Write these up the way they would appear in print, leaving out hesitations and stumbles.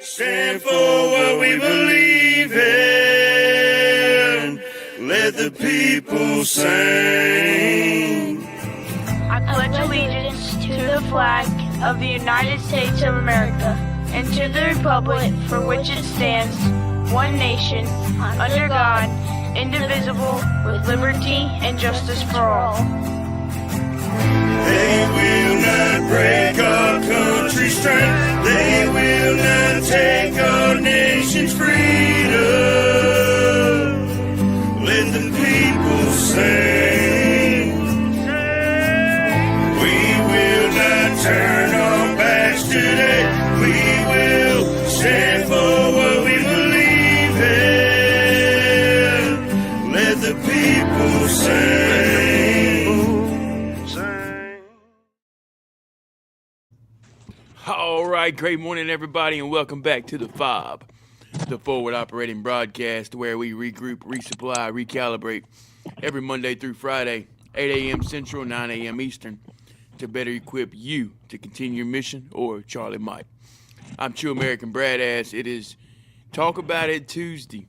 stand for what we believe in. Let the people sing. I pledge allegiance to the flag of the United States of America and to the republic for which it stands, one nation, under God, indivisible, with liberty and justice for all. They will not break our country's strength. They will not take our nation's freedom. Let the people sing. We will not turn our backs today. We will stand for what we believe in. Let the people sing. All right, great morning, everybody, and welcome back to the F.O.B, the forward operating broadcast where we regroup, resupply, recalibrate every Monday through Friday, 8 a.m. Central, 9 a.m. Eastern, to better equip you to continue your mission, or Charlie might. I'm True American Brad Ass. It is Talk About It Tuesday,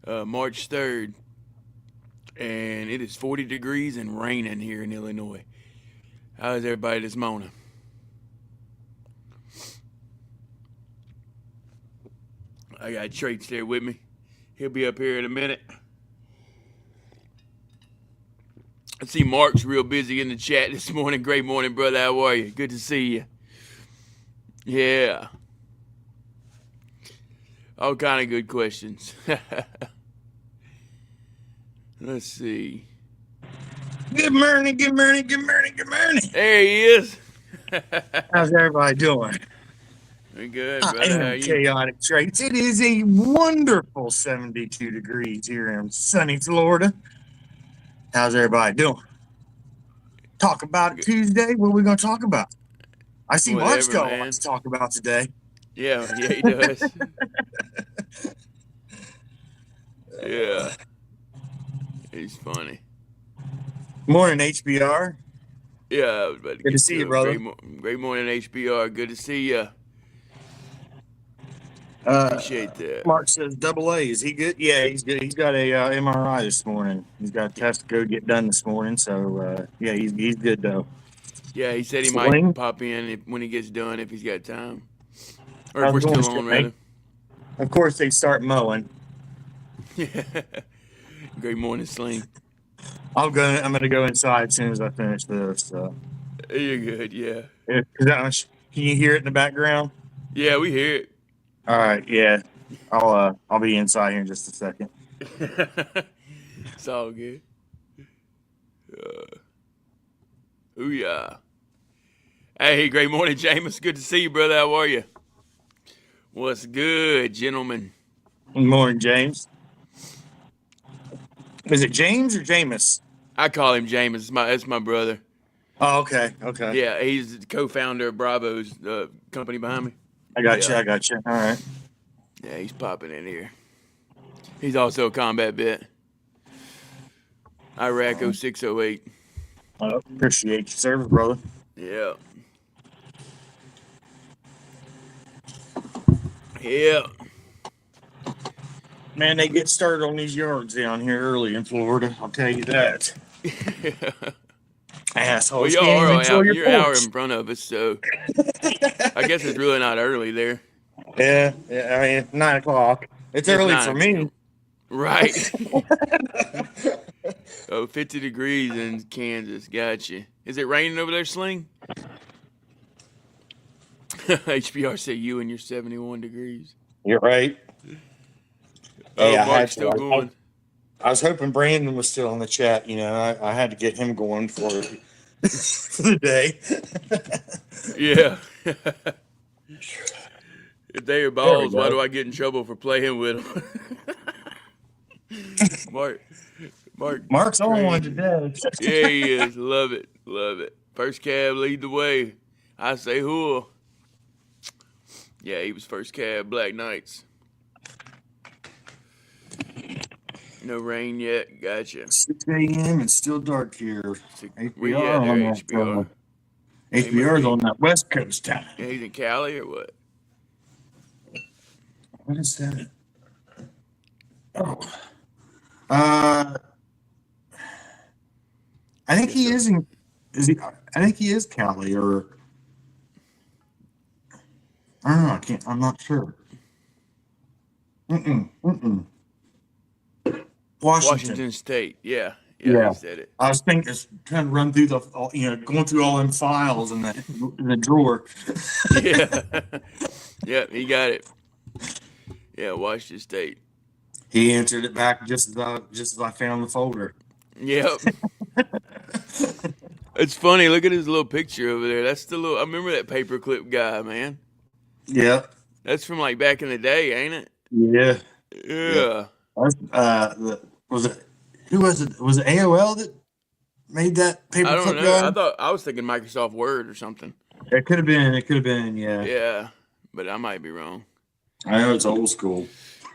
March 3rd, and it is 40 degrees and raining here in Illinois. How's everybody this morning? I got Traits there with me. He'll be up here in a minute. I see Mark's real busy in the chat this morning. Great morning, brother. How are you? Good to see you. Yeah. All kind of good questions. Let's see. Good morning, good morning, good morning, good morning. There he is. How's everybody doing? Very good, I brother. How are am you? Chaotic Traits. It is a wonderful 72 degrees here in sunny Florida. How's everybody doing? Talk about it Tuesday. What are we going to talk about? I see Mark's got a lot to talk about today. Yeah, he does. Yeah. He's funny. Morning, HBR. Yeah, I was about to Good to see you, brother. Great morning, HBR. Good to see you. Appreciate that. Mark says double A. Is he good? Yeah, he's good. He's got a MRI this morning. He's got a test to go get done this morning. So, yeah, he's good, though. Yeah, he said he might pop in when he gets done, if he's got time. Or if we're still on, rather. Of course, they start mowing. Great morning, Sling. I'm gonna go inside as soon as I finish this. So. You're good, yeah. Can you hear it in the background? Yeah, we hear it. All right, yeah. I'll be inside here in just a second. It's all good. Ooh-yeah. Hey, great morning, Jameis. Good to see you, brother. How are you? What's good, gentlemen? Good morning, James. Is it James or Jameis? I call him Jameis. That's my brother. Oh, okay. Yeah, he's the co-founder of Bravo's company behind me. I got you. All right. Yeah, he's popping in here. He's also a combat vet. Iraq 0608. Appreciate your service, brother. Yeah. Yeah. Man, they get started on these yards down here early in Florida. I'll tell you that. Assholes. Well, you're an hour in front of us, so I guess it's really not early there. Yeah. I mean, 9 o'clock. It's early for me. Right. 50 degrees in Kansas. Gotcha. Is it raining over there, Sling? HBR said you and your 71 degrees. You're right. Oh, hey, Mark's still going. I was hoping Brandon was still in the chat. You know, I had to get him going for the day. Yeah. If they are balls, why do I get in trouble for playing with them? Mark's on one today. Yeah, he is. Love it. First cab, lead the way. I say who? Yeah, he was first cab, Black Knights. No rain yet. Gotcha. 6 a.m. It's still dark here. Where you at there, HBR? HBR's on that West Coast time. Yeah, he's in Cali or what? What is that? Oh, uh, I think Yes, he sir. is in. Is he? I think he is Cali, or I don't know. I can't. I'm not sure. Mm-mm, mm-mm. Washington. Washington State. Yeah. Yeah, he Yeah. said it. I was thinking, trying to run through going through all them files in the drawer. Yeah. Yeah, he got it. Yeah, Washington State. He answered it back just as I found the folder. Yep. It's funny. Look at his little picture over there. That's the little. I remember that paperclip guy, man. Yeah. That's from like back in the day, ain't it? Yeah. Yeah. Yeah. Was it who was it? Was it AOL that made that I don't paperclip know. guy? I was thinking Microsoft Word or something. It could have been. It could have been. Yeah. Yeah, but I might be wrong. I know it's old school.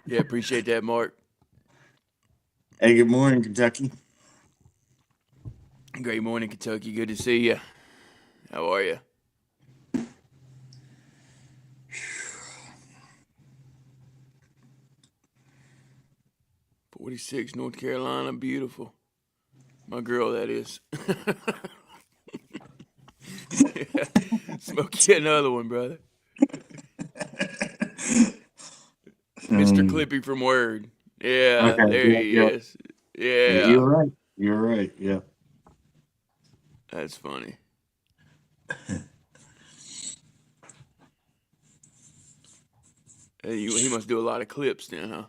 Yeah, appreciate that, Mark. Hey, good morning, Kentucky. Great morning, Kentucky. Good to see you. How are you? '46, North Carolina, beautiful. My girl, that is. Smoke you another one, brother. Mr. Clippy from Word. Yeah, Okay. there Yeah. he Yeah. is. Yeah. Yeah, You're right. You're right. Yeah. that's funny. He must do a lot of clips then, huh?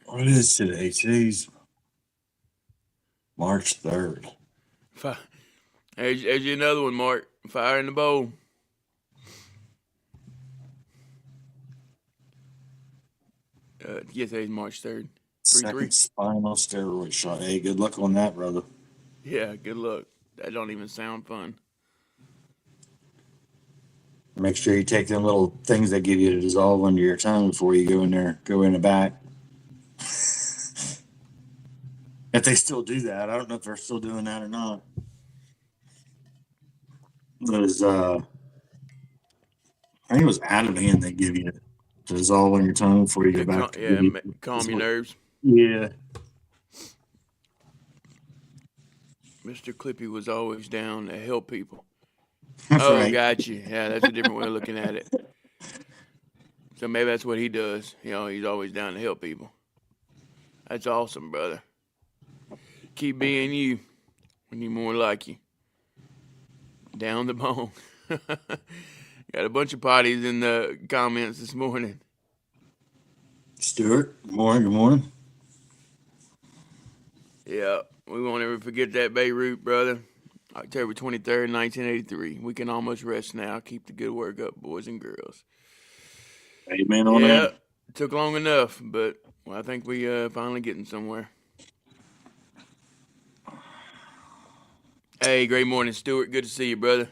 What is today? Today's March 3rd. There's you another one, Mark. Fire in the bowl. Yes, today's March 3rd. 3-3. Second spinal steroid shot. Hey, good luck on that, brother. Yeah, good luck. That don't even sound fun. Make sure you take them little things they give you to dissolve under your tongue before you go in the back. If they still do that, I don't know if they're still doing that or not. Those, I think it was Ativan they give you to dissolve on your tongue before you go back. Calm your nerves. Yeah. Mr. Clippy was always down to help people. That's Oh, right. got you. Yeah, that's a different way of looking at it. So maybe that's what he does. You know, he's always down to help people. That's awesome, brother. Keep being you. We need more like you. Down the bone. Got a bunch of potties in the comments this morning. Stuart, good morning. Good morning. Yeah, we won't ever forget that Beirut, brother. October 23rd, 1983. We can almost rest now. Keep the good work up, boys and girls. Amen on Yeah, that. took long enough, but I think we finally getting somewhere. Hey, great morning, Stuart. Good to see you, brother.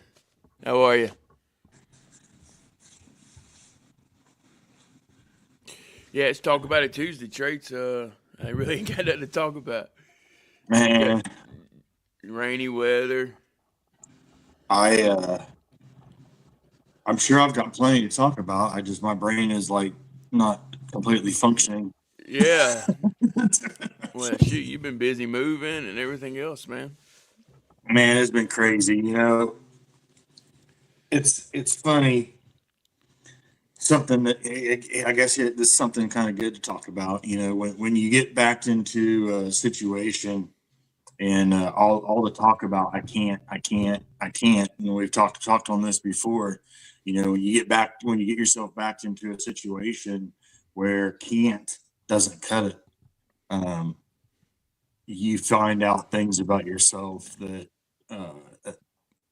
How are you? Yeah, it's Talk About It Tuesday, Traits. I really ain't got nothing to talk about. Man, Rainy weather. I'm sure I've got plenty to talk about. My brain is like not completely functioning. Yeah. Well, shoot, you've been busy moving and everything else, man. Man, it's been crazy. It's funny. Something that I guess this is something kind of good to talk about. When you get backed into a situation and all the talk about I can't. We've talked on this before. When you get yourself backed into a situation where can't doesn't cut it. You find out things about yourself that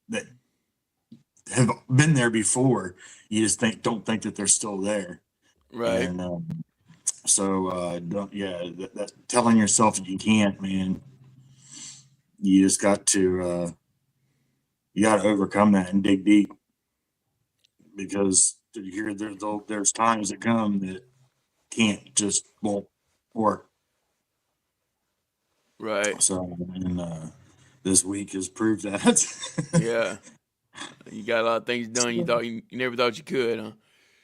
that have been there before. You just don't think that they're still there. Right. And that telling yourself that you can't, man. You just got to overcome that and dig deep, because there's times that come that won't work. Right. So, and this week has proved that. Yeah. You got a lot of things done you never thought you could, huh?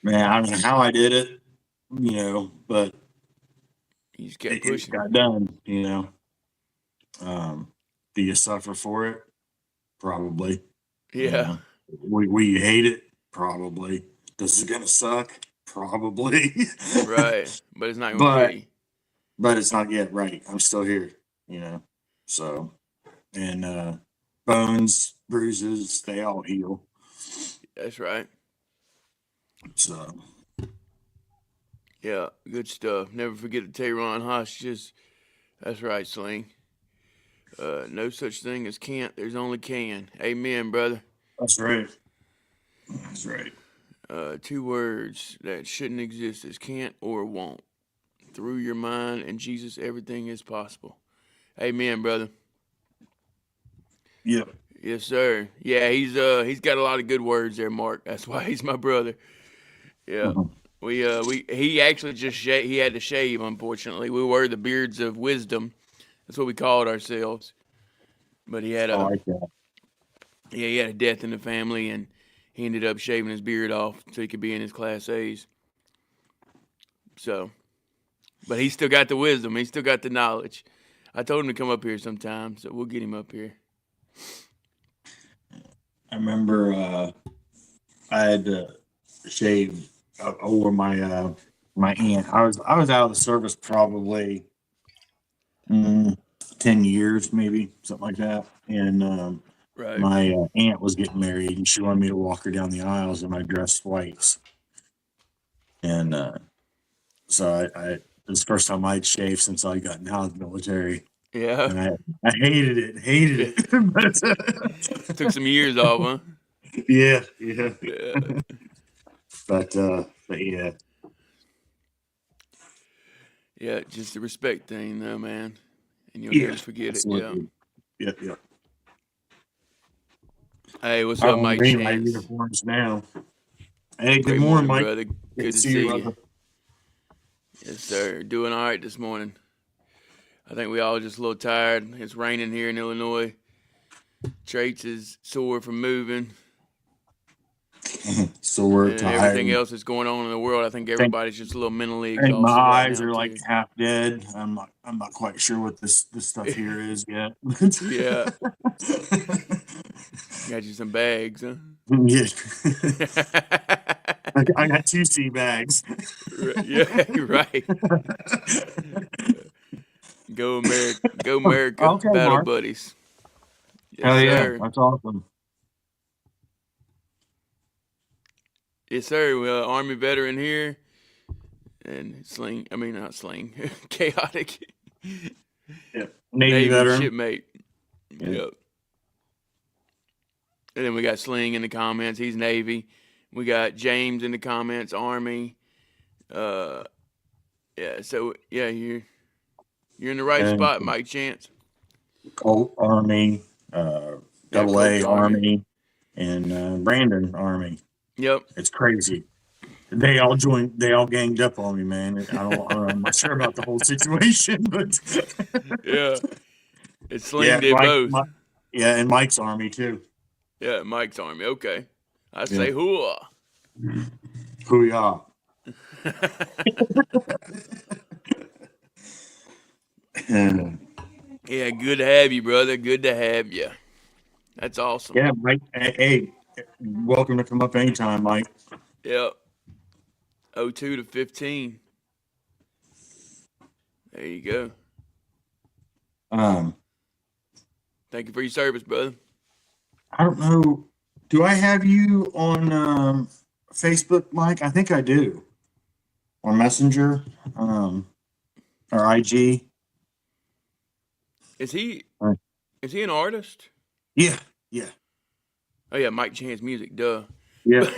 Man, I don't know how I did it, but You just kept it pushing. got done, Do you suffer for it? Probably. Yeah. Will you hate it? Probably. This is gonna suck? Probably. Right. But it's not gonna kill but you. but it's not yet right. I'm still here, So and bones, bruises, they all heal. That's right. So Yeah, good stuff. Never forget to take Ron hostages. That's right, Sling. No such thing as can't. There's only can. Amen, brother. that's right. That's right. 2 words that shouldn't exist is can't or won't. Through your mind and Jesus, everything is possible. Amen, brother. Yep. Yes, sir. Yeah, he's got a lot of good words there, Mark. That's why he's my brother. Yeah. He actually he had to shave, unfortunately. We were the beards of wisdom. That's what we called ourselves. But he had I like that. he had a death in the family, and he ended up shaving his beard off so he could be in his Class A's. So, but he still got the wisdom. He still got the knowledge. I told him to come up here sometime, so we'll get him up here. I remember I had to shave over my aunt. I was out of the service probably 10 years, maybe something like that. And Right. my aunt was getting married, and she wanted me to walk her down the aisles in my dress whites. And so it was the first time I'd shaved since I got out of the military. Yeah. And I hated it. But, Took some years off, huh? yeah. Yeah. But yeah. Yeah, just the respect thing, though, man. And you'll Yeah, never forget absolutely. it. Yeah. Hey, what's I up, don't Mike bring my Chance? uniforms now. Hey, good Great morning, Mike. brother. Good to see you. Yes, sir. Doing all right this morning. I think we all just a little tired. It's raining here in Illinois. Traits is sore from moving. So we're And tired. everything else that's going on in the world, I think everybody's just a little mentally I think exhausted. my right eyes now, are like too. half dead. I'm not quite sure what this stuff here is yet. Yeah. Got you some bags, huh? Yeah. I got 2 sea bags. Yeah, right. Go America. Go America. Okay, Battle Mark. buddies. Yes, Hell yeah, sir. that's awesome. Yes, sir. Army veteran here. And not Sling. Chaotic. Yeah. Navy veteran. shipmate. Yeah. Yep. And then we got Sling in the comments. He's Navy. We got James in the comments. Army. Yeah. So yeah, you're in the right And spot, Mike Chance. Colt Army, Double A Colt Army, and Brandon Army. Yep. It's crazy. They all ganged up on me, man. I'm not sure about the whole situation, but Yeah. It's Sling did both. And Mike's Army too. Yeah, Mike's Army. Okay. I say hooah. Hoo-yah. Yeah, good to have you, brother. Good to have you. That's awesome. Yeah, Mike. Hey, welcome to come up anytime, Mike. Yep. 02 to 15. There you go. Thank you for your service, brother. I don't know. Do I have you on Facebook, Mike? I think I do. Or Messenger, or IG. Is he an artist? Yeah. Oh yeah, Mike Chance Music, duh. Yeah.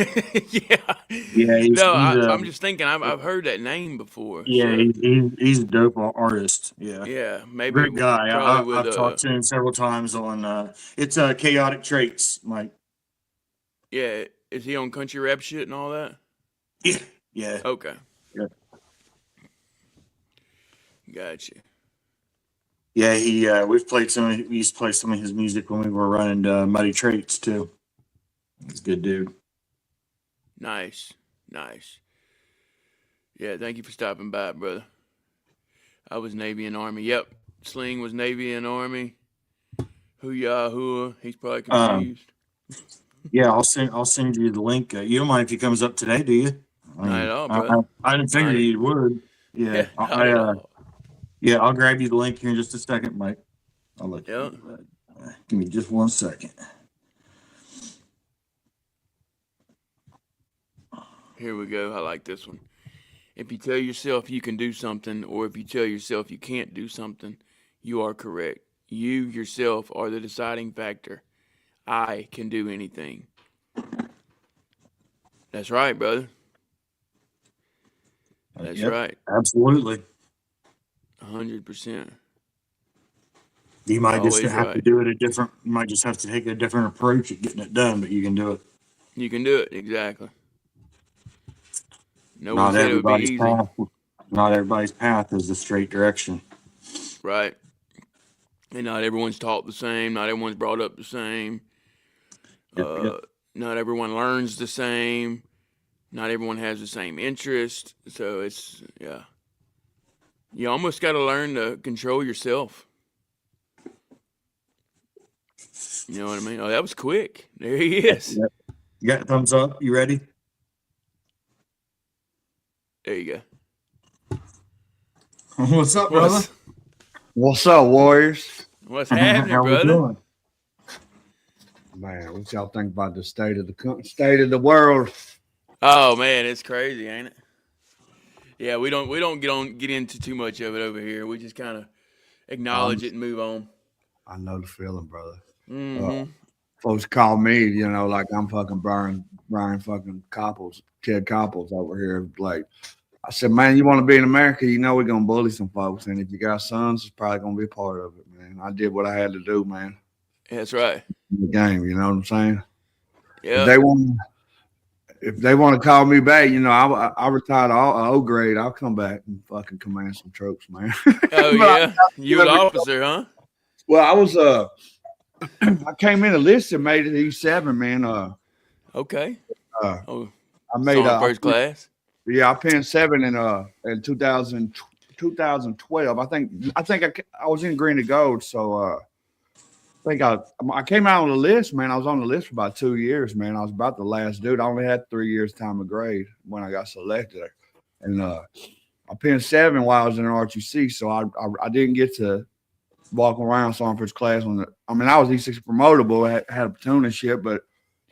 Yeah. Yeah. I'm just thinking I've heard that name before. Yeah, so. he's a dope artist. Yeah. Yeah, maybe Great guy. I've talked to him several times on it's Chaotic Traits, Mike. Yeah, is he on country rap shit and all that? Yeah. Okay. Yeah. Gotcha. Yeah, we used to play some of his music when we were running Muddy Traits too. He's a good dude. Nice. Yeah, thank you for stopping by, brother. I was Navy and Army. Yep. Sling was Navy and Army. Hoo-yah-hoo. He's probably confused. Yeah, I'll send you the link. You don't mind if he comes up today, do you? Not at all, brother. I didn't figure you would. Yeah, Not at all. Yeah, I'll grab you the link here in just a second, Mike. I'll let you. Yep. Do that. Give me just 1 second. Here we go. I like this one. If you tell yourself you can do something, or if you tell yourself you can't do something, you are correct. You yourself are the deciding factor. I can do anything. That's right, brother. That's Yep, right. Absolutely. 100%. You might just Always have to right. do it you might just have to take a different approach at getting it done, but you can do it. You can do it, exactly. No one Not said it would be everybody's easy. path. Not everybody's path is the straight direction. Right. And not everyone's taught the same. Not everyone's brought up the same. Yep. Not everyone learns the same. Not everyone has the same interest. So it's, yeah. You almost got to learn to control yourself. You know what I mean? Oh, that was quick. There he is. Yep. You got a thumbs up? You ready? There you go. What's up, brother? What's up, Warriors? What's happening, How we brother? doing? Man, what y'all think about the state of the world? Oh man, it's crazy, ain't it? Yeah, we don't get into too much of it over here. We just kind of acknowledge it and move on. I know the feeling, brother. Mm-hmm. Folks call me, like I'm fucking Brian fucking Ted Copples over here. Like, I said, man, you want to be in America, we're going to bully some folks. And if you got sons, it's probably going to be a part of it, man. I did what I had to do, man. That's right. In the game, you know what I'm saying? Yeah. If they want to call me back, I retired all O grade. I'll come back and fucking command some troops, man. Oh yeah, you an officer, huh? Well, I was I came in enlisted, made it E7, man. Okay. I made made first class. Yeah, I pinned 7 in 2012. I think I was in green and gold, so I think I came out on the list, man. I was on the list for about 2 years, man. I was about the last dude. I only had 3 years time of grade when I got selected, and I pinned 7 while I was in RTC, so I didn't get to walk around Sergeant First Class I was E6 promotable. I had a platoon and shit, but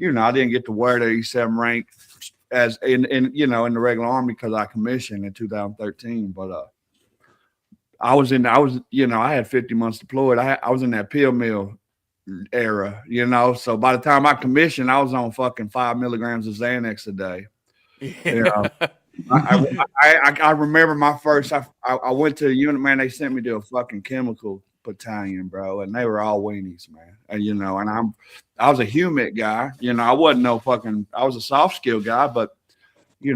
I didn't get to wear the E7 rank as in the regular Army because I commissioned in 2013. But I had 50 months deployed. I was in that pill mill era, So by the time I commissioned, I was on fucking 5 milligrams of Xanax a day. I remember my first. I went to the unit, man. They sent me to a fucking chemical battalion, bro, and they were all weenies, man. And I was a humid guy. I wasn't no fucking. I was a soft skill guy, but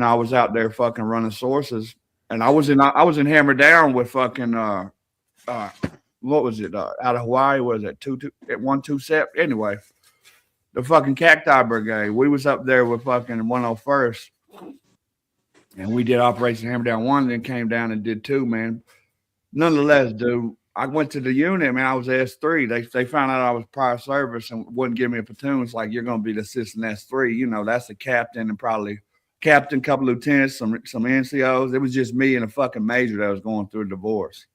I was out there fucking running sources, and I was in Hammer Down with fucking what was it out of Hawaii? Was it 127? Anyway, the fucking Cacti Brigade. We was up there with fucking 101st. And we did Operation Hammer Down 1, then came down and did 2, man. Nonetheless, dude, I went to the unit, man. I was S3. They found out I was prior service and wouldn't give me a platoon. It's like, you're going to be the assistant S3. That's the captain and probably captain, couple lieutenants, some NCOs. It was just me and a fucking major that was going through a divorce.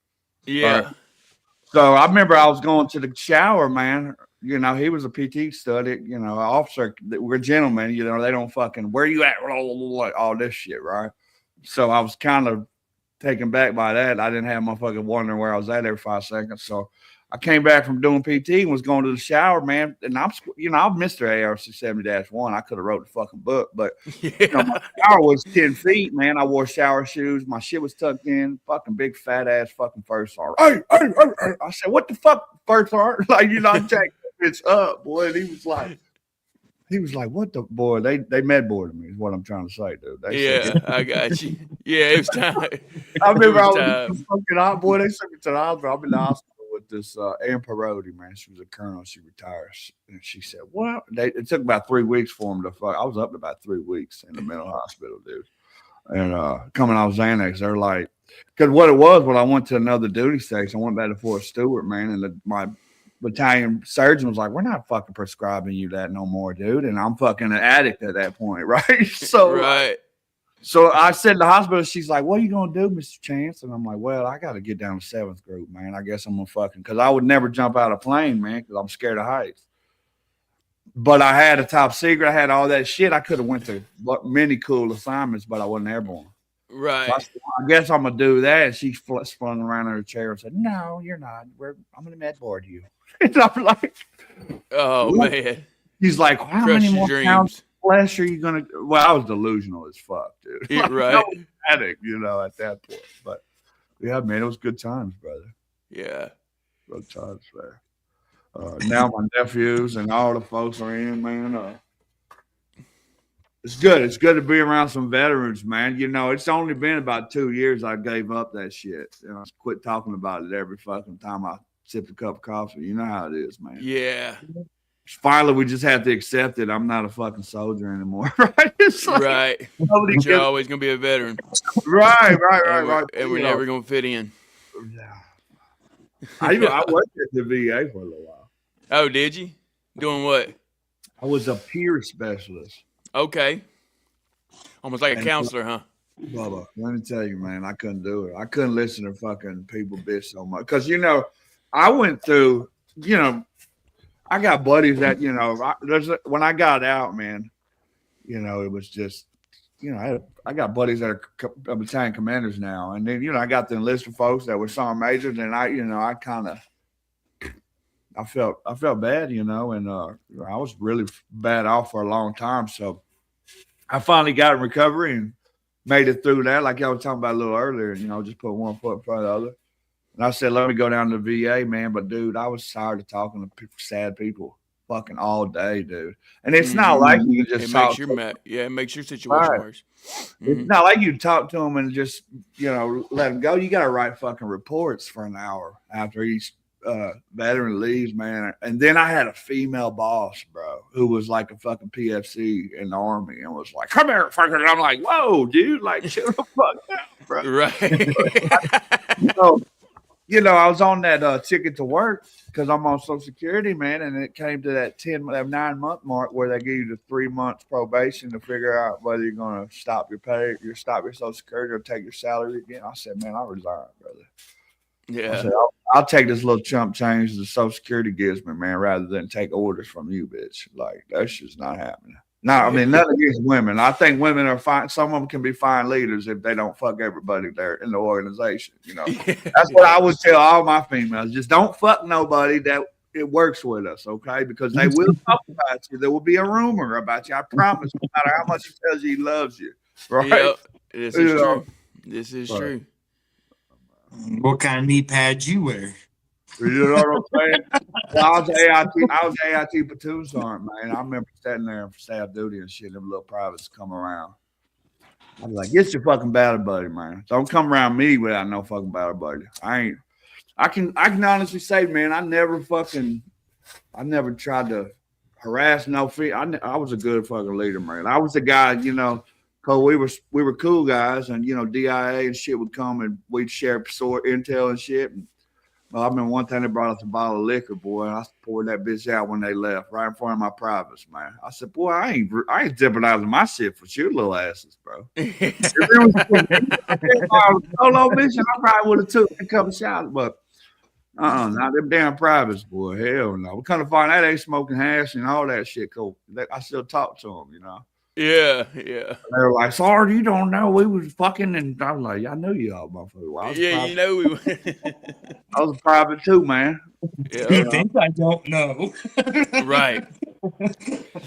Yeah. Right? So I remember I was going to the shower, man. He was a PT study, an officer. We're gentlemen, they don't fucking, where you at? All this shit, right? So I was kind of taken back by that. I didn't have my fucking wondering where I was at every 5 seconds. So I came back from doing PT and was going to the shower, man. And I'm Mr. ARC-70-1. I could have wrote the fucking book, but my shower was 10 feet, man. I wore shower shoes. My shit was tucked in. Fucking big fat ass fucking first sergeant. Hey. I said, what the fuck, first sergeant? Like, I'm checking it's up, boy. And he was like, what the boy? They med boarded me, is what I'm trying to say, dude. Said, I got you. Yeah, it was time. I remember I was fucking out, boy. They took me to the hospital. I'm in the hospital with with this Ann Perotti, man. She was a colonel. She retired. And she said, well, it took about 3 weeks for him to fuck. I was up to about 3 weeks in the mental hospital, dude. And coming off Xanax, they're like, because what it was when I went to another duty station, I went back to Fort Stewart, man, and my battalion surgeon was like, we're not fucking prescribing you that no more, dude. And I'm fucking an addict at that point, right? So, right. So I said to the hospital, she's like, what are you going to do, Mr. Chance? And I'm like, well, I got to get down to 7th group, man. I guess I'm going to fucking, because I would never jump out of a plane, man, because I'm scared of heights. But I had a top secret. I had all that shit. I could have went to many cool assignments, but I wasn't airborne. Right. So I said, I guess I'm going to do that. And she spun around in her chair and said, no, you're not. I'm going to med board you. And I'm like, oh, what? Man. He's like, how Crush many more dreams. pounds flesh are you going to? Well, I was delusional as fuck, dude. Yeah, like, right. I was addict, at that point. But yeah, man, it was good times, brother. Yeah. Good times, man. Now my nephews and all the folks are in, man. It's good. It's good to be around some veterans, man. It's only been about 2 years I gave up that shit. I quit talking about it every fucking time I sipped a cup of coffee. You know how it is, man. Yeah. Finally, we just have to accept it. I'm not a fucking soldier anymore, right? It's like, right. You're always going to be a veteran. Right. And we're never going to fit in. Yeah. I worked at the VA for a little while. Oh, did you? Doing what? I was a peer specialist. Okay. Almost like a counselor, huh? Bubba, let me tell you, man, I couldn't do it. I couldn't listen to fucking people bitch so much. Because, I went through, I got buddies that, when I got out, man, it was just, I got buddies that are battalion commanders now. And then, I got the enlisted folks that were sergeant majors. And I kind of, I felt bad, and I was really bad off for a long time. So I finally got in recovery and made it through that. Like y'all were talking about a little earlier, just put one foot in front of the other. And I said, let me go down to the VA, man. But dude, I was tired of talking to sad people fucking all day, dude. And it's not like you can just talk. It makes your situation worse. It's not like you talk to them and just, let them go. You got to write fucking reports for an hour after each veteran leaves, man. And then I had a female boss, bro, who was like a fucking PFC in the Army and was like, come here, fucker. And I'm like, whoa, dude, like, chill the fuck out, bro. Right. I was on that ticket to work because I'm on Social Security, man, and it came to that 9-month mark where they give you the 3 months probation to figure out whether you're going to stop your pay, stop your Social Security, or take your salary again. I said, man, I resigned, brother. Yeah. I said, I'll take this little chump change the Social Security gives me, man, rather than take orders from you, bitch. Like, that's just not happening. No, I mean, nothing against women. I think women are fine. Some of them can be fine leaders if they don't fuck everybody there in the organization. That's what I would tell all my females. Just don't fuck nobody that it works with us, okay? Because they will talk about you. There will be a rumor about you. I promise, no matter how much he tells you he loves you. Right? Yep. This is true. This is true. What kind of knee pads you wear? You know what I'm saying? Well, I was AIT platoon sergeant, man. I remember standing there for staff duty and shit. Them little privates come around. I'm like, get your fucking battle buddy, man. Don't come around me without no fucking battle buddy. I can honestly say, man, I never tried to harass no feet. I was a good fucking leader, man. I was the guy, cause we were cool guys, and DIA and shit would come and we'd share intel and shit. And, well, I remember one time they brought us a bottle of liquor, boy, and I poured that bitch out when they left, right in front of my privates, man. I said, boy, I ain't jeopardizing my shit for your little asses, bro. If it was solo mission, I probably would have took a couple shots, but not them damn privates, boy. Hell no. We kind of find out they smoking hash and all that shit. Cool. I still talk to them, Yeah. They were like, sorry, you don't know we was fucking, and I was like, I knew you all, motherfucker. Well, we were. I was a private too, man. Yeah. You think I don't know? Right.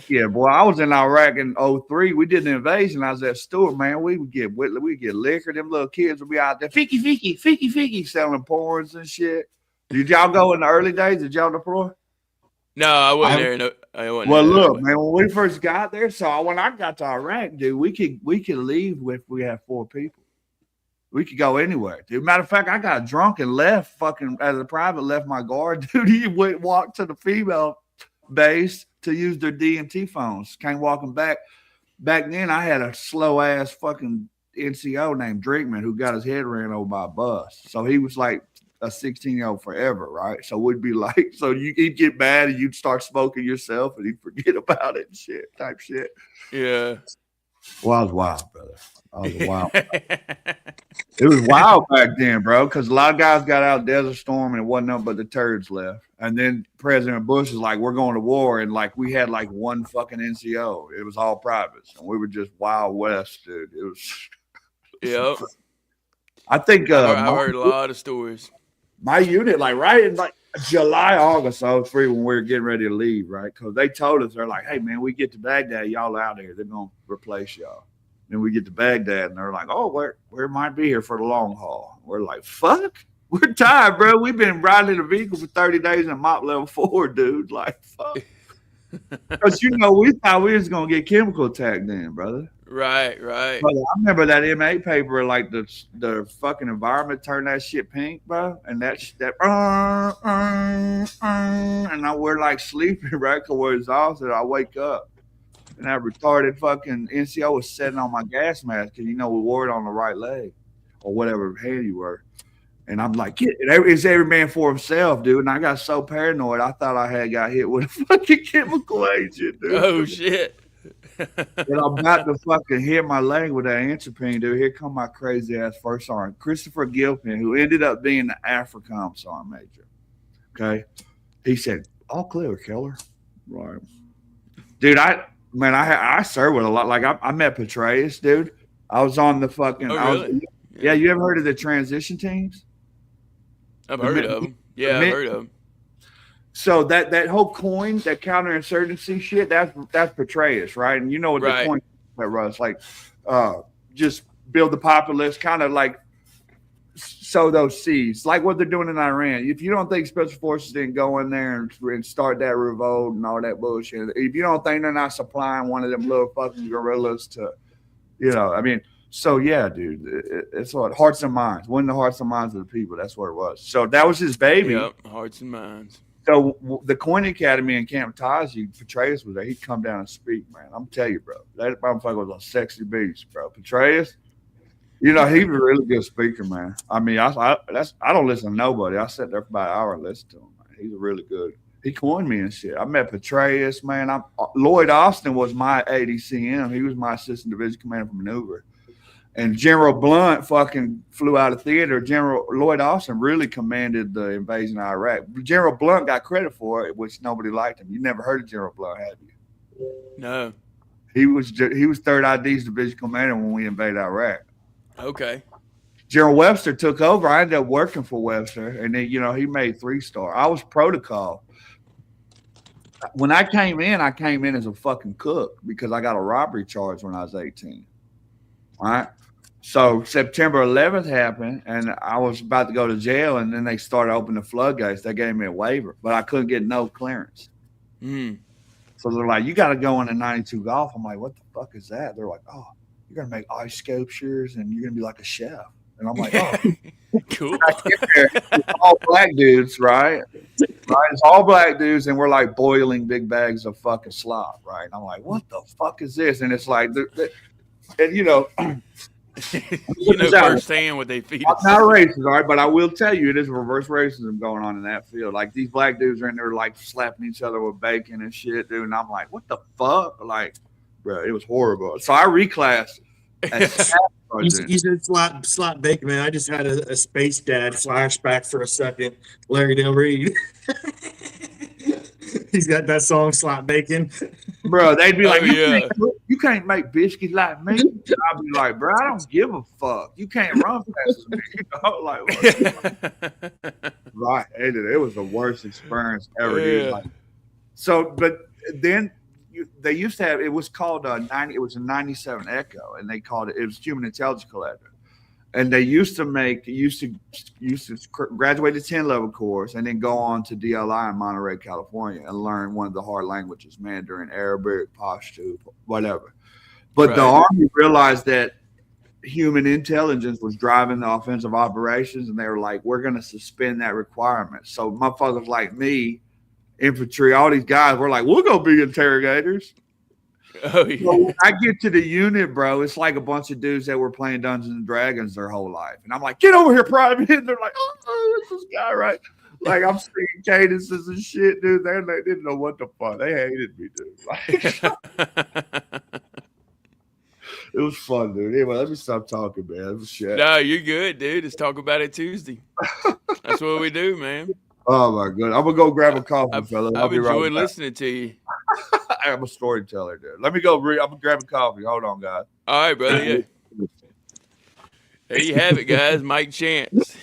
Yeah, boy, I was in Iraq in 2003. We did an invasion. I was at Stewart, man. We would get liquor. Them little kids would be out there, ficky, selling porns and shit. Did y'all go in the early days? Did y'all deploy? No, I wasn't there. No, I wasn't. Well, there, look, man, when we first got there, so when I got to Iraq, dude, we could leave if we had 4 people. We could go anywhere, dude. Matter of fact, I got drunk and left fucking as a private, left my guard, dude. He walked to the female base to use their DMT phones. Came walking back. Back then, I had a slow ass fucking NCO named Drinkman who got his head ran over by a bus. So he was like a 16-year-old forever, right? So we'd be like, so he'd get mad and you'd start smoking yourself and he'd forget about it and shit, type shit. Yeah. Well, I was wild, brother. I was wild. It was wild back then, bro, because a lot of guys got out Desert Storm and it wasn't nothing but the turds left. And then President Bush was like, we're going to war. And like we had like one fucking NCO. It was all privates. And we were just Wild West, dude. It was. Yep. I think I've heard a lot of stories. My unit, like right in like July, August, I was free when we were getting ready to leave, right? Because they told us, they're like, hey, man, we get to Baghdad, y'all out here. They're going to replace y'all. Then we get to Baghdad, and they're like, oh, we might be here for the long haul. We're like, fuck. We're tired, bro. We've been riding in a vehicle for 30 days in MOP level 4, dude. Like, fuck. Because, we thought we was going to get chemical attack then, brother. Right. Brother, I remember that M8 paper, like the fucking environment turned that shit pink, bro. And and we're like sleeping, right? Because we're exhausted. I wake up. And that retarded fucking NCO was sitting on my gas mask because, we wore it on the right leg or whatever hand you were. And I'm like, it's every man for himself, dude. And I got so paranoid, I thought I had got hit with a fucking chemical agent, dude. Oh, shit. And I'm about to fucking hit my leg with that Antropine, dude. Here come my crazy ass first sergeant, Christopher Gilpin, who ended up being the AFRICOM sergeant major. Okay. He said, all clear, killer. Right. Dude, I served with a lot. Like I met Petraeus, dude. I was on the fucking. Oh, really? Yeah, you ever heard of the transition teams? I've heard of them. Yeah, I've heard of them. So that whole coin, that counterinsurgency shit, that's Petraeus, right? And you know what the coin that runs like, just build the populace, kind of like sow those seeds, like what they're doing in Iran. If you don't think special forces didn't go in there and start that revolt and all that bullshit, if you don't think they're not supplying one of them little fucking guerrillas to, so yeah, dude, it's what hearts and minds, win the hearts and minds of the people. That's what it was. So that was his baby. Yep, hearts and minds. So the Coin Academy in Camp Tazi, Petraeus was there. He'd come down and speak, man. I'm telling you, bro, that motherfucker was a sexy beast, bro. Petraeus. He was a really good speaker, man. I mean, I don't listen to nobody. I sat there for about an hour and listened to him, man. He's a really good. He coined me and shit. I met Petraeus, man. Lloyd Austin was my ADCM. He was my assistant division commander for maneuver. And General Blunt fucking flew out of theater. General Lloyd Austin really commanded the invasion of Iraq. General Blunt got credit for it, which nobody liked him. You never heard of General Blunt, have you? No. He was 3rd ID's division commander when we invaded Iraq. Okay. General Webster took over. I ended up working for Webster, and then he made 3-star. I was protocol. When I came in as a fucking cook because I got a robbery charge when I was 18. All right. So September 11th happened, and I was about to go to jail, and then they started opening the floodgates. They gave me a waiver, but I couldn't get no clearance. So they're like, you got to go into 92 Golf. I'm like, what the fuck is that? They're like, oh, you're going to make ice sculptures, and you're going to be like a chef. And I'm like, oh. Cool. It's all black dudes, right? It's all black dudes, and we're like boiling big bags of fucking slop, right? And I'm like, what the fuck is this? And it's like, and firsthand what they feed us. I'm not racist, all right, but I will tell you, it is reverse racism going on in that field. Like these black dudes are in there like slapping each other with bacon and shit, dude. And I'm like, what the fuck? Like, bro, it was horrible. So I reclassed. You said slap bacon, man. I just had a Space Dad flashback for a second. Larry Del Reed. He's got that song, Slap Bacon. Bro, they'd be like, yeah. you can't make biscuits like me. I'd be like, bro, I don't give a fuck. You can't run past me. Right. It was the worst experience ever. Yeah. Like, so, but then they used to have, it was called a 97 Echo, and they called it was Human Intelligence Collector. And they used to graduate the 10 level course and then go on to DLI in Monterey, California, and learn one of the hard languages, Mandarin, Arabic, Pashto, whatever. But the Army realized that human intelligence was driving the offensive operations, and they were like, we're going to suspend that requirement. So motherfuckers like me, infantry, all these guys, we're like, we'll go be interrogators. Oh, yeah. So when I get to the unit, bro, it's like a bunch of dudes that were playing Dungeons and Dragons their whole life. And I'm like, get over here, Private. And they're like, oh, it's this guy, right? Like, I'm singing cadences and shit, dude. They didn't know what the fuck. They hated me, dude. Like, it was fun, dude. Anyway, let me stop talking, man. It was shit. No, you're good, dude. Let's talk about it Tuesday. That's what we do, man. Oh, my God. I'm going to go grab a coffee, fella. I've enjoyed listening to you. I'm a storyteller, dude. Let me go. I'm going to grab a coffee. Hold on, guys. All right, brother. Yeah. There you have it, guys. Mike Chance.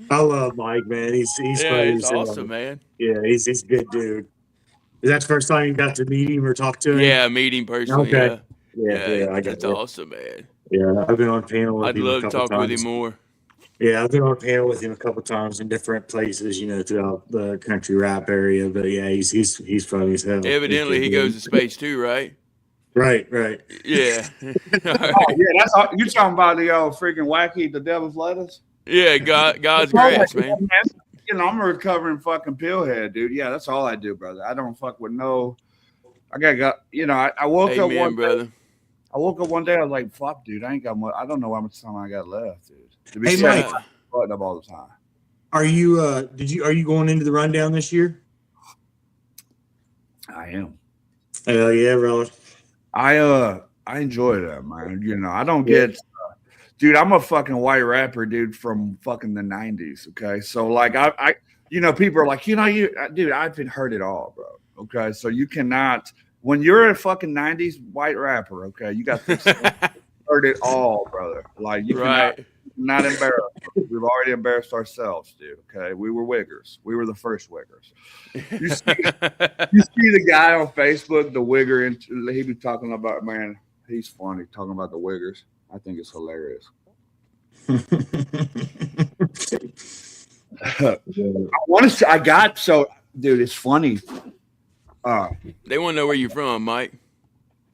I love Mike, man. He's funny. He's awesome, man. Yeah, he's a good dude. Is that the first time you got to meet him or talk to him? Yeah, meet him personally. Okay. Yeah, I got that's that. awesome, man. Yeah, I've been on panel with I'd him love a to couple talk with times. him more. Yeah, I've been on panel with him a couple times in different places, throughout the country rap area. But yeah, he's funny as hell. Evidently, he goes to space too, right? Right. Yeah. Oh, yeah, that's all. You talking about the old freaking wacky, the devil's lettuce? Yeah, God's grass, man. I'm a recovering fucking pillhead, dude. Yeah, that's all I do, brother. I don't fuck with no. I got. I woke up one brother. day. I woke up one day. I was like, "Fuck, dude, I ain't got much. I don't know how much time I got left, dude." To be Hey, said, Mike. I'm fucking up all the time. Are you? Are you going into the rundown this year? I am. Hell yeah, brother. I enjoy that, man. I don't get. Dude, I'm a fucking white rapper, dude, from fucking the 90s. Okay. So, like, I people are like, dude, I've been heard it all, bro. Okay. So, you cannot, when you're a fucking 90s white rapper, okay, you got this heard it all, brother. Like, you cannot embarrass us. We've already embarrassed ourselves, dude. Okay. We were wiggers. We were the first wiggers. You see the guy on Facebook, the wigger, and he be talking about, man, he's funny talking about the wiggers. I think it's hilarious. Dude, it's funny. They want to know where you're from, Mike.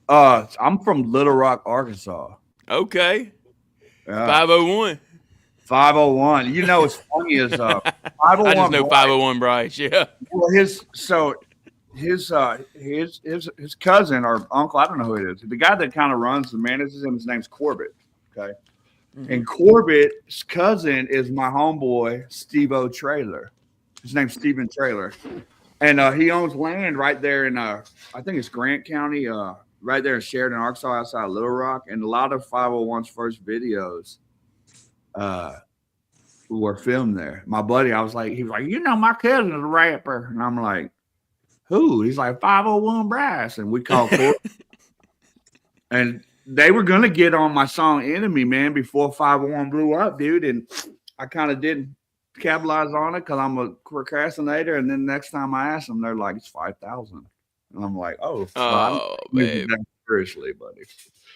I'm from Little Rock, Arkansas. Okay. 501. 501. What's funny is 501. I just know 501 Bryce. Yeah. Well, his cousin or uncle, I don't know who it is. The guy that kind of runs the manages him, his name's Corbett. Okay. Mm-hmm. And Corbett's cousin is my homeboy, Steve-O Trailer. His name's Steven Trailer. And he owns land right there in I think it's Grant County, right there in Sheridan, Arkansas, outside of Little Rock. And a lot of 501's first videos were filmed there. My buddy, he was like, my cousin's a rapper. And I'm like, who? He's like 501 Brass. And we called Corbett. And they were going to get on my song Enemy, man, before 501 blew up, dude. And I kind of didn't capitalize on it because I'm a procrastinator. And then next time I asked them, they're like, it's 5,000. And I'm like, oh, babe. Seriously, buddy.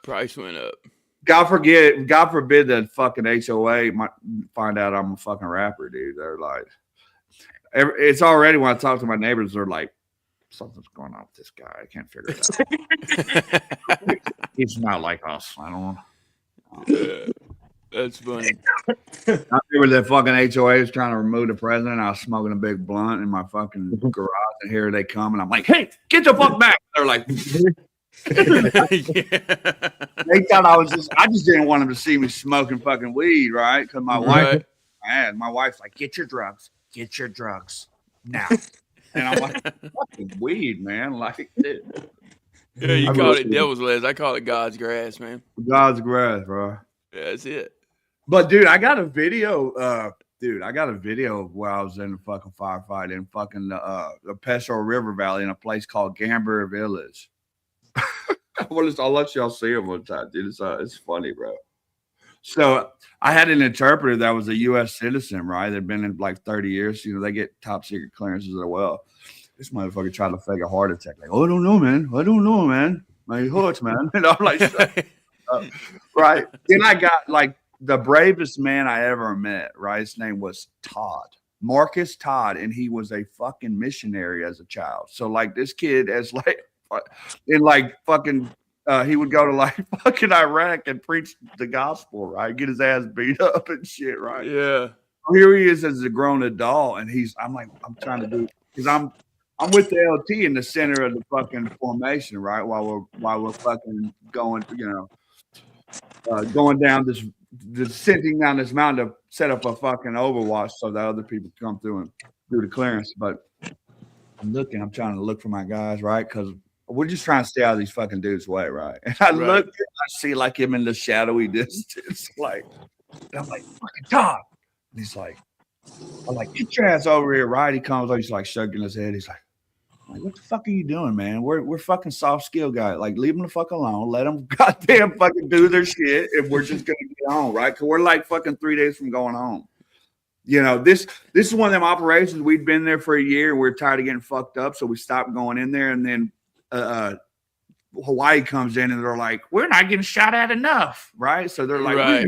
Price went up. God forbid that fucking HOA might find out I'm a fucking rapper, dude. They're like, it's already when I talk to my neighbors, they're like, something's going on with this guy. I can't figure it out. He's not like us. I don't know. That's funny. I remember that fucking HOA was trying to remove the president. I was smoking a big blunt in my fucking garage, and here they come, and I'm like, hey, get the fuck back. They're like, They thought I just didn't want them to see me smoking fucking weed, right? Because my wife's like, get your drugs now. And I'm like, fucking weed, man. Like, dude. Yeah, you call it devil's lettuce. I call it God's grass, man. God's grass, bro. Yeah, that's it. But dude, I got a video. Of where I was in the fucking firefight in fucking the Petro River Valley in a place called Gamber Village. I'll let y'all see it one time, dude. It's funny, bro. So I had an interpreter that was a U.S. citizen, right? They'd been in like 30 years. They get top secret clearances as well. This motherfucker tried to fake a heart attack. Like, I don't know, man. My hurts, man. And I'm like, right. Then I got like the bravest man I ever met, right? His name was Todd. Marcus Todd. And he was a fucking missionary as a child. So like this kid as like in like fucking he would go to like fucking Iraq and preach the gospel, right? Get his ass beat up and shit, right? Yeah. Here he is as a grown adult, and I'm trying to do because I'm with the LT in the center of the fucking formation, right? While we're fucking going, going down sitting down this mountain to set up a fucking overwatch so that other people come through and do the clearance. But I'm trying to look for my guys, right? Because we're just trying to stay out of these fucking dudes' way, right? And I look, I see like him in the shadowy distance, like, and I'm like, fucking Tom. And he's like, I'm like, get your ass over here, right? He comes over, he's like shaking his head. He's like, what the fuck are you doing, man? We're fucking soft skill guys. Like, leave them the fuck alone. Let them goddamn fucking do their shit, and we're just gonna get on, right? Because we're like fucking 3 days from going home. This is one of them operations. We'd been there for a year, and we're tired of getting fucked up, so we stopped going in there. And then Hawaii comes in, and they're like, we're not getting shot at enough, right? So they're like, right.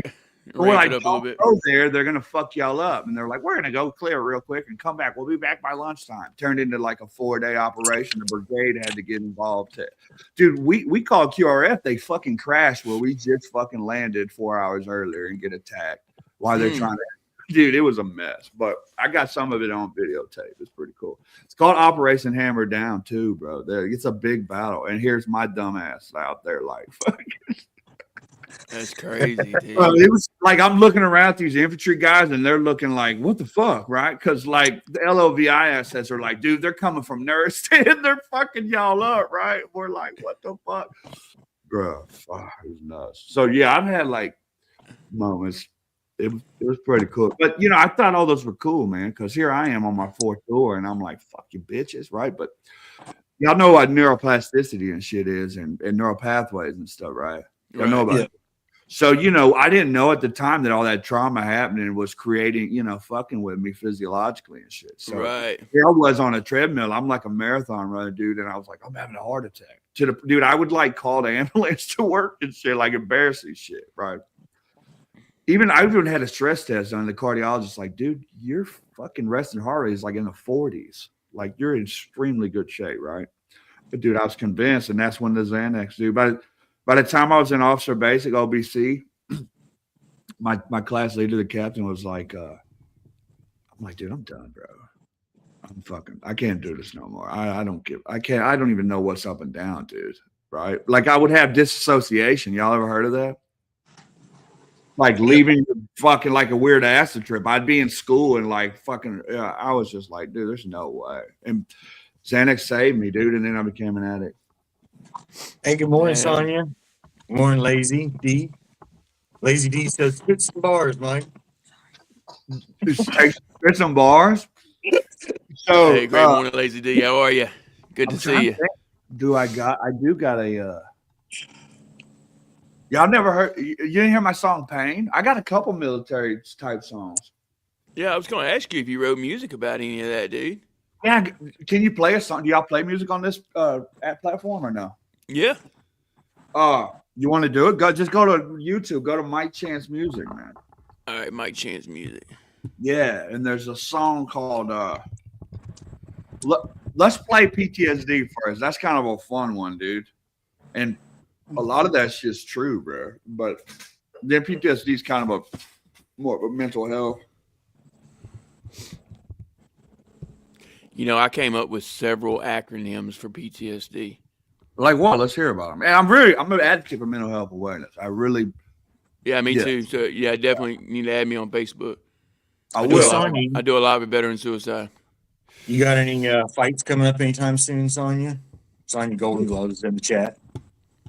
we're like, up a little bit. Go there, they're gonna fuck y'all up, and they're like, we're gonna go clear real quick and come back. We'll be back by lunchtime. Turned into like a 4-day operation. The brigade had to get involved. Dude, we called QRF. They fucking crashed where we just fucking landed 4 hours earlier and get attacked while they're trying to. Dude, it was a mess, but I got some of it on videotape. It's pretty cool. It's called Operation Hammer Down too, bro. It's a big battle, and here's my dumbass out there like fucking. That's crazy, dude. It was like I'm looking around at these infantry guys, and they're looking like, "What the fuck?" Right? Because like the LOVISs are like, "Dude, they're coming from Nuristan. They're fucking y'all up." Right? We're like, "What the fuck, bro?" Fuck, it was nuts. So yeah, I've had like moments. It was pretty cool, but I thought all those were cool, man. Because here I am on my 4th tour, and I'm like, "Fuck you, bitches!" Right? But y'all know what neuroplasticity and shit is, and neural pathways and stuff, right? Y'all know about it. So, I didn't know at the time that all that trauma happening was creating, fucking with me physiologically and shit. So here I was on a treadmill. I'm like a marathon runner, dude. And I was like, I'm having a heart attack. Dude, I would like call the ambulance to work and shit, like embarrassing shit, right? I even had a stress test done. The cardiologist like, dude, your fucking resting heart rate is like in the 40s. Like, you're in extremely good shape, right? But, dude, I was convinced. And that's when the Xanax, dude. By the time I was in Officer Basic, OBC, my class leader, the captain, was like, I'm like, dude, I'm done, bro. I can't do this no more. I don't even know what's up and down, dude. Right? Like I would have disassociation. Y'all ever heard of that? Like leaving fucking like a weird acid trip. I'd be in school and like fucking, I was just like, dude, there's no way. And Xanax saved me, dude. And then I became an addict. Hey, good morning, Sonia. Good morning, Lazy D. Lazy D says, spit some bars, Mike. Spit some bars? So, hey, great morning, Lazy D. How are you? Good to see you. I do got a, y'all never heard, you didn't hear my song Pain? I got a couple military type songs. Yeah, I was going to ask you if you wrote music about any of that, dude. Yeah, can you play a song? Do y'all play music on this app platform or no? Yeah. You want to do it? Just go to YouTube. Go to Mike Chance Music, man. All right, Mike Chance Music. Yeah, and there's a song called Let's Play PTSD first. That's kind of a fun one, dude. And a lot of that shit's true, bro. But then PTSD is kind of more of a mental health. I came up with several acronyms for PTSD. Like what? Let's hear about them. And I'm an advocate for mental health awareness. Yeah, me too. So yeah, definitely need to add me on Facebook. I will. I do a lot with veteran suicide. You got any fights coming up anytime soon, Sonia? Sonia Golden Gloves in the chat.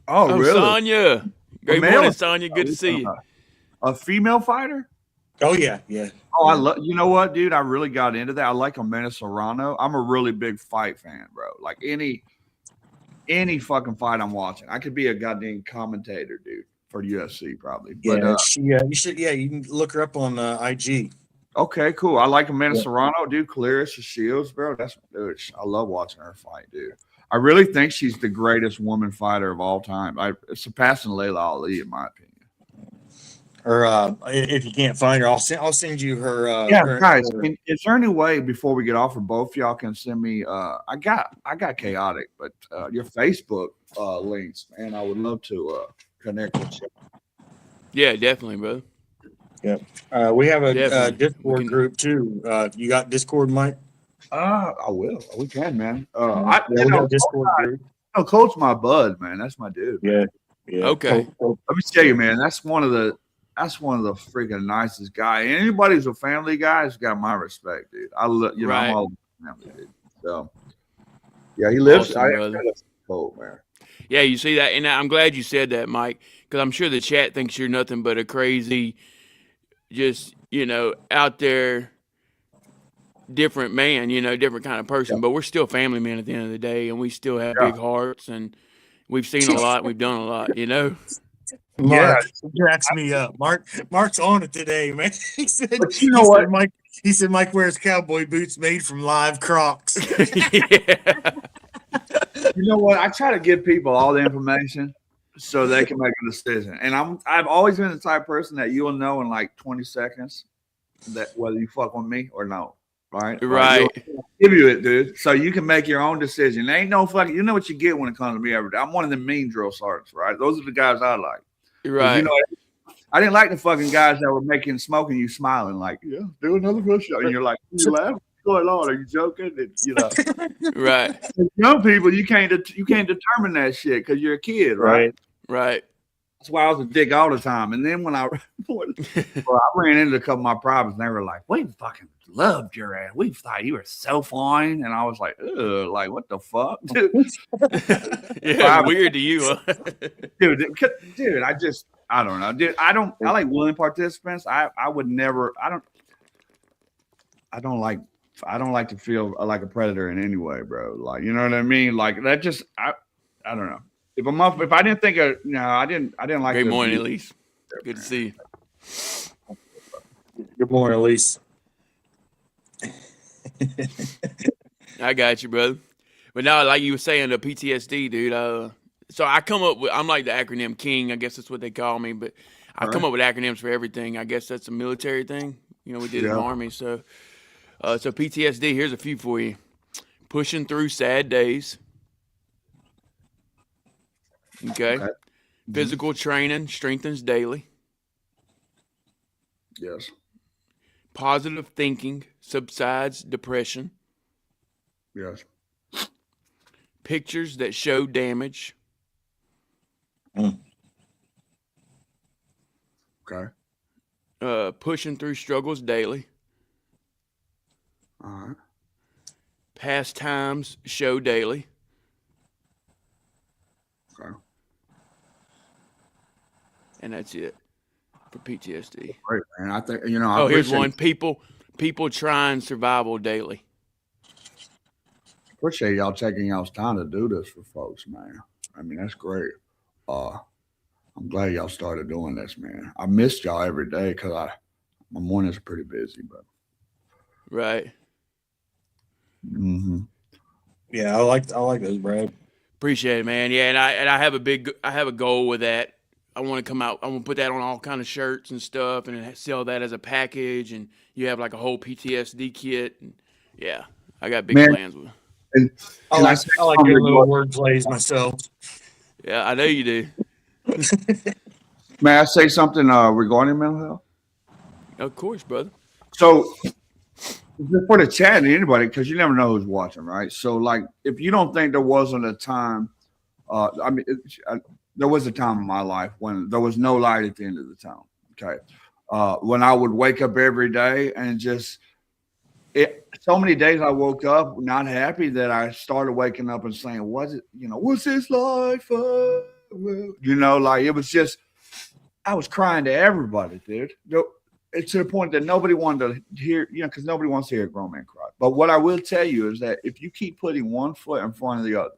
Oh, really? Sonia. Great morning, Sonia. Good to see you. A female fighter? Oh, yeah. Oh, I love. You know what, dude? I really got into that. I like Amanda Serrano. I'm a really big fight fan, bro. Like any fucking fight I'm watching, I could be a goddamn commentator, dude, for UFC probably. But, you can look her up on IG. Okay, cool. I like Amanda Serrano, dude. Clarissa Shields, bro. Dude, I love watching her fight, dude. I really think she's the greatest woman fighter of all time. Surpassing Layla Ali, in my opinion. Or if you can't find her, I'll send you her. Yeah, her, guys. her- Is there any way before we get off, or both y'all can send me? I got chaotic, but your Facebook links, man. I would love to connect with you. Yeah, definitely, brother. we have a Definitely. Discord group too. You got Discord, Mike? I will. We can, man. Yeah, we got a Discord group. Coach my bud, man. That's my dude. Yeah. Okay. Cool. Let me tell you, man. That's one of the freaking nicest guy. Anybody who's a family guy has got my respect, dude. Right. I'm all family, dude. So yeah, he lives. Awesome, brother. Cool, man. Yeah, you see that, and I'm glad you said that, Mike, because I'm sure the chat thinks you're nothing but a crazy, just out there, different man, different kind of person. Yeah. But we're still family men at the end of the day, and we still have big hearts, and we've seen a lot, we've done a lot, Mark cracks me up. Mark's on it today, man. He said, But you know what? He said Mike wears cowboy boots made from live Crocs. Yeah. You know what? I try to give people all the information so they can make a decision. And I've always been the type of person that you will know in like 20 seconds that whether you fuck with me or no. Right? Right. I'll give you it, dude. So you can make your own decision. There ain't no fucking, you know what you get when it comes to me every day. I'm one of the mean drill sergeants, right? Those are the guys I like. Right. I didn't like the fucking guys that were smoking you smiling like, yeah, do another push up. And you're like, you laughing? What's going on? Are you joking? And, Right. young people, you can't determine that shit because you're a kid, right? Right. That's why I was a dick all the time. And then when I ran into a couple of my privates, and they were like, "We fucking loved your ass. We thought you were so fine." And I was like, "Ugh, like what the fuck, dude?" Yeah, weird to you, huh? dude. I don't know, dude. I like willing participants. I would never. I don't like to feel like a predator in any way, bro. Like, you know what I mean? Like that just I don't know. If I didn't think of I didn't like. Great morning, Elise. Good to see you. Good morning, Elise. I got you, brother. But now, like you were saying, the PTSD, dude. So I'm like the acronym king. I guess that's what they call me. But I come up with acronyms for everything. I guess that's a military thing. We did in the Army. So PTSD. Here's a few for you: pushing through sad days. Okay. Physical training strengthens daily. Yes. Positive thinking subsides depression. Yes. Pictures that show damage. Okay. Pushing through struggles daily. All right. Pastimes show daily. Okay. And that's it for PTSD. Great, man. I think here's one. People trying survival daily. Appreciate y'all taking y'all's time to do this for folks, man. I mean, that's great. I'm glad y'all started doing this, man. I missed y'all every day because my mornings are pretty busy, but right. Mm-hmm. Yeah, I like those, Brad. Appreciate it, man. Yeah, and I have a goal with that. I want to come out. I want to put that on all kind of shirts and stuff, and sell that as a package. And you have like a whole PTSD kit. And yeah, I got big plans with it. And I like doing little word plays myself. Yeah, I know you do. May I say something regarding mental health? Of course, brother. So, for the chat and anybody, because you never know who's watching, right? So, like, if you don't think there wasn't a time, there was a time in my life when there was no light at the end of the tunnel. Okay, when I would wake up every day and so many days I woke up not happy that I started waking up and saying, "Was it? What's this life?" Like it was just, I was crying to everybody, dude. It's to the point that nobody wanted to hear, because nobody wants to hear a grown man cry. But what I will tell you is that if you keep putting one foot in front of the other,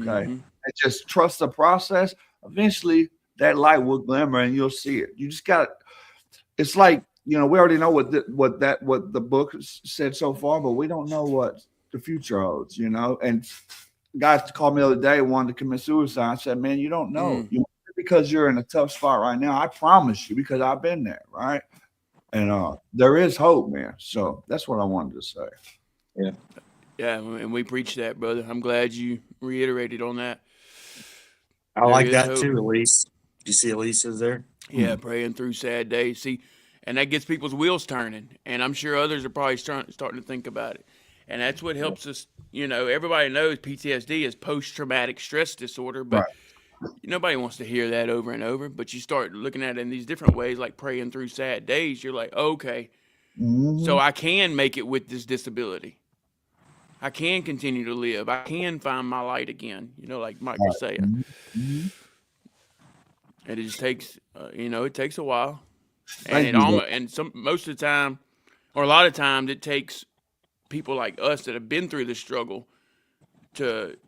okay, and just trust the process, eventually that light will glimmer and you'll see it. You just got. It's like, we already know what the book said so far, but we don't know what the future holds. And guys called me the other day, wanted to commit suicide. I said, "Man, you don't know. You want to because you're in a tough spot right now. I promise you, because I've been there, right? And there is hope, man. So that's what I wanted to say. Yeah. Yeah, and we preach that, brother. I'm glad you reiterated on that. I There like is that hope. too, Elise. Do you see Elise is there? Yeah, praying through sad days. See, and that gets people's wheels turning. And I'm sure others are probably starting to think about it. And that's what helps us. You know, everybody knows PTSD is post-traumatic stress disorder, but nobody wants to hear that over and over. But you start looking at it in these different ways, like praying through sad days. You're like, okay, so I can make it with this disability. I can continue to live. I can find my light again. You know, like Mike was saying. And it just takes, it takes a while. And most of the time, or a lot of times, it takes people like us that have been through the struggle to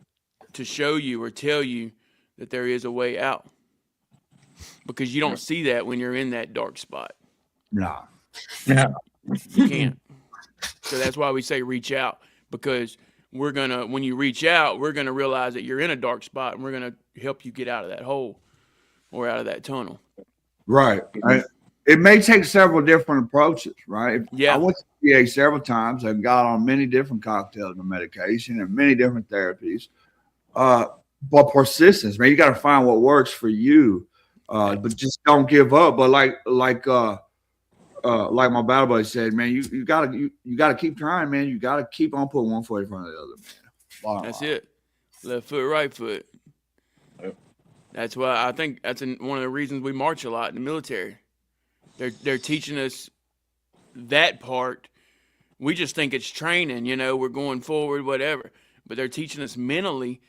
show you or tell you that there is a way out, because you don't see that when you're in that dark spot. No. You can't. So that's why we say reach out, because when you reach out, we're gonna realize that you're in a dark spot, and we're gonna help you get out of that hole or out of that tunnel. Right. It may take several different approaches, right? Yeah. I went to PA several times and got on many different cocktails of medication and many different therapies. But persistence, man, you got to find what works for you. But just don't give up. But like my battle buddy said, man, you gotta keep trying, man. You gotta keep on putting one foot in front of the other, man. That's it. Left foot, right foot. That's why I think that's one of the reasons we march a lot in the military. They're teaching us that part. We just think it's training, we're going forward, whatever. But they're teaching us mentally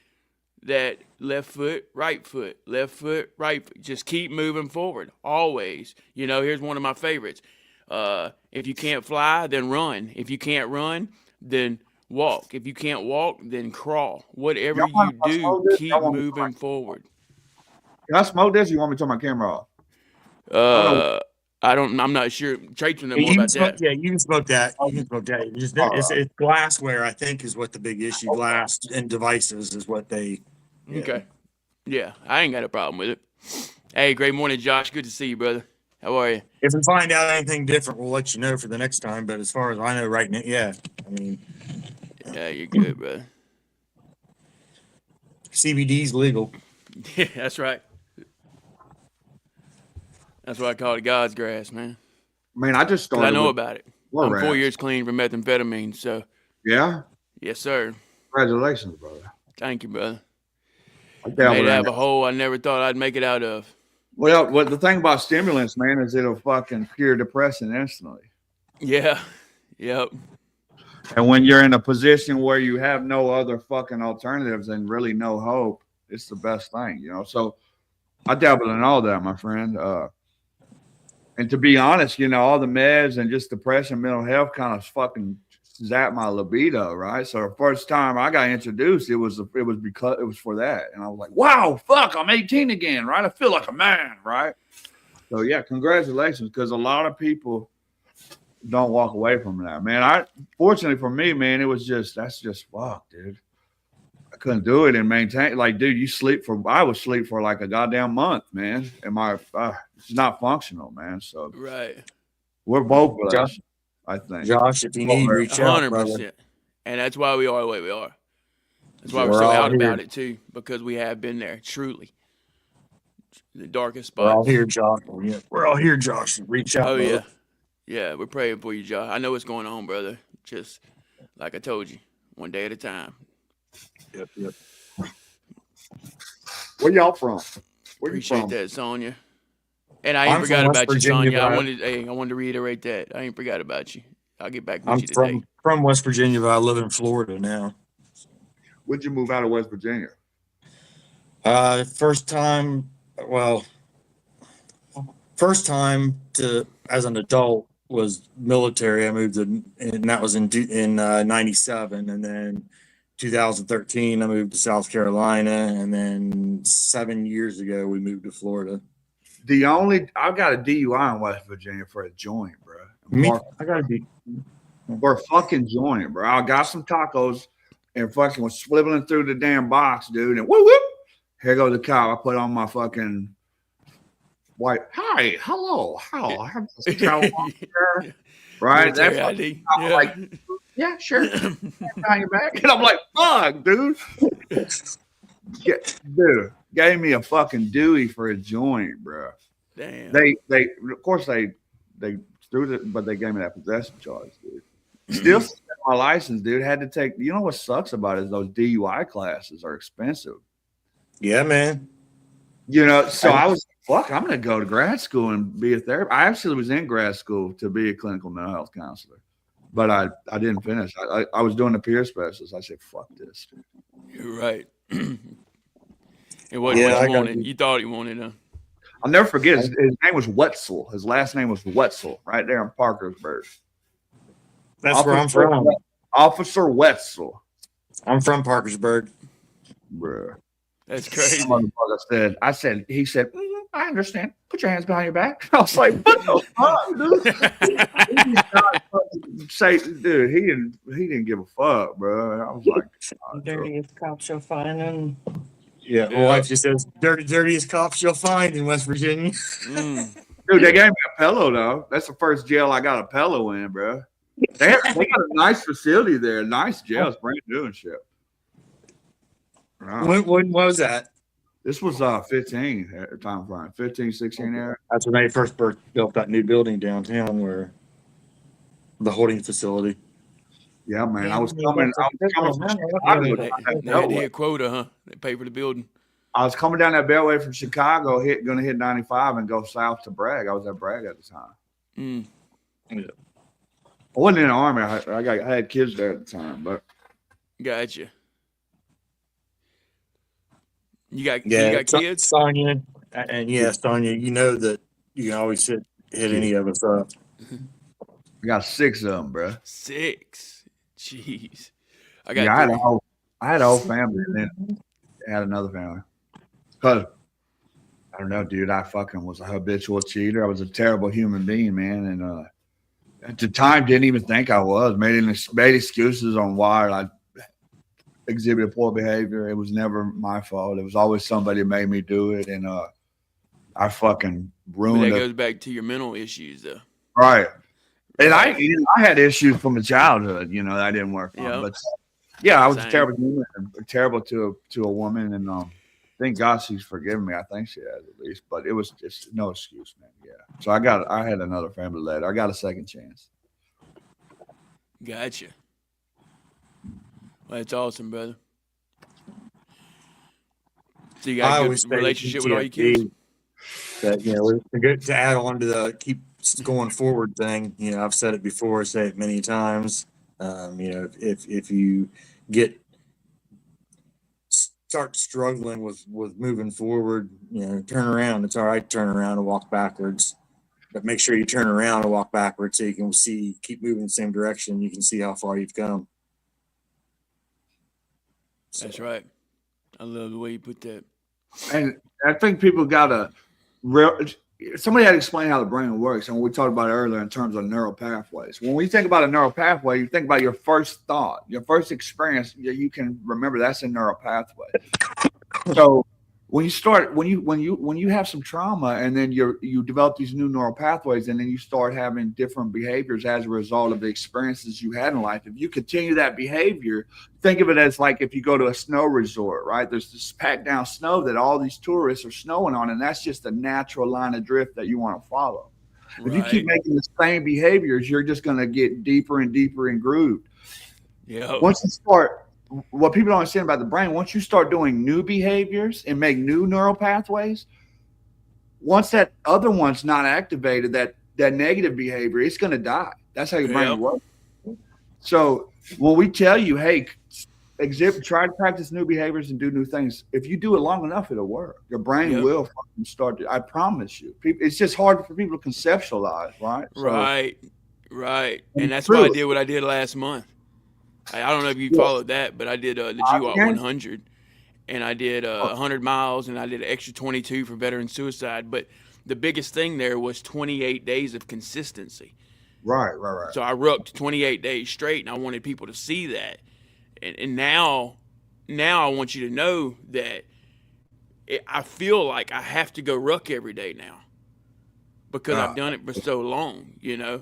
that left foot, right foot, left foot, right foot. Just keep moving forward, always. Here's one of my favorites. If you can't fly, then run. If you can't run, then walk. If you can't walk, then crawl. Whatever you do, keep moving forward. Can I smoke this? Or you want me to turn my camera off? I'm not sure. Trace will know more about that. Yeah, you can smoke that. It's glassware, I think, is what the big issue. Glass and devices is what they. Yeah. Okay. Yeah, I ain't got a problem with it. Hey, great morning, Josh. Good to see you, brother. How are you? If we find out anything different, we'll let you know for the next time. But as far as I know right now, yeah. Yeah, you're good, brother. CBD's legal. Yeah, that's right. That's why I call it God's grass, man. Man, I just started. I know about it. I'm 4 years clean from methamphetamine, so. Yeah? Yes, sir. Congratulations, brother. Thank you, brother. I made it out of a hole I never thought I'd make it out of. Well, the thing about stimulants, man, is it'll fucking cure depression instantly. Yeah. Yep. And when you're in a position where you have no other fucking alternatives and really no hope, it's the best thing, So I dabble in all that, my friend. And to be honest, all the meds and just depression, mental health kind of fucking zapped my libido, right? So the first time I got introduced, it was because it was for that. And I was like, wow, fuck, I'm 18 again, right? I feel like a man, right? So yeah, congratulations, because a lot of people don't walk away from that, man. Fortunately for me, man, that's just fuck, dude. I couldn't do it and maintain. Like, dude, I would sleep for like a goddamn month, man. And it's not functional, man. So right, we're both blessed, I think. Josh, if you need, reach out, 100%. And that's why we are the way we are. That's why we're so out about it too, because we have been there, truly. The darkest spots. We're all here, Josh. We're all here, Josh. Reach out. Oh, brother. Yeah, we're praying for you, Josh. I know what's going on, brother. Just like I told you, one day at a time. Yep. Where y'all from? Appreciate that, Sonia. And I ain't forgot about you, Sonia. I wanted to reiterate that. I ain't forgot about you. I'll get back with you today. I'm from West Virginia, but I live in Florida now. When'd you move out of West Virginia? First time as an adult was military. I moved and that was in 97, and then 2013 I moved to South Carolina, and then 7 years ago we moved to Florida. I've got a DUI in West Virginia for a joint, bro. I got to be for a fucking joint, bro. I got some tacos and fucking was swiveling through the damn box, dude, and whoop whoop. Here goes the cop. I put on my fucking white, hi, hello, how? I have this travel here, right? Military That's ID. I'm Yeah. like, yeah, sure. Behind your back. And I'm like, fuck, dude. Dude, gave me a fucking Dewey for a joint, bro. Damn. They of course they threw it, but they gave me that possession charge, dude. Still my license, dude. Had to take. You know what sucks about it is those DUI classes are expensive. Yeah, man. You know, so I was fuck. I'm gonna go to grad school and be a therapist. I actually was in grad school to be a clinical mental health counselor, but I didn't finish. I was doing the peer specialist. I said, fuck this. You're right. It wasn't Yeah, what I you got wanted. You thought you wanted, huh? I'll never forget. His name was Wetzel. His last name was Wetzel, right there in Parkersburg. That's where I'm from. Officer Wetzel. I'm from Parkersburg. Bruh. That's crazy. I said, he said, I understand. Put your hands behind your back. I was like, what the fuck, dude? Say, dude, he didn't give a fuck, bro. I was like, Dirtiest cops you'll find in. Yeah, my wife just says, dirtiest cops you'll find in West Virginia. Dude, they gave me a pillow, though. That's the first jail I got a pillow in, bro. They got a nice facility there, nice jail. It's brand new and shit. When was that? This was 15 at the time frame, 15, 16 there. That's when they first built that new building downtown where the holding facility. Yeah, man. I was coming from Chicago. They had to hit quota, huh? They paid for the building. I was coming down that beltway from Chicago, going to hit 95 and go south to Bragg. I was at Bragg at the time. Yeah. I wasn't in the army. I had kids there at the time, but Gotcha. You got kids? Sonya, and yeah, Sonya, you know that you can always hit any of us up. I got 6 of them, bro. 6. Jeez. I had a whole family and then had another family. Cause I don't know, dude. I fucking was a habitual cheater. I was a terrible human being, man. And at the time, didn't even think I was. Made excuses on why I exhibited poor behavior. It was never my fault. It was always somebody made me do it, and I fucking ruined it. That goes back to your mental issues, though. Right. And I had issues from a childhood, that I didn't work on. But yeah, I was a terrible human, terrible to a woman, and thank God she's forgiven me. I think she has at least, but it was just no excuse, man. Yeah. So I had another family later. I got a second chance. Gotcha. Well, that's awesome, brother. So you got a good relationship with all your kids? That, we're good to add on to the keep going forward thing. I've said it before, say it many times. If you start struggling with moving forward, turn around. It's all right to turn around and walk backwards. But make sure you turn around and walk backwards so you can keep moving in the same direction. You can see how far you've come. That's right. I love the way you put that. And I think people got somebody had to explain how the brain works. And we talked about it earlier in terms of neural pathways. When we think about a neural pathway, you think about your first thought, your first experience. You can remember that's a neural pathway. So when you have some trauma and then you develop these new neural pathways and then you start having different behaviors as a result of the experiences you had in life. If you continue that behavior, think of it as like if you go to a snow resort, right? There's this packed down snow that all these tourists are snowing on, and that's just a natural line of drift that you want to follow. Right. If you keep making the same behaviors, you're just going to get deeper and deeper and grooved. Yeah. Once you start, what people don't understand about the brain, once you start doing new behaviors and make new neural pathways, once that other one's not activated, that negative behavior, it's going to die. That's how your brain works. So when we tell you, hey, try to practice new behaviors and do new things, if you do it long enough, it'll work. Your brain will fucking start to, I promise you. It's just hard for people to conceptualize, right? Right. And that's why I did what I did last month. I don't know if you followed that, but I did the GWAT 100, and I did 100 miles, and I did an extra 22 for veteran suicide. But the biggest thing there was 28 days of consistency. Right. So I rucked 28 days straight, and I wanted people to see that. And now I want you to know that I feel like I have to go ruck every day now. because I've done it for so long,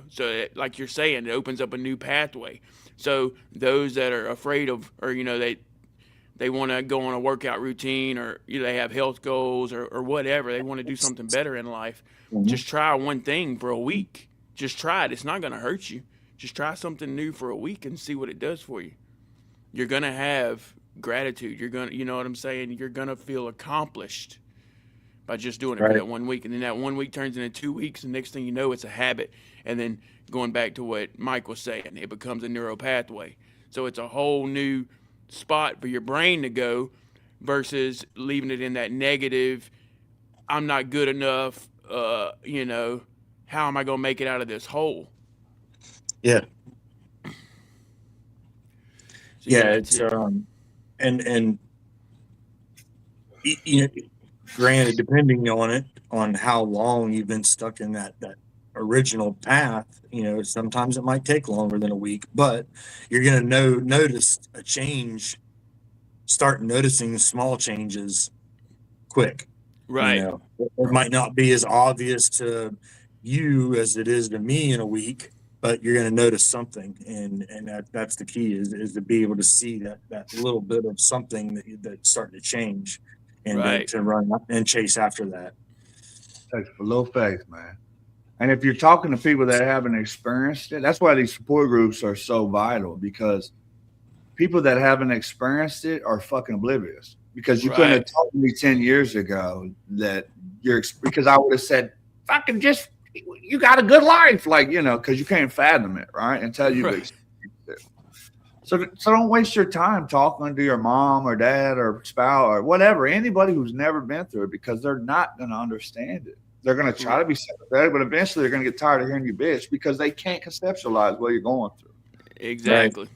So like you're saying, it opens up a new pathway. So those that are afraid of, or they want to go on a workout routine, or they have health goals, or whatever, they want to do something better in life. Just try one thing for a week. Just try it. It's not going to hurt you. Just try something new for a week and see what it does for you. You're going to have gratitude. You're going to, you know what I'm saying? You're going to feel accomplished by just doing it for that 1 week. And then that 1 week turns into 2 weeks. And next thing you know, it's a habit. And then going back to what Mike was saying, it becomes a neural pathway. So it's a whole new spot for your brain to go versus leaving it in that negative, I'm not good enough, how am I going to make it out of this hole? Yeah. So It's and granted, depending on how long you've been stuck in that original path, sometimes it might take longer than a week, but you're going to notice a change, start noticing small changes quick. Right. It might not be as obvious to you as it is to me in a week, but you're going to notice something, and that's the key is to be able to see that little bit of something that's starting to change, and to run and chase after that. Takes a little faith, man. And if you're talking to people that haven't experienced it, that's why these support groups are so vital, because people that haven't experienced it are fucking oblivious. Because you couldn't have told me 10 years ago that because I would have said, fucking just, you got a good life, because you can't fathom it, right? Until you've experienced it. So don't waste your time talking to your mom or dad or spouse or whatever, anybody who's never been through it, because they're not going to understand it. They're going to try to be sympathetic, but eventually they're going to get tired of hearing you bitch because they can't conceptualize what you're going through. Exactly. Right?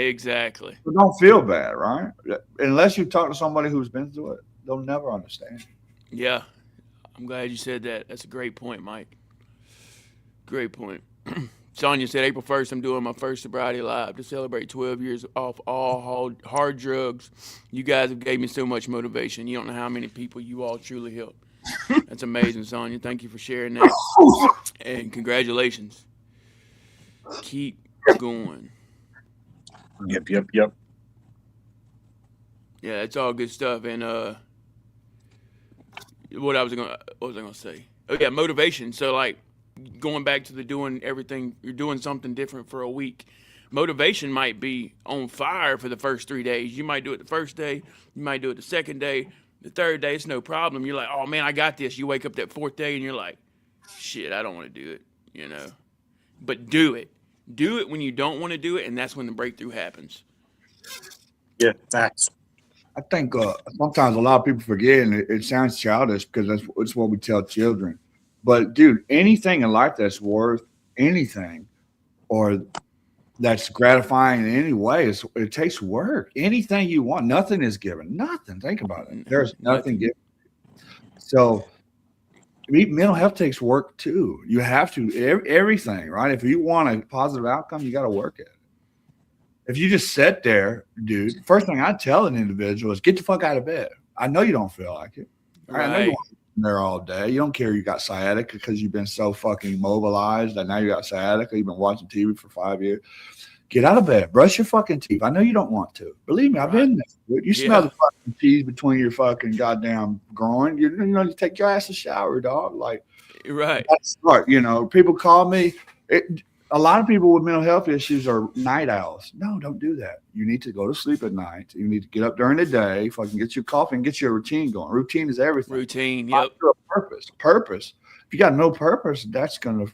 Exactly. So don't feel bad, right? Unless you talk to somebody who's been through it, they'll never understand. Yeah. I'm glad you said that. That's a great point, Mike. Great point. Sonia said, April 1st, I'm doing my first sobriety live to celebrate 12 years off all hard drugs. You guys have gave me so much motivation. You don't know how many people you all truly help. That's amazing, Sonia. Thank you for sharing that. And congratulations. Keep going. Yep. Yeah, it's all good stuff. And what was I gonna say? Oh yeah, motivation. So like going back to the doing everything, you're doing something different for a week. Motivation might be on fire for the first 3 days. You might do it the first day, you might do it the second day, the third day, it's no problem. You're like, oh man, I got this. You wake up that fourth day and you're like, shit, I don't want to do it, But do it. Do it when you don't want to do it, and that's when the breakthrough happens. Yeah, facts. I think sometimes a lot of people forget, and it sounds childish because that's what we tell children. But dude, anything in life that's worth anything or that's gratifying in any way, it takes work. Anything you want, nothing is given. Nothing. Think about it. There's nothing given. So mental health takes work too. You have to, everything, right? If you want a positive outcome, you got to work at it. If you just sit there, dude, first thing I tell an individual is get the fuck out of bed. I know you don't feel like it. Right. I know you want to be there all day. You don't care you got sciatica because you've been so fucking immobilized that now you got sciatica. You've been watching TV for 5 years. Get out of bed. Brush your fucking teeth. I know you don't want to. Believe me, I've been there. You smell the fucking cheese between your fucking goddamn groin. You take your ass a shower, dog. Like, that's smart. People call me. A lot of people with mental health issues are night owls. No, don't do that. You need to go to sleep at night. You need to get up during the day, fucking get your coffee and get your routine going. Routine is everything. Routine, yep. Purpose. If you got no purpose, that's gonna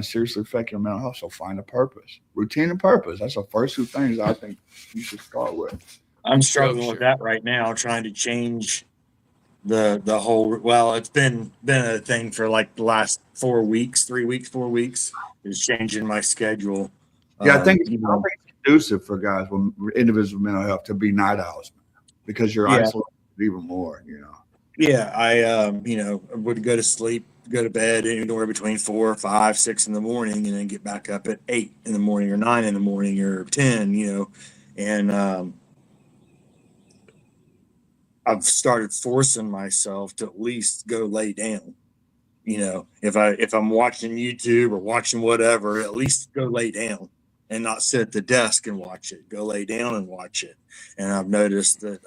seriously affect your mental health. So find a purpose. Routine and purpose. That's the first two things I think you should start with. I'm struggling with that right now, trying to change the whole. Well, it's been a thing for like the last 4 weeks, 3 weeks, 4 weeks. Is changing my schedule. Yeah, I think it's conducive for guys with individuals with mental health to be night owls because you're isolated even more. Yeah, I would go to sleep, go to bed anywhere between 4, 5, 6 in the morning, and then get back up at 8 in the morning or 9 in the morning or 10. And I've started forcing myself to at least go lay down. You know, if I'm watching YouTube or watching whatever, at least go lay down and not sit at the desk and watch it. Go lay down and watch it. And I've noticed that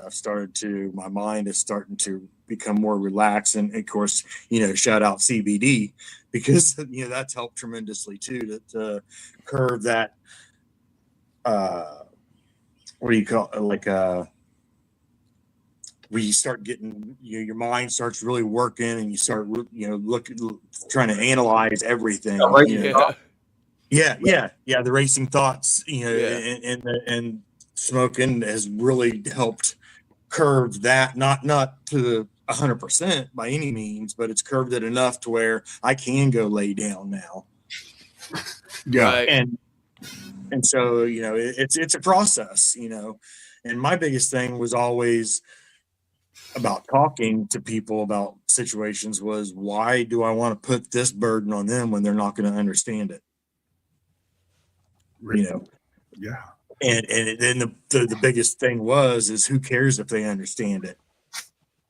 my mind is starting to become more relaxed. And of course, you know, shout out CBD because, you know, that's helped tremendously too to curve that, what do you call it? Like, where you start getting, you know, your mind starts really working and you start, you know, trying to analyze everything. You know? Yeah. The racing thoughts, you know, and smoking has really helped curve that, not to 100% by any means, but it's curved it enough to where I can go lay down now. Yeah. Right. And so, you know, it's a process, you know, and my biggest thing was always about talking to people about situations was, why do I want to put this burden on them when they're not going to understand it? You know? Yeah. And then the biggest thing is who cares if they understand it?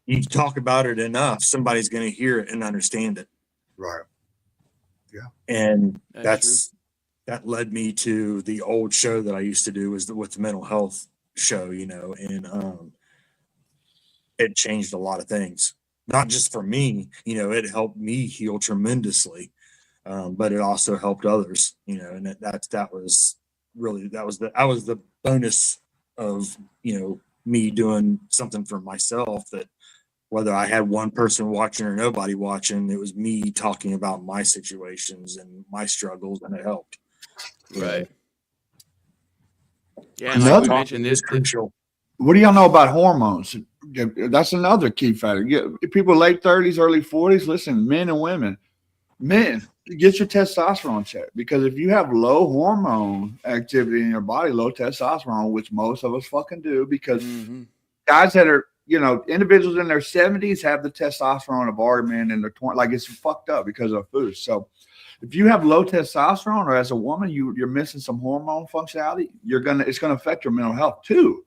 You talk about it enough, somebody's going to hear it and understand it. Right. Yeah. And That's that led me to the old show that I used to do with the mental health show, you know, and it changed a lot of things, not just for me, you know, it helped me heal tremendously. But it also helped others, you know, and that was the bonus of, you know, me doing something for myself, that whether I had one person watching or nobody watching, it was me talking about my situations and my struggles, and it helped. Right. Yeah, and Another like we mentioned, is crucial. What do y'all know about hormones? That's another key factor. People late 30s, early 40s, listen, men and women, get your testosterone checked, because if you have low hormone activity in your body, low testosterone, which most of us fucking do, because guys that are, you know, individuals in their 70s have the testosterone of our men in their 20s. Like, it's fucked up because of food. So if you have low testosterone, or as a woman, you're missing some hormone functionality, it's gonna affect your mental health too.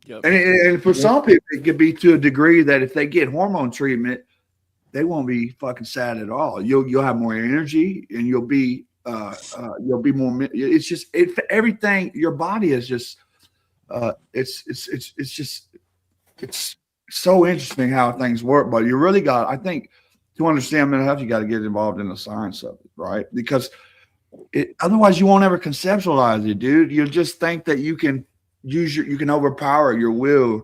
Yep. And for some people, it could be to a degree that if they get hormone treatment, they won't be fucking sad at all. You'll have more energy, and you'll be more. It's just everything. Your body is just. It's so interesting how things work. But you really got, I think, to understand mental health, you got to get involved in the science of it, right? Because otherwise, you won't ever conceptualize it, dude. You'll just think that you can you can overpower your will,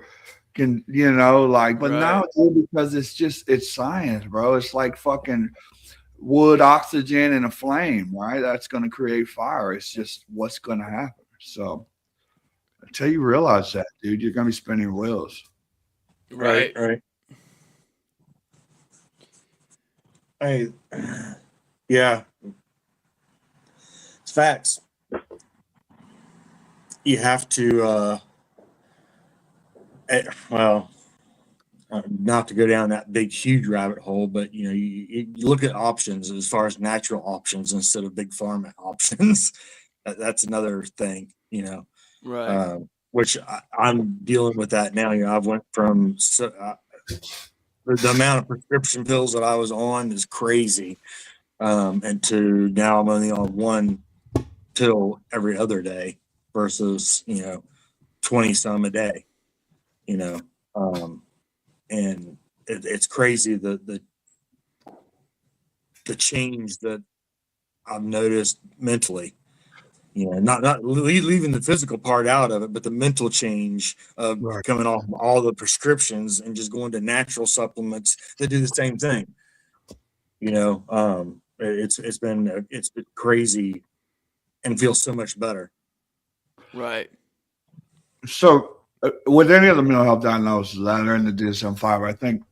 can, you know, like, but now, because it's science, bro. It's like fucking wood, oxygen, and a flame, right? That's going to create fire. It's just what's going to happen. So until you realize that, dude, you're going to be spinning wheels. Right. Yeah, it's facts. You have to, not to go down that big, huge rabbit hole, but, you know, you look at options as far as natural options instead of big pharma options. That's another thing, you know, Right. which I'm dealing with that now. You know, I've went from the amount of prescription pills that I was on is crazy, and to now I'm only on one pill every other day versus, you know, 20 some a day, you know, and it's crazy the change that I've noticed mentally. You know, not leaving the physical part out of it, but the mental change of coming off all the prescriptions and just going to natural supplements that do the same thing. You know, it's been crazy and feels so much better. Right. So with any of the mental health diagnoses that are in the DSM-5, I think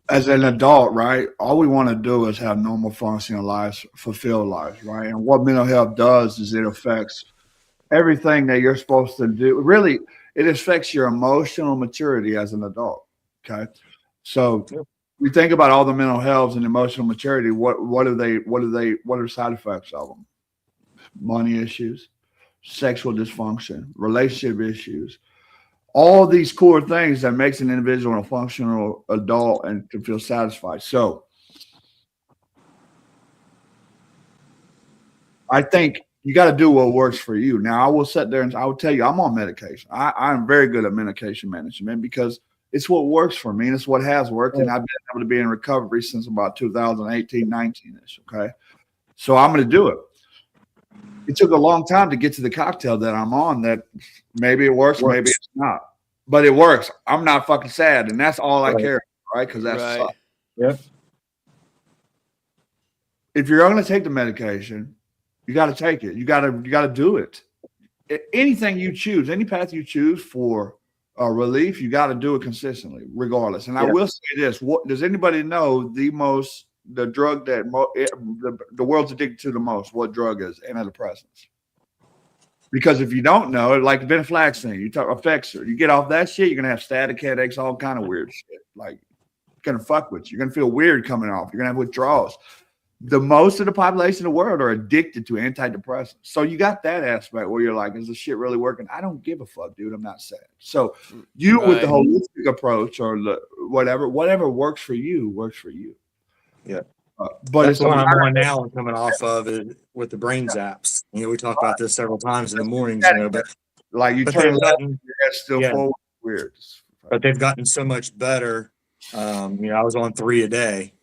as an adult, right, all we want to do is have normal functioning lives, fulfilled lives, right? And what mental health does is it affects everything that you're supposed to do. Really, it affects your emotional maturity as an adult. Okay. So we think about all the mental health and emotional maturity. What are side effects of them? Money issues, sexual dysfunction, relationship issues, all these core things that makes an individual a functional adult and to feel satisfied. So I think you got to do what works for you. Now, I will sit there and I will tell you, I'm on medication. I'm very good at medication management because it's what works for me and it's what has worked. And I've been able to be in recovery since about 2018, 19-ish. Okay. So I'm going to do it. It took a long time to get to the cocktail that I'm on that maybe it works. Maybe it's not. But it works. I'm not fucking sad. And that's all I care about, right? Because that's Right. Yep. If you're going to take the medication, you got to take it. You got to do it. Anything you choose, any path you choose for relief, you got to do it consistently, regardless. And I will say this: does anybody know the drug that the world's addicted to the most? What drug is antidepressants? Because if you don't know, like venlafaxine, you talk Effexor, you get off that shit, you're gonna have static headaches, all kind of weird shit. Like it's gonna fuck with you. You're gonna feel weird coming off. You're gonna have withdrawals. The most of the population of the world are addicted to antidepressants. So you got that aspect where you're like, is this shit really working? I don't give a fuck, dude. I'm not sad. So you with the holistic approach or the whatever works for you works for you. Yeah. But that's it's the one I'm on now and coming off of it with the brain zaps. You know, we talk about this several times in the mornings, you know, but like you turn left, your head's still forward. Weird. But they've gotten so much better. You know, I was on 3 a day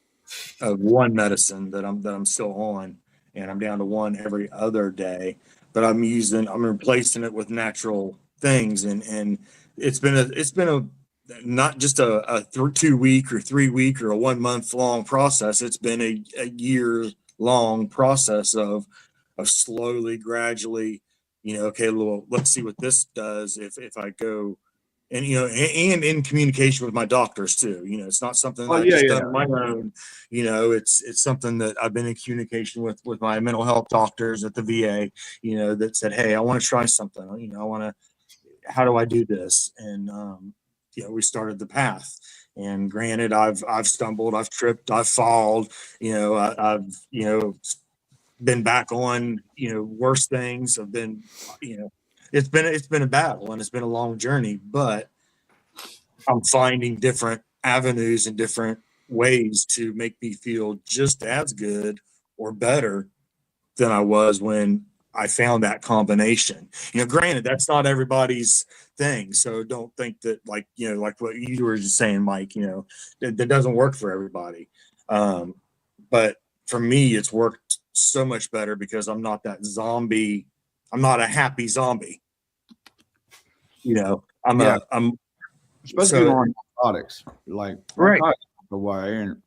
of one medicine that I'm still on, and I'm down to 1 every other day. But I'm replacing it with natural things, and it's been a not just a 2 week or 3 week or a 1 month long process. It's been a year long process of slowly, gradually, you know, okay, well, let's see what this does if I go. And, you know, and in communication with my doctors too. You know, it's not something that I've just done on my own. You know, it's something that I've been in communication with my mental health doctors at the VA, you know, that said, hey, I want to try something. You know, how do I do this? And, you know, we started the path. And granted, I've stumbled, I've tripped, I've fallen, you know, I've, you know, been back on, you know, worse things. I've been, you know, it's been a battle and it's been a long journey, but I'm finding different avenues and different ways to make me feel just as good or better than I was when I found that combination. You know, granted, that's not everybody's thing. So don't think that, like, you know, like what you were just saying, Mike, you know, that doesn't work for everybody. But for me, it's worked so much better because I'm not that zombie. I'm not a happy zombie. You know, I'm especially on narcotics, like the way, and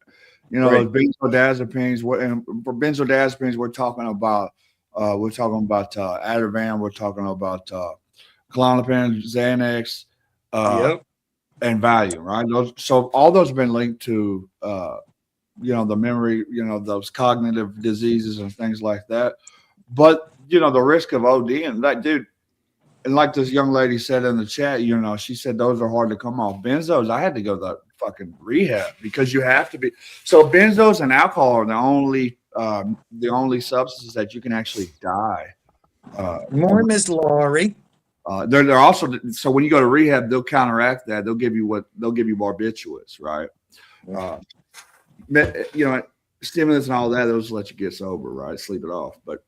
you know, those benzodiazepines. And for benzodiazepines, we're talking about Ativan, we're talking about Klonopin, Xanax, and Valium, right? So all those have been linked to you know, the memory, you know, those cognitive diseases and things like that. But you know, the risk of ODing, like, dude. And like this young lady said in the chat, you know, she said those are hard to come off. Benzos, I had to go to the fucking rehab because you have to be. So benzos and alcohol are the only substances that you can actually die. More Miss Laurie. They're also, so when you go to rehab, they'll counteract that. They'll give you barbiturates, right? You know, stimulants and all that, those let you get sober, right? Sleep it off, but.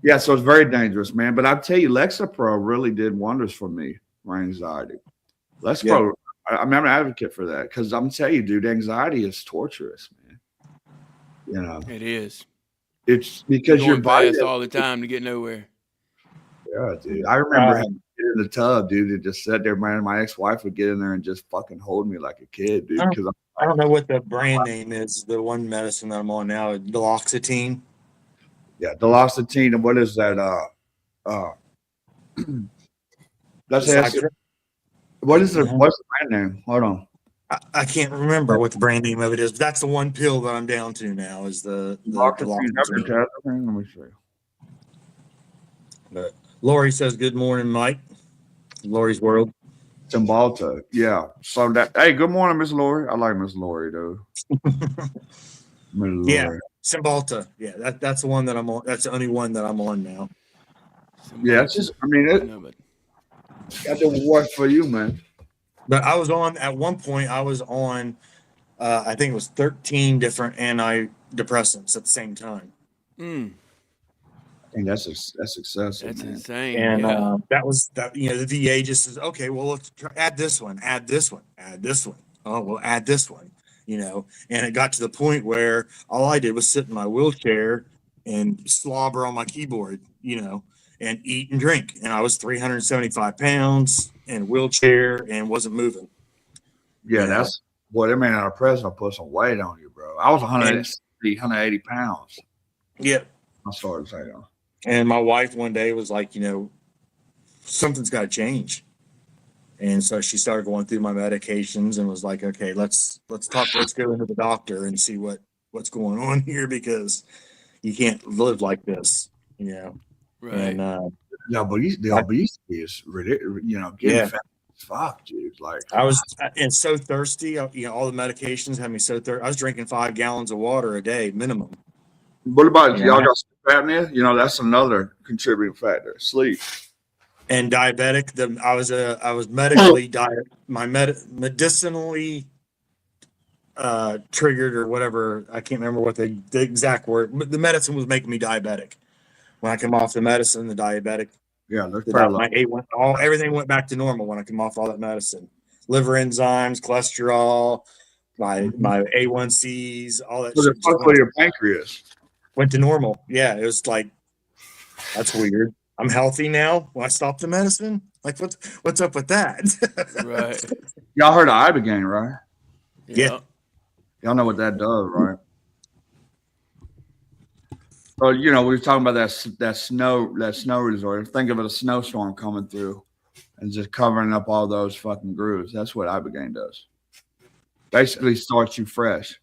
Yeah, so it's very dangerous, man. But I'll tell you, Lexapro really did wonders for me, my anxiety. Lexapro, I'm an advocate for that because I'm telling you, dude, anxiety is torturous, man. You know, it is. It's because your body all the time to get nowhere. Yeah, dude. I remember having to get in the tub, dude, and just sat there, man. My ex-wife would get in there and just fucking hold me like a kid, dude. Because I don't know what the brand name is. The one medicine that I'm on now, duloxetine. Yeah, duloxetine, and what is that? That's what's the brand name? Hold on. I can't remember what the brand name of it is, but that's the one pill that I'm down to now is the duloxetine. Let me see. But Lori says, "Good morning, Mike." Lori's World. Cymbalta, yeah. So that, hey, good morning, Miss Lori. I like Miss Lori, though. Yeah. Cymbalta, yeah, that's the one that I'm on. That's the only one that I'm on now. Yeah, it's just, I mean, got to work for you, man. But I was on at one point. I was on, I think it was 13 different antidepressants at the same time. And that's excessive, That's man. insane. And Yeah. that was that. The VA just says, okay, well, let's add this one, add this one, add this one. Oh, we'll add this one. And it got to the point where all I did was sit in my wheelchair and slobber on my keyboard, and eat and drink. And I was 375 pounds in a wheelchair and wasn't moving. Yeah, You know? that's boy, that man out of prison will put some weight on you, bro. I was 180 pounds. Yeah. I started saying, And my wife one day was like, something's got to change. And so she started going through my medications and was like, okay, let's talk. Let's go into the doctor and see what's going on here, because you can't live like this, Right. And the obesity is ridiculous. Getting Yeah. fat as fuck, dude. Like I was and so thirsty. All the medications had me so thirsty. I was drinking 5 gallons of water a day minimum. what about Yeah. y'all got sleep apnea? That's another contributing factor. Sleep. And diabetic. I was medically medicinally triggered or whatever. I can't remember what the exact word. But the medicine was making me diabetic. When I come off the medicine, the diabetic, Yeah, there's parallel. my everything went back to normal when I come off all that medicine. Liver enzymes, cholesterol, my A1Cs, all that So shit the fuck with your pancreas. went to normal. Yeah, it was like, that's weird. I'm healthy now when I stopped the medicine. Like, what's up with that? Right. Y'all heard of Ibogaine, right? Yeah. Y'all know what that does, right? So we were talking about that snow resort. Think of it a snowstorm coming through and just covering up all those fucking grooves. That's what Ibogaine does. Basically starts you fresh.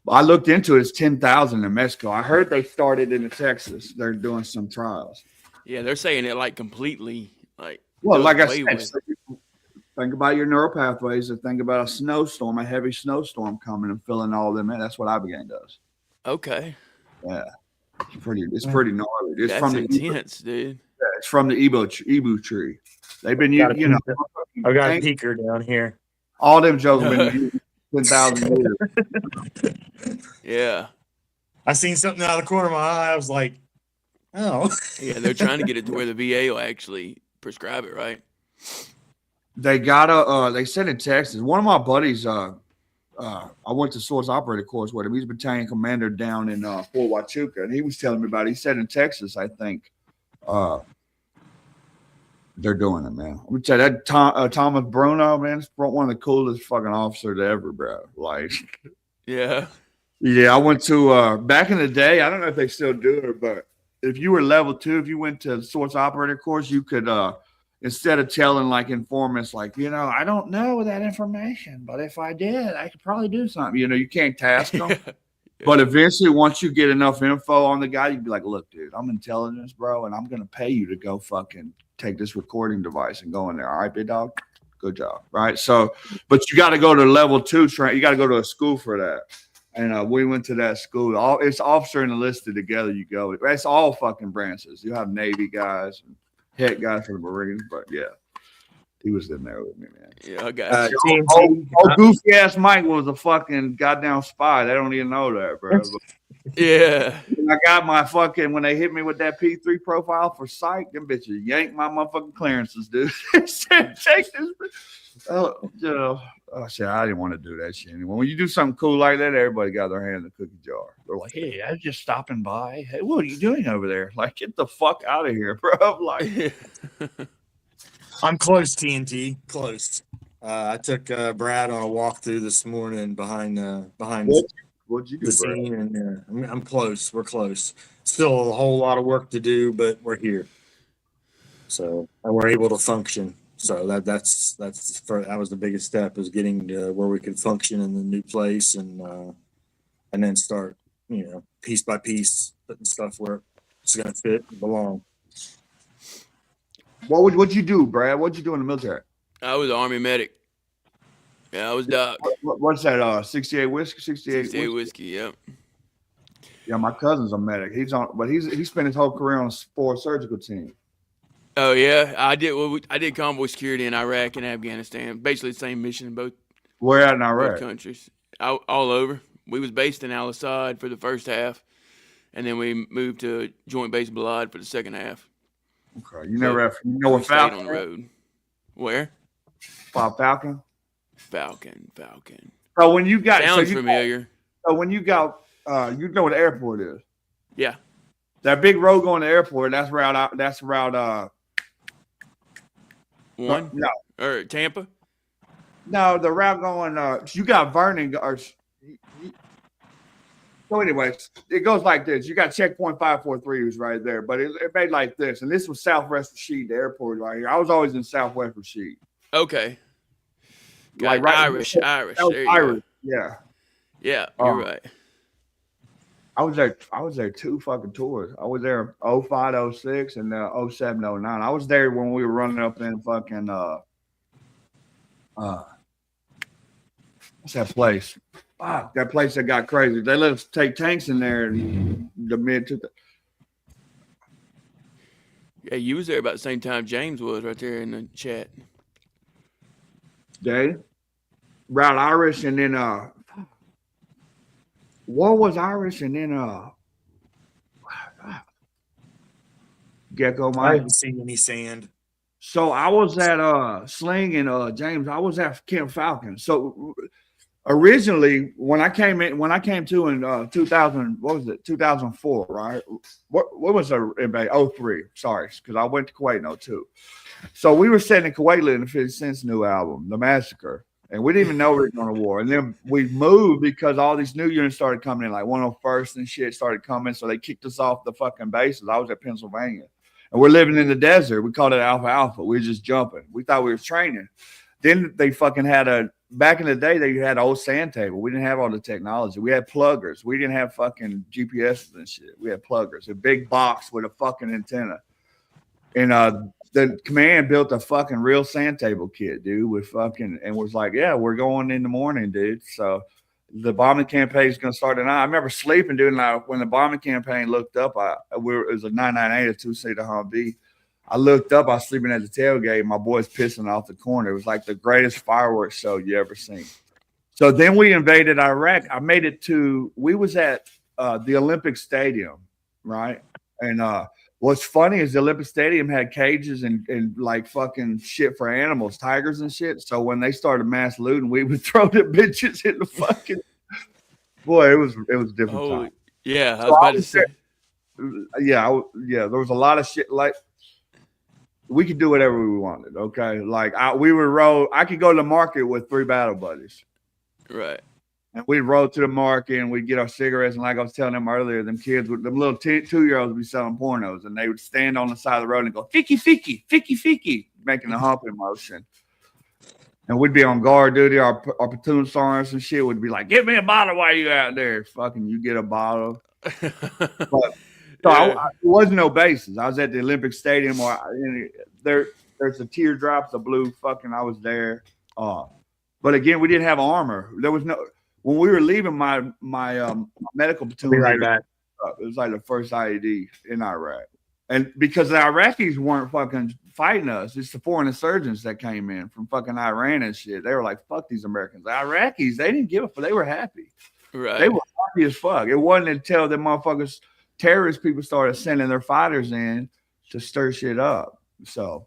I looked into it. It's 10,000 in Mexico. I heard they started in Texas. They're doing some trials. Yeah, they're saying it like completely like. Well, does like I away said, with- think about your neural pathways and think about a snowstorm, a heavy snowstorm coming and filling all of them in. That's what Ibogaine does. Okay. Yeah. It's pretty gnarly. It's That's from the intense, dude. it's from the Ibu tree. They've been Got a using, I've got a peeker down here. all them jokes have been used 10,000 years. Yeah. I seen something out of the corner of my eye. I was like, oh. Yeah, they're trying to get it to where the VA will actually prescribe it, right? They got they said in Texas, one of my buddies, I went to source operator course with him. He's a battalion commander down in Fort Huachuca, and he was telling me about it. He said in Texas, I think, they're doing it, man. Let me tell you, that Thomas Bruno, man, is one of the coolest fucking officers ever, bro. Like, Yeah. yeah, I went to back in the day. I don't know if they still do it, but if you were level 2, if you went to the source operator course, you could instead of telling like informants, like, I don't know that information, but if I did, I could probably do something. You can't task them. Yeah. But eventually, once you get enough info on the guy, you'd be like, look, dude, I'm intelligence, bro, and I'm going to pay you to go fucking take this recording device and go in there. All right, big dog? Good job. Right? So, but you got to go to level 2 train. You got to go to a school for that. And we went to that school. It's officer and enlisted together. You go. It's all fucking branches. You have Navy guys and head guys for the Marines. But yeah, he was in there with me, man. Yeah, I got you. TNT. Goofy ass Mike was a fucking goddamn spy. They don't even know that, bro. Yeah. I got my fucking, when they hit me with that P3 profile for psych, them bitches yanked my motherfucking clearances, dude. Take this. Shit, I didn't want to do that shit anymore. When you do something cool like that, everybody got their hand in the cookie jar. They're like, hey, I was just stopping by. Hey, what are you doing over there? Like, get the fuck out of here, bro. Like, I'm close, TNT. Close. I took Brad on a walkthrough this morning behind what'd you do, the bro? scene, and I'm close. We're close. Still a whole lot of work to do, but we're here. So and we're able to function. So that was the biggest step, is getting to where we could function in the new place, and then start, piece by piece, putting stuff where it's gonna fit and belong. What'd you do, Brad? What'd you do in the military? I was an Army medic. Yeah, I was Doc. What's that? 68 whiskey? 68 whiskey, yep. Yeah, my cousin's a medic. He spent his whole career on a sport surgical team. Oh yeah, I did. Well, I did convoy security in Iraq and Afghanistan. Basically the same mission in both Where at in Iraq? countries. All over. We was based in Al Assad for the first half, and then we moved to Joint Base Blood for the second half. Okay, you know We what stayed Falcon? on the road. Where? Falcon. Falcon. So when you got Sounds familiar. when you got you know what the airport is. Yeah. That big road going to the airport. That's route. That's route. One. No, Or Tampa. no, the route going. You got Vernon. So, anyways, it goes like this. You got checkpoint 543 was right there, but it made like this, and this was Southwest Rashid, the airport right here. I was always in Southwest Rashid. Okay. Like Got right, Irish. That was There you Irish. go. Yeah. Yeah, you're right. I was there 2 fucking tours. I was there 05, 06, and 07, 09. I was there when we were running up in fucking what's that place? Fuck, that place that got crazy. They let us take tanks in there in the mid to the Yeah, you was there about the same time James was right there in the chat. day. Route Irish, and then what was Irish, and then Gecko I Mike. haven't seen any sand. So I was at Sling and James. I was at Camp Falcon. So originally, when I came to in 2000, what was it? 2004, right? What was the 03? Sorry, because I went to Kuwait in 02. So we were sitting in Kuwait listening to 50 Cent's new album, The Massacre, and we didn't even know we were going to war. And then we moved because all these new units started coming in, like 101st and shit started coming. So they kicked us off the fucking bases. I was at Pennsylvania, and we're living in the desert. We called it Alpha Alpha. We were just jumping. We thought we were training. Then they fucking had back in the day, they had an old sand table. We didn't have all the technology. We had pluggers. We didn't have fucking GPSs and shit. We had pluggers, a big box with a fucking antenna. And the command built a fucking real sand table kit, dude, with fucking, and was like, yeah, we're going in the morning, dude. So the bombing campaign is going to start tonight. I remember sleeping, dude, and when the bombing campaign looked up, it was a 998, a 2-seater Humvee. I looked up, I was sleeping at the tailgate, my boys pissing off the corner. It was like the greatest fireworks show you ever seen. So then we invaded Iraq. I made it we was at the Olympic Stadium, right? And what's funny is the Olympic Stadium had cages and like fucking shit for animals, tigers and shit. So when they started mass looting, we would throw the bitches in the fucking boy, it was a different time. Yeah, I was about to say. Yeah, there was a lot of shit like we could do whatever we wanted. Okay, like we would roll. I could go to the market with 3 battle buddies, Right? and we'd roll to the market and we'd get our cigarettes. And like I was telling them earlier, them kids with them little 2-year-olds would be selling pornos, and they would stand on the side of the road and go "fiki fiki fiki fiki," making a humping motion. And we'd be on guard duty. Our platoon sergeants and shit would be like, "Give me a bottle while you out there." Fucking, you get a bottle. It wasn't no bases. I was at the Olympic Stadium, or there's the teardrops, the blue fucking. I was there, but again, we didn't have armor. There was no. When we were leaving, my medical platoon, Be right back. It was like the first IED in Iraq, and because the Iraqis weren't fucking fighting us, it's the foreign insurgents that came in from fucking Iran and shit. They were like, "Fuck these Americans." The Iraqis, they didn't give a fuck. They were happy. Right. They were happy as fuck. It wasn't until the motherfuckers. Terrorist people started sending their fighters in to stir shit up. So,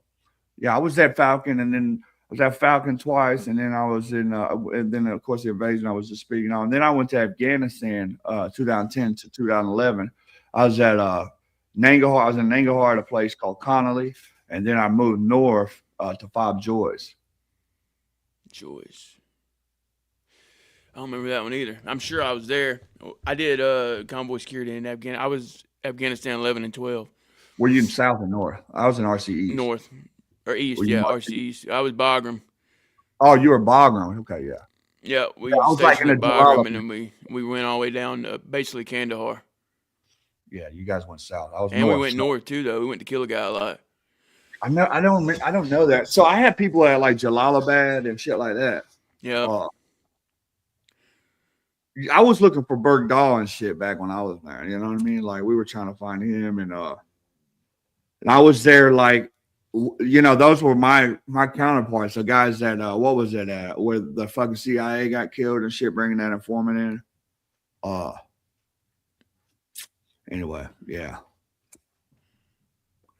yeah, I was at Falcon, and then I was at Falcon twice, and then I was in, and then of course the invasion I was just speaking on. And then I went to Afghanistan, 2010 to 2011. I was at Nangarhar. I was in Nangarhar at a place called Connolly, and then I moved north to F.O.B. Joyce. I don't remember that one either. I'm sure I was there. I did convoy security in Afghanistan. I was Afghanistan 11 and 12. Were you in South or North? I was in RC East. North or East, yeah, RC East. I was Bagram. Oh, you were Bagram. Okay, yeah. Yeah, we was like in stationed the at Bagram, Jalala. and then we went all the way down to basically Kandahar. Yeah, you guys went south. I was And north. we went north too, though. We went to kill a guy a lot. I don't know that. So I had people at like Jalalabad and shit like that. Yeah. I was looking for Bergdahl and shit back when I was there. You know what I mean? Like we were trying to find him, and I was there. Like, those were my counterparts. The guys that what was it at where the fucking CIA got killed and shit, bringing that informant in. Anyway, yeah.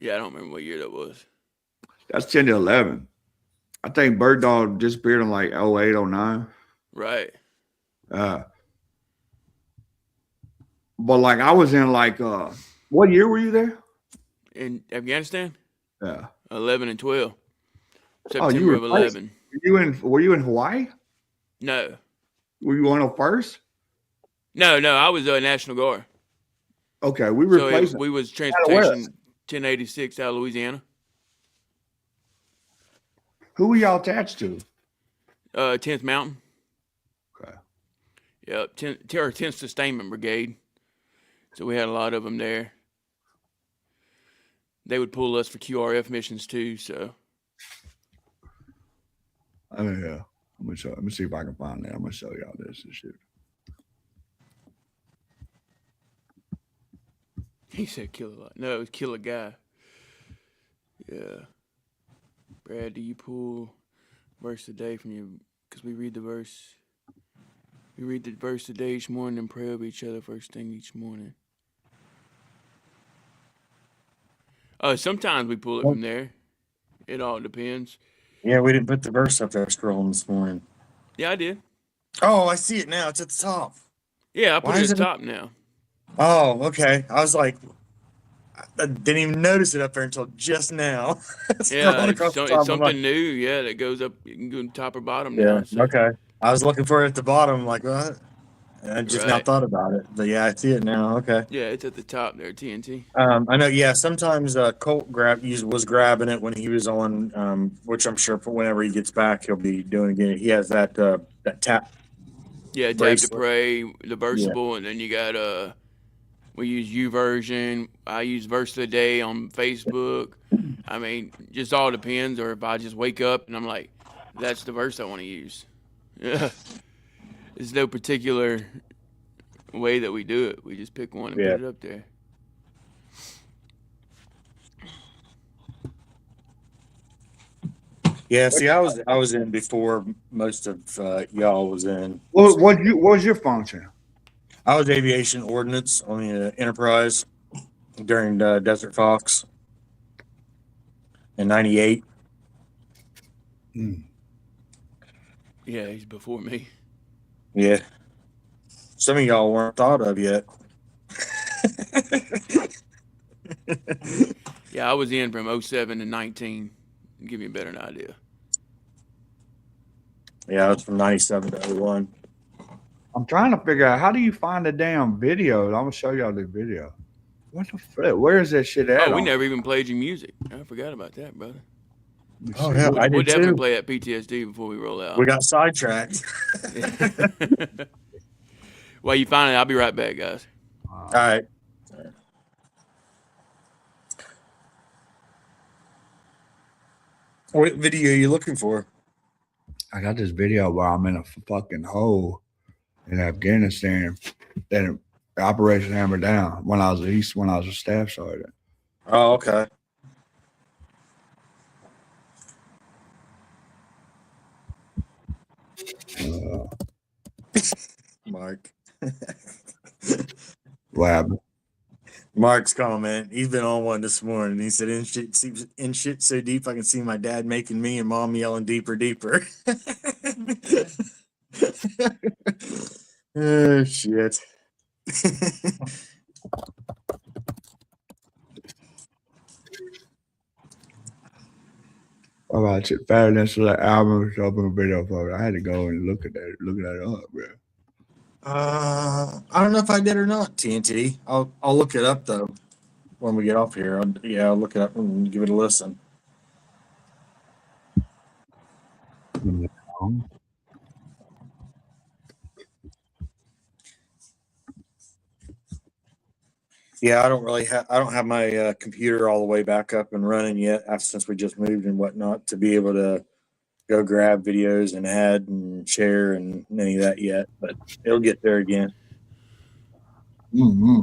Yeah, I don't remember what year that was. That's 10 to 11. I think Bird Dog disappeared in like 08, 09. Right. But like I was in like what year were you there? In Afghanistan? Yeah. 11 and 12. Oh, you September were of 11. were you in Hawaii? No. Were you on a first? No, I was National Guard. Okay, we So replaced we was where? transportation 1086 out of Louisiana. Who were y'all attached to? 10th Mountain. Okay. Yep, 10th Sustainment Brigade. So we had a lot of them there. They would pull us for QRF missions too. So. Oh yeah. Let me see if I can find that. I'm gonna show y'all this and shit. He said kill a lot. No, it was kill a guy. Yeah. Brad, do you pull verse a day from your? Because we read the verse. We read the verse a day each morning and pray over each other first thing each morning. Sometimes we pull it from there. It all depends. Yeah, we didn't put the verse up there scrolling this morning. Yeah, I did. Oh, I see it now. It's at the top. Yeah, I put Why it is at the it- top now. Oh, okay. I was like, I didn't even notice it up there until just now. Yeah, Scrolling it's, across the it's top, I'm something like, new. Yeah, that goes up. You can go top or bottom yeah, now. So. okay. I was looking for it at the bottom. I'm like, what? And I just now Right. thought about it. But yeah, I see it now. Okay. Yeah, it's at the top there, TNT. I know. Yeah, sometimes Colt was grabbing it when he was on, which I'm sure for whenever he gets back, he'll be doing again. He has that tap. Yeah, tap to Bracelet. pray, the versable, and then you got we use YouVersion. I use Verse of the Day on Facebook. I mean, just all depends. Or if I just wake up and I'm like, that's the verse I want to use. Yeah, there's no particular way that we do it. We just pick one and Yeah. put it up there. Yeah. See, I was in before most of y'all was in. What was your function? I was aviation ordnance on the Enterprise during Desert Fox in '98. Yeah, he's before me. Yeah. Some of y'all weren't thought of yet. Yeah, I was in from 07 to 19. Give me a better idea. Yeah, I was from '97 to '01. I'm trying to figure out how do you find the damn video? I'm gonna show y'all the video. What the flip? Where is that shit at? Oh, we never even played your music. I forgot about that, brother. Oh yeah, I We'll did definitely too. play at PTSD before we roll out. We got sidetracked. While you find it, I'll be right back, guys. All right. What video are you looking for? I got this video where I'm in a fucking hole in Afghanistan. Then Operation Hammer Down when I was a staff sergeant. Oh, okay. Mark. What happened? Mark's comment. He's been on one this morning. He said, "In shit so deep, I can see my dad making me and mom yelling deeper, deeper." Oh shit. All right, shit, Fabulous Select album, open a video for it. I had to go and look at that up, bro. I don't know if I did or not, TNT. I'll look it up though when we get off here. I'll look it up and give it a listen. Yeah, I don't have my computer all the way back up and running yet since we just moved and whatnot to be able to go grab videos and add and share and any of that yet, but it'll get there again. Mm-hmm.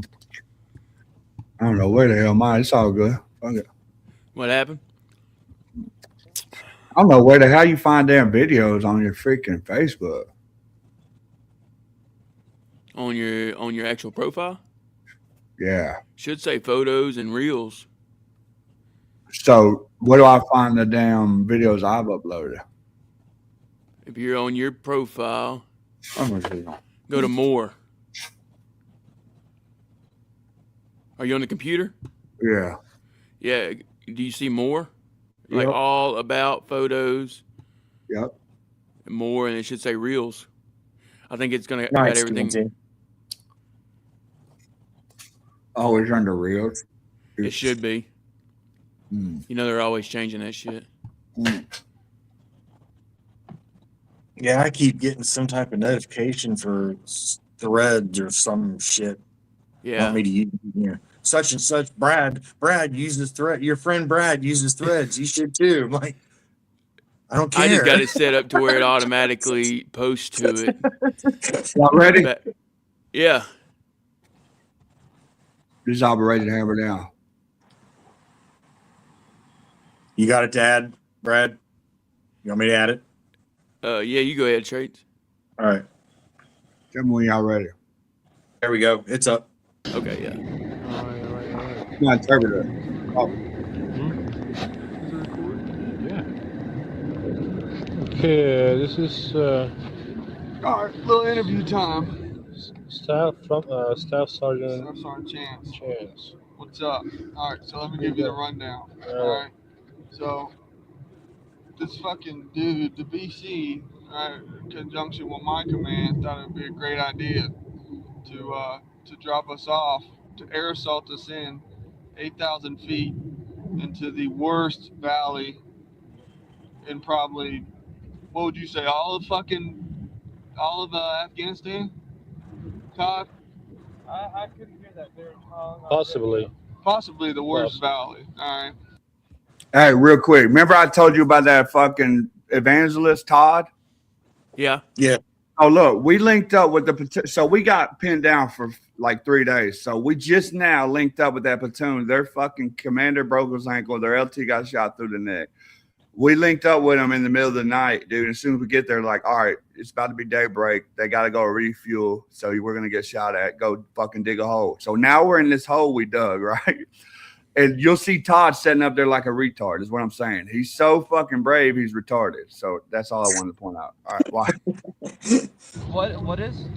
I don't know where the hell mine. It's all good. Okay. What happened? I don't know where the hell you find damn videos on your freaking Facebook. On your actual profile? Yeah. Should say photos and reels. So where do I find the damn videos I've uploaded? If you're on your profile, Let me see. go to more. Are you on the computer? Yeah. Yeah. Do you see more? Like Yep. all about photos Yep. and more, and it should say reels. I think it's gonna got Nice, everything. TNT. Oh, it's under reels. It should be. Mm. You know they're always changing that shit. Mm. Yeah, I keep getting some type of notification for threads or some shit. Yeah. Want me to use here. Such and such. Brad uses thread. Your friend Brad uses threads. You should too. I'm like, I don't care. I just got it set up to where it automatically posts to it. Y'all ready? But, yeah. This is Operation Hammer Down. You got it to add, Brad? You want me to add it? Yeah, you go ahead, Traits. All right. Tell me when y'all ready. There we go. It's up. Okay, yeah. My interpreter. Oh. Okay, this is All right, little interview time. Staff Sergeant I'm sorry, Chance. Chance. What's up? All right, so let me give you the rundown. All right, so this fucking dude, the BC, in conjunction with my command, thought it would be a great idea to drop us off, to air assault us in 8,000 feet into the worst valley in probably, what would you say, all of Afghanistan? Todd? I couldn't hear that very well. Possibly the worst valley. All right. Hey, real quick. Remember I told you about that fucking evangelist, Todd? Yeah. Yeah. Oh, look, we linked up with the, so we got pinned down for like 3 days. So we just now linked up with that platoon. Their fucking commander broke his ankle. Their LT got shot through the neck. We linked up with them in the middle of the night, dude. As soon as we get there, like, all right, it's about to be daybreak. They got to go refuel. So we're going to get shot at. Go fucking dig a hole. So now we're in this hole we dug, right? And you'll see Todd sitting up there like a retard, is what I'm saying. He's so fucking brave, he's retarded. So that's all I wanted to point out. All right, why? What is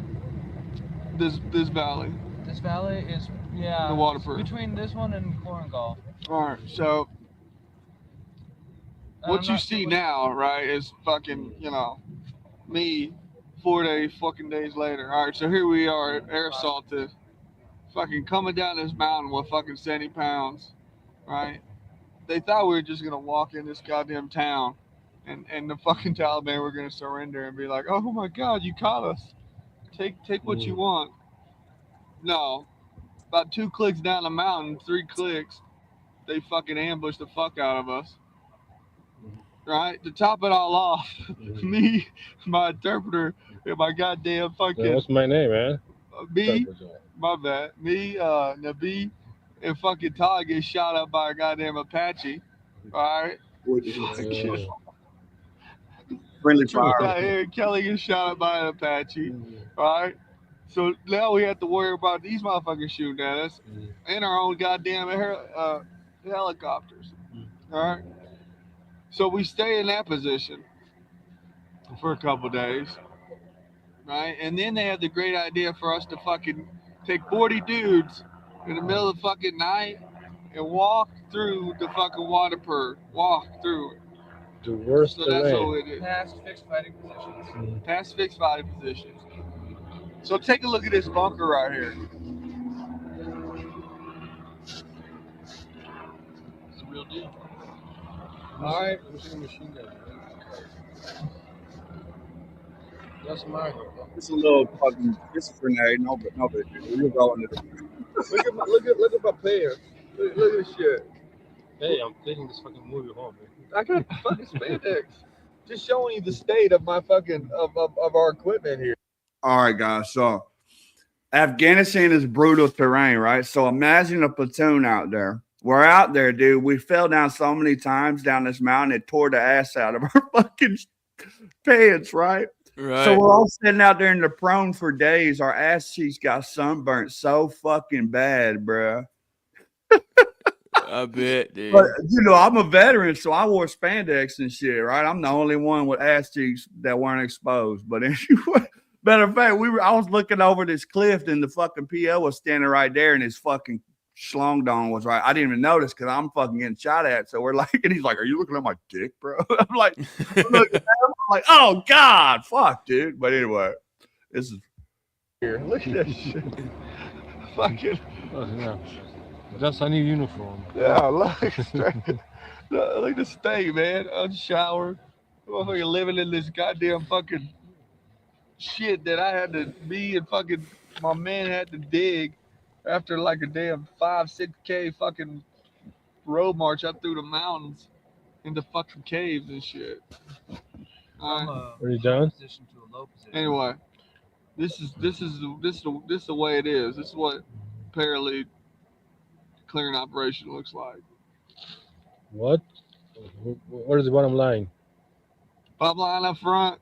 This valley. this valley? Is The Waterford. between this one and Korengal. All right, so what you see now, right, is fucking, me 4 fucking days later. All right, so here we are, air assaulted, fucking coming down this mountain with fucking 70 pounds, right? They thought we were just gonna walk in this goddamn town, and the fucking Taliban were gonna surrender and be like, oh my God, you caught us. Take what you want. No, about 2 clicks down the mountain, 3 clicks, they fucking ambushed the fuck out of us. Right? To top it all off, me, my interpreter, and my goddamn fucking What's my name, man? me, my bad, me, Nabi, and fucking Todd get shot up by a goddamn Apache. All right? Friendly fire. Kelly gets shot up by an Apache. All right? So now we have to worry about these motherfuckers shooting at us and our own goddamn helicopters. All right? So we stay in that position for a couple days, right? And then they have the great idea for us to fucking take 40 dudes in the middle of the fucking night and walk through the fucking Waterford. Walk through it. The worst So that's terrain. what it is. Past fixed fighting positions. Past fixed fighting positions. So take a look at this bunker right here. It's a real deal. All right. That's my It's a little fucking. It's a grenade. No, but you'll go into it. Look at my pants. Look at this shit. Hey, I'm taking this fucking movie home, man. I got fucking spandex. Just showing you the state of my fucking of our equipment here. All right, guys. So Afghanistan is brutal terrain, right? So imagine a platoon out there. We're out there, dude. We fell down so many times down this mountain. It tore the ass out of our fucking pants, right? Right. So we're all sitting out there in the prone for days. Our ass cheeks got sunburnt so fucking bad, bruh. I bet, dude. But I'm a veteran, so I wore spandex and shit, right? I'm the only one with ass cheeks that weren't exposed. But anyway, matter of fact, I was looking over this cliff and the fucking PO was standing right there and his fucking schlong dong was right. I didn't even notice because I'm fucking getting shot at. So we're like, and he's like, "Are you looking at my dick, bro?" I'm like, "Oh God, fuck, dude." But anyway, this is here. Look at that shit. Fucking Oh, yeah. That's a new uniform. yeah, look at this thing, man. Unshowered. Motherfucker living in this goddamn fucking shit that me and fucking my man had to dig after like a damn 5-6K fucking road march up through the mountains into fucking caves and shit. From a Are you high done? position to a low position. Anyway, this is the way it is. This is what paralead clearing operation looks like. What? What is the bottom line? Bottom line up front,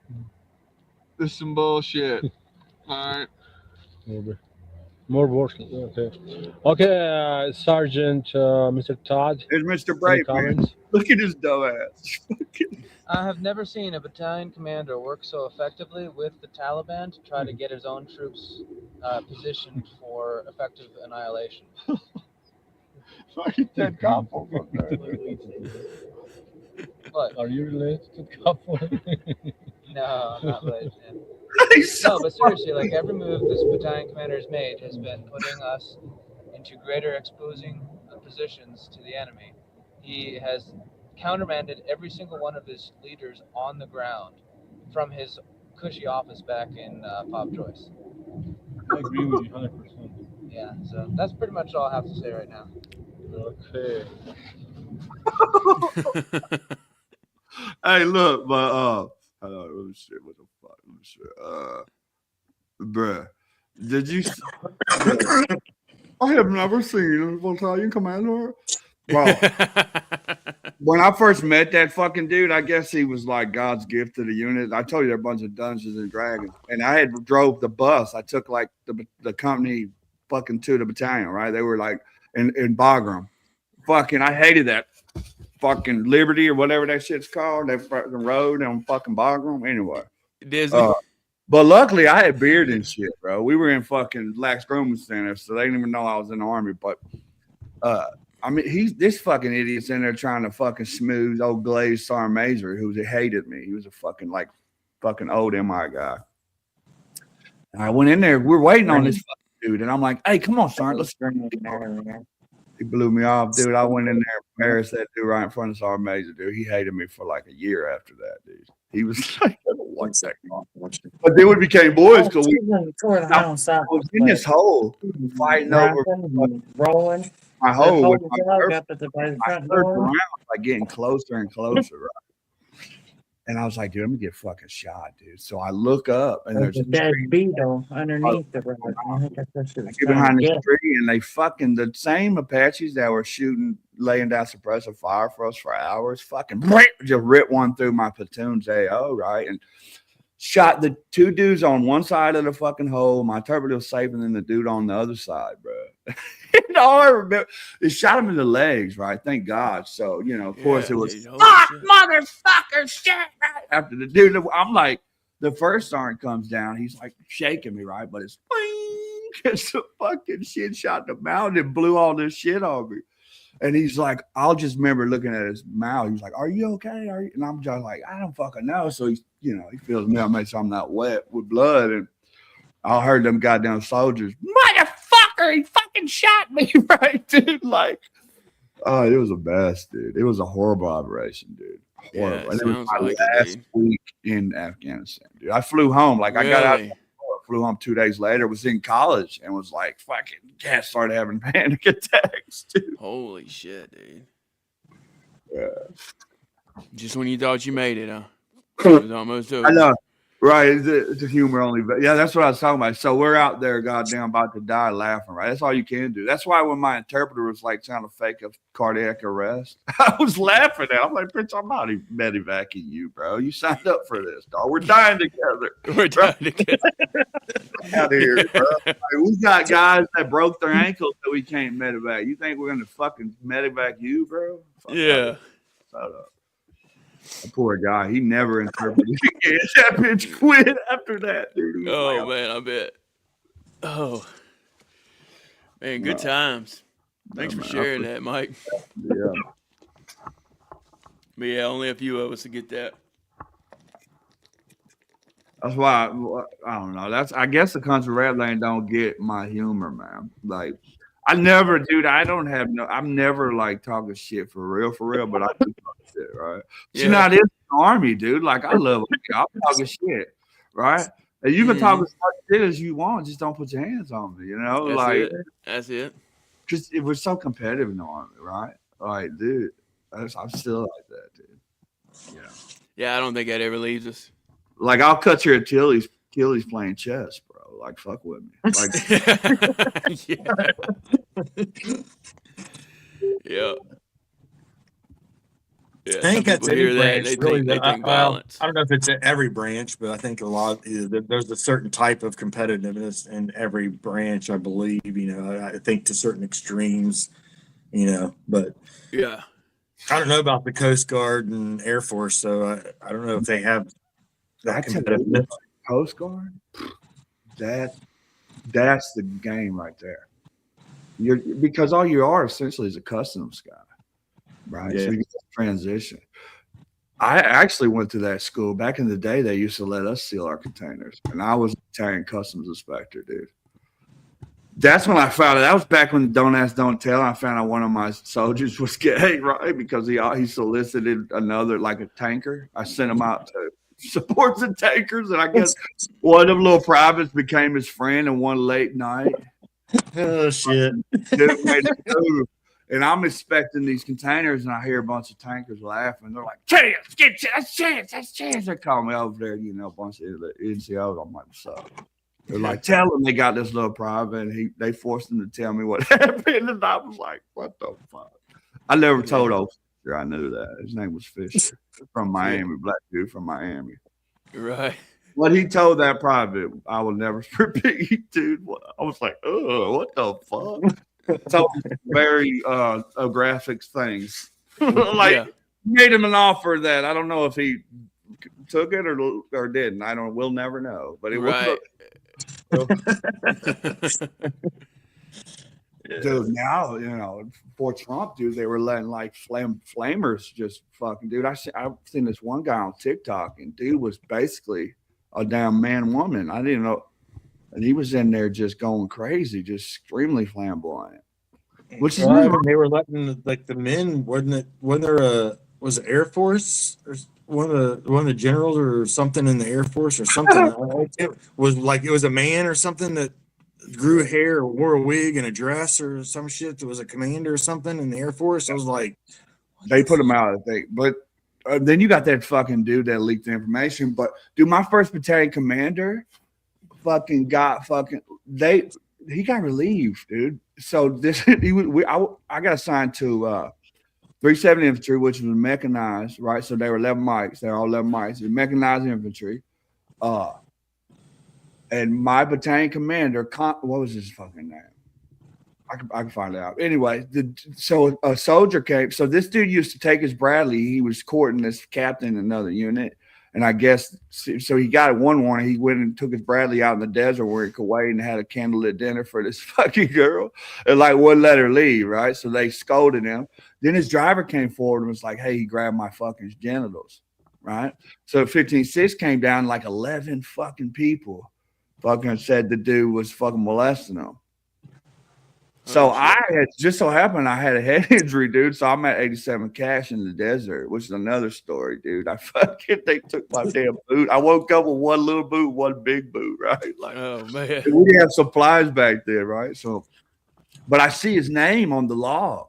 this is some bullshit. All right. More work. Okay, Sergeant, Mr. Todd. There's Mr. Any Brave. comments? Look at his dumb ass. I have never seen a battalion commander work so effectively with the Taliban to try to get his own troops positioned for effective annihilation. Fucking Ted Koppel. But Are you related to couple? no, I'm not related to him. He's so No, but seriously, like every move this battalion commander has made has been putting us into greater exposing positions to the enemy. He has countermanded every single one of his leaders on the ground from his cushy office back in F.O.B. Joyce. I agree with you 100%. Yeah, so that's pretty much all I have to say right now. Okay. Hey, look, but let me see what the fuck. Let me see. Bruh, did you? I have never seen a battalion commander. Bro, when I first met that fucking dude, I guess he was like God's gift to the unit. I told you they're a bunch of Dungeons and Dragons, and I had drove the bus. I took like the company fucking to the battalion, right? They were like in Bagram. Fucking, I hated that fucking Liberty or whatever that shit's called. That fucking road on fucking Bagram. Anyway, Disney. but luckily I had beard and shit, bro. We were in fucking Lax Grooming Center, so they didn't even know I was in the army. But I mean, this fucking idiot's in there trying to fucking smooth old glazed Sergeant Major who hated me. He was a fucking old MI guy. And I went in there. We're waiting on this fucking dude, and I'm like, "Hey, come on, Sergeant, let's." He blew me off, dude. I went in there and embarrassed that dude right in front of Sergeant Major, dude. He hated me for like a year after that, dude. He was like, I don't like that guy. But then we became boys because we was in this hole fighting over rolling. my hole with Holding my the dog girlfriend. up at the by the I front turned door. around, like getting closer and closer, right? And I was like, dude, I'm gonna get fucking shot, dude. So I look up and There's there's a dead beetle underneath the road. I think that's what she I was get trying behind to this get. tree and they fucking the same Apaches that were laying down suppressive fire for us for hours, fucking just ripped one through my platoon's AO, right? And shot the two dudes on one side of the fucking hole. My interpreter was safer than the dude on the other side, bro. And all I remember, it shot him in the legs, right? Thank God. So, of course it was, dude, holy fuck, shit. motherfucker, shit. Right? After the dude, I'm like, the first sergeant comes down. He's like shaking me, right? But it's the fucking shit shot the mountain and blew all this shit on me. And he's like, I'll just remember looking at his mouth. He was like, "Are you okay? Are you?" And I'm just like, I don't fucking know. So he's, he feels me. I make sure I'm not wet with blood. And I heard them goddamn soldiers, motherfucker, he fucking shot me, right, dude? Like, oh, it was a mess, dude. It was a horrible operation, dude. Horrible. Yeah, it and it was sounds my like it, last dude. week in Afghanistan, dude. I flew home. Like, I got out. Really? Flew home 2 days later, was in college and was like, fucking, started having panic attacks, dude. Holy shit, dude. Yeah. Just when you thought you made it, huh? It was almost over. I know. Right, it's a humor only. But yeah, that's what I was talking about. So we're out there, goddamn, about to die laughing. Right, that's all you can do. That's why when my interpreter was like trying to fake a cardiac arrest, I was laughing at. I'm like, bitch, I'm not even medevacing you, bro. You signed up for this, dog. We're dying together. We're dying together. Out here, bro. Like, we got guys that broke their ankles that we can't medevac. You think we're gonna fucking medevac you, bro? Fuck Yeah. Shut up. That poor guy, he never interpreted again. That bitch quit after that, dude. Oh man, I bet. Oh man, good times. Thanks for sharing that, Mike. Yeah. But yeah, only a few of us to get that. That's why I don't know. I guess the country rap lane don't get my humor, man. Like I never, dude. I'm never like talking shit for real. But I do talk shit, right? Yeah. So now this is the army, dude. Like I love it. I'm talking shit, right? And you can talk as much shit as you want, just don't put your hands on me, you know? That's it. Because we're so competitive in the army, right? Like, dude, I'm still like that, dude. Yeah. Yeah, I don't think that ever leaves us. Like I'll cut your Achilles playing chess, bro. Like fuck with me. Like yeah. I think that's people hear every that, branch. they think violence. I don't know if it's at every branch, but I think there's a certain type of competitiveness in every branch. I believe, I think to certain extremes, but Yeah. I don't know about the Coast Guard and Air Force, so I don't know if they have that competitiveness. Coast Guard, that's the game right there. Because all you are essentially is a customs guy, right? Yeah. So you get to transition. I actually went to that school back in the day. They used to let us seal our containers, and I was an Italian customs inspector, dude. That's when I found out. That was back when Don't Ask, Don't Tell. I found out one of my soldiers was gay, right? Because he solicited another, like a tanker. I sent him out to support the tankers, and I guess one of them little privates became his friend. And one late night, Oh shit! and I'm inspecting these containers, and I hear a bunch of tankers laughing. They're like, "Chance, that's chance." They call me over there, a bunch of NCOs. I'm like, "What's up?" They're like, tell them they got this little private, and they forced him to tell me what happened. And I was like, what the fuck? I never told officer I knew that. His name was Fisher from Miami, black dude from Miami. Right. What he told that private, I will never repeat, dude. I was like, oh, what the fuck? So very graphic things. Made him an offer that I don't know if he took it or didn't. We'll never know. But it was. Dude, now before Trump, dude, they were letting like flamers just fucking, dude. I've seen this one guy on TikTok, and dude was basically a damn man woman. I didn't know, and he was in there just going crazy, just extremely flamboyant. Which is they were letting like the men. Was it Air Force or one of the generals or something in the Air Force or something? It was a man or something that grew hair or wore a wig and a dress or some shit that was a commander or something in the Air Force. I was like, they put him out, I think. But then you got that fucking dude that leaked the information. But dude, my first battalion commander he got relieved, dude. So I got assigned to 370 infantry, which was mechanized, right? So they were 11 mics. They're all 11 mics. Mechanized infantry. And my battalion commander, what was his fucking name? I can find out. Anyway, so a soldier came. So this dude used to take his Bradley. He was courting this captain in another unit. And I guess, so he got one warning. He went and took his Bradley out in the desert where in Kuwait and had a candlelit dinner for this fucking girl. And like wouldn't let her leave, right? So they scolded him. Then his driver came forward and was like, hey, he grabbed my fucking genitals, right? So 15-6 came down, like 11 fucking people fucking said the dude was fucking molesting them. So I had just so happened I had a head injury, dude. So I'm at 87 cash in the desert, which is another story, dude. They took my damn boot. I woke up with one little boot, one big boot, right? Like, oh man, we didn't have supplies back then, right? So, but I see his name on the log.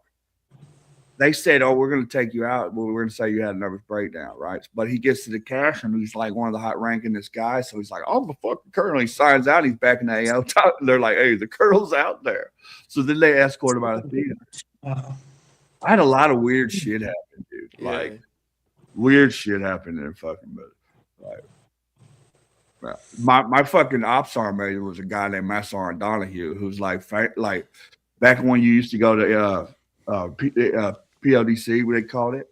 they said, "Oh, we're going to take you out. Well, we're going to say you had a nervous breakdown, right?" But he gets to the cash and he's like one of the hot rankingest guys. So he's like, "Oh, the fucking colonel." He signs out. He's back in the AO. They're like, "Hey, the colonel's out there." So then they escort him out of the theater. I had a lot of weird shit happen, dude. Yeah. Like weird shit happened in fucking movie. Like my fucking ops sergeant was a guy named Master Donahue, who's like back when you used to go to PLDC, what they called it.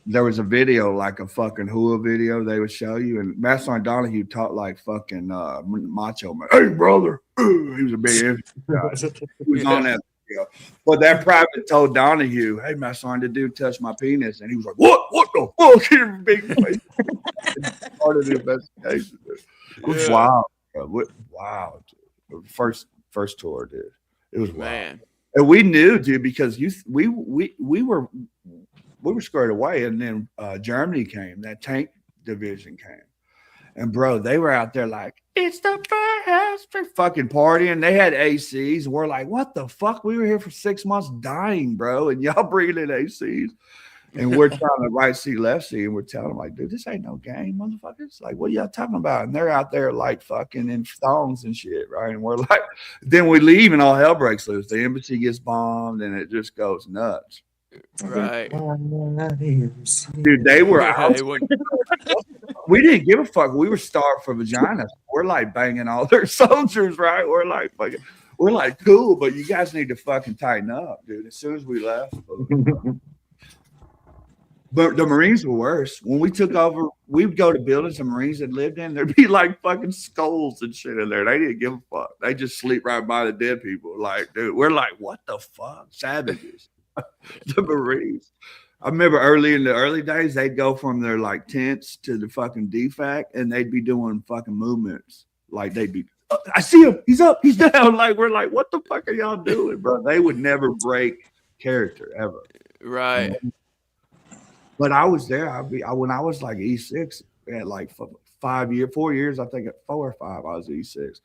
There was a video, like a fucking Hua video they would show you, and Master Donahue taught like fucking Macho Man. Hey, brother. He was a big guy. He was on that video. But that private told Donahue, "Hey, Master, the dude touched my penis." And he was like, What the fuck? He was big face. Part of the investigation. It was wild. Bro. Wow. Dude. First tour, dude. It was wild. Man. And we knew, dude, because we were squared away, and then Germany came. That tank division came, and bro, they were out there like, "It's the first fucking partying." They had ACs. We're like, "What the fuck? We were here for 6 months dying, bro, and y'all bringing in ACs." And we're trying to right seat, left seat, and we're telling them like, "Dude, this ain't no game, motherfuckers. Like, what are y'all talking about?" And they're out there like fucking in thongs and shit, right? And we're like, then we leave and all hell breaks loose. The embassy gets bombed, and it just goes nuts. Right. Dude, they were out. We didn't give a fuck. We were starved for vaginas. We're like banging all their soldiers, right? We're like fucking, we're like, cool, but you guys need to fucking tighten up, dude. As soon as we left. But the Marines were worse. When we took over, we'd go to buildings the Marines had lived in. There'd be like fucking skulls and shit in there. They didn't give a fuck. They just sleep right by the dead people. Like, dude, we're like, what the fuck? Savages. The Marines. I remember early in the early days, they'd go from their like tents to the fucking DFAC, and they'd be doing fucking movements. Like they'd be, "Oh, I see him. He's up. He's down." Like we're like, what the fuck are y'all doing, bro? They would never break character ever. Right. But I was there. When I was like E6 at like 4 years, I think at 4 or 5, I was E6.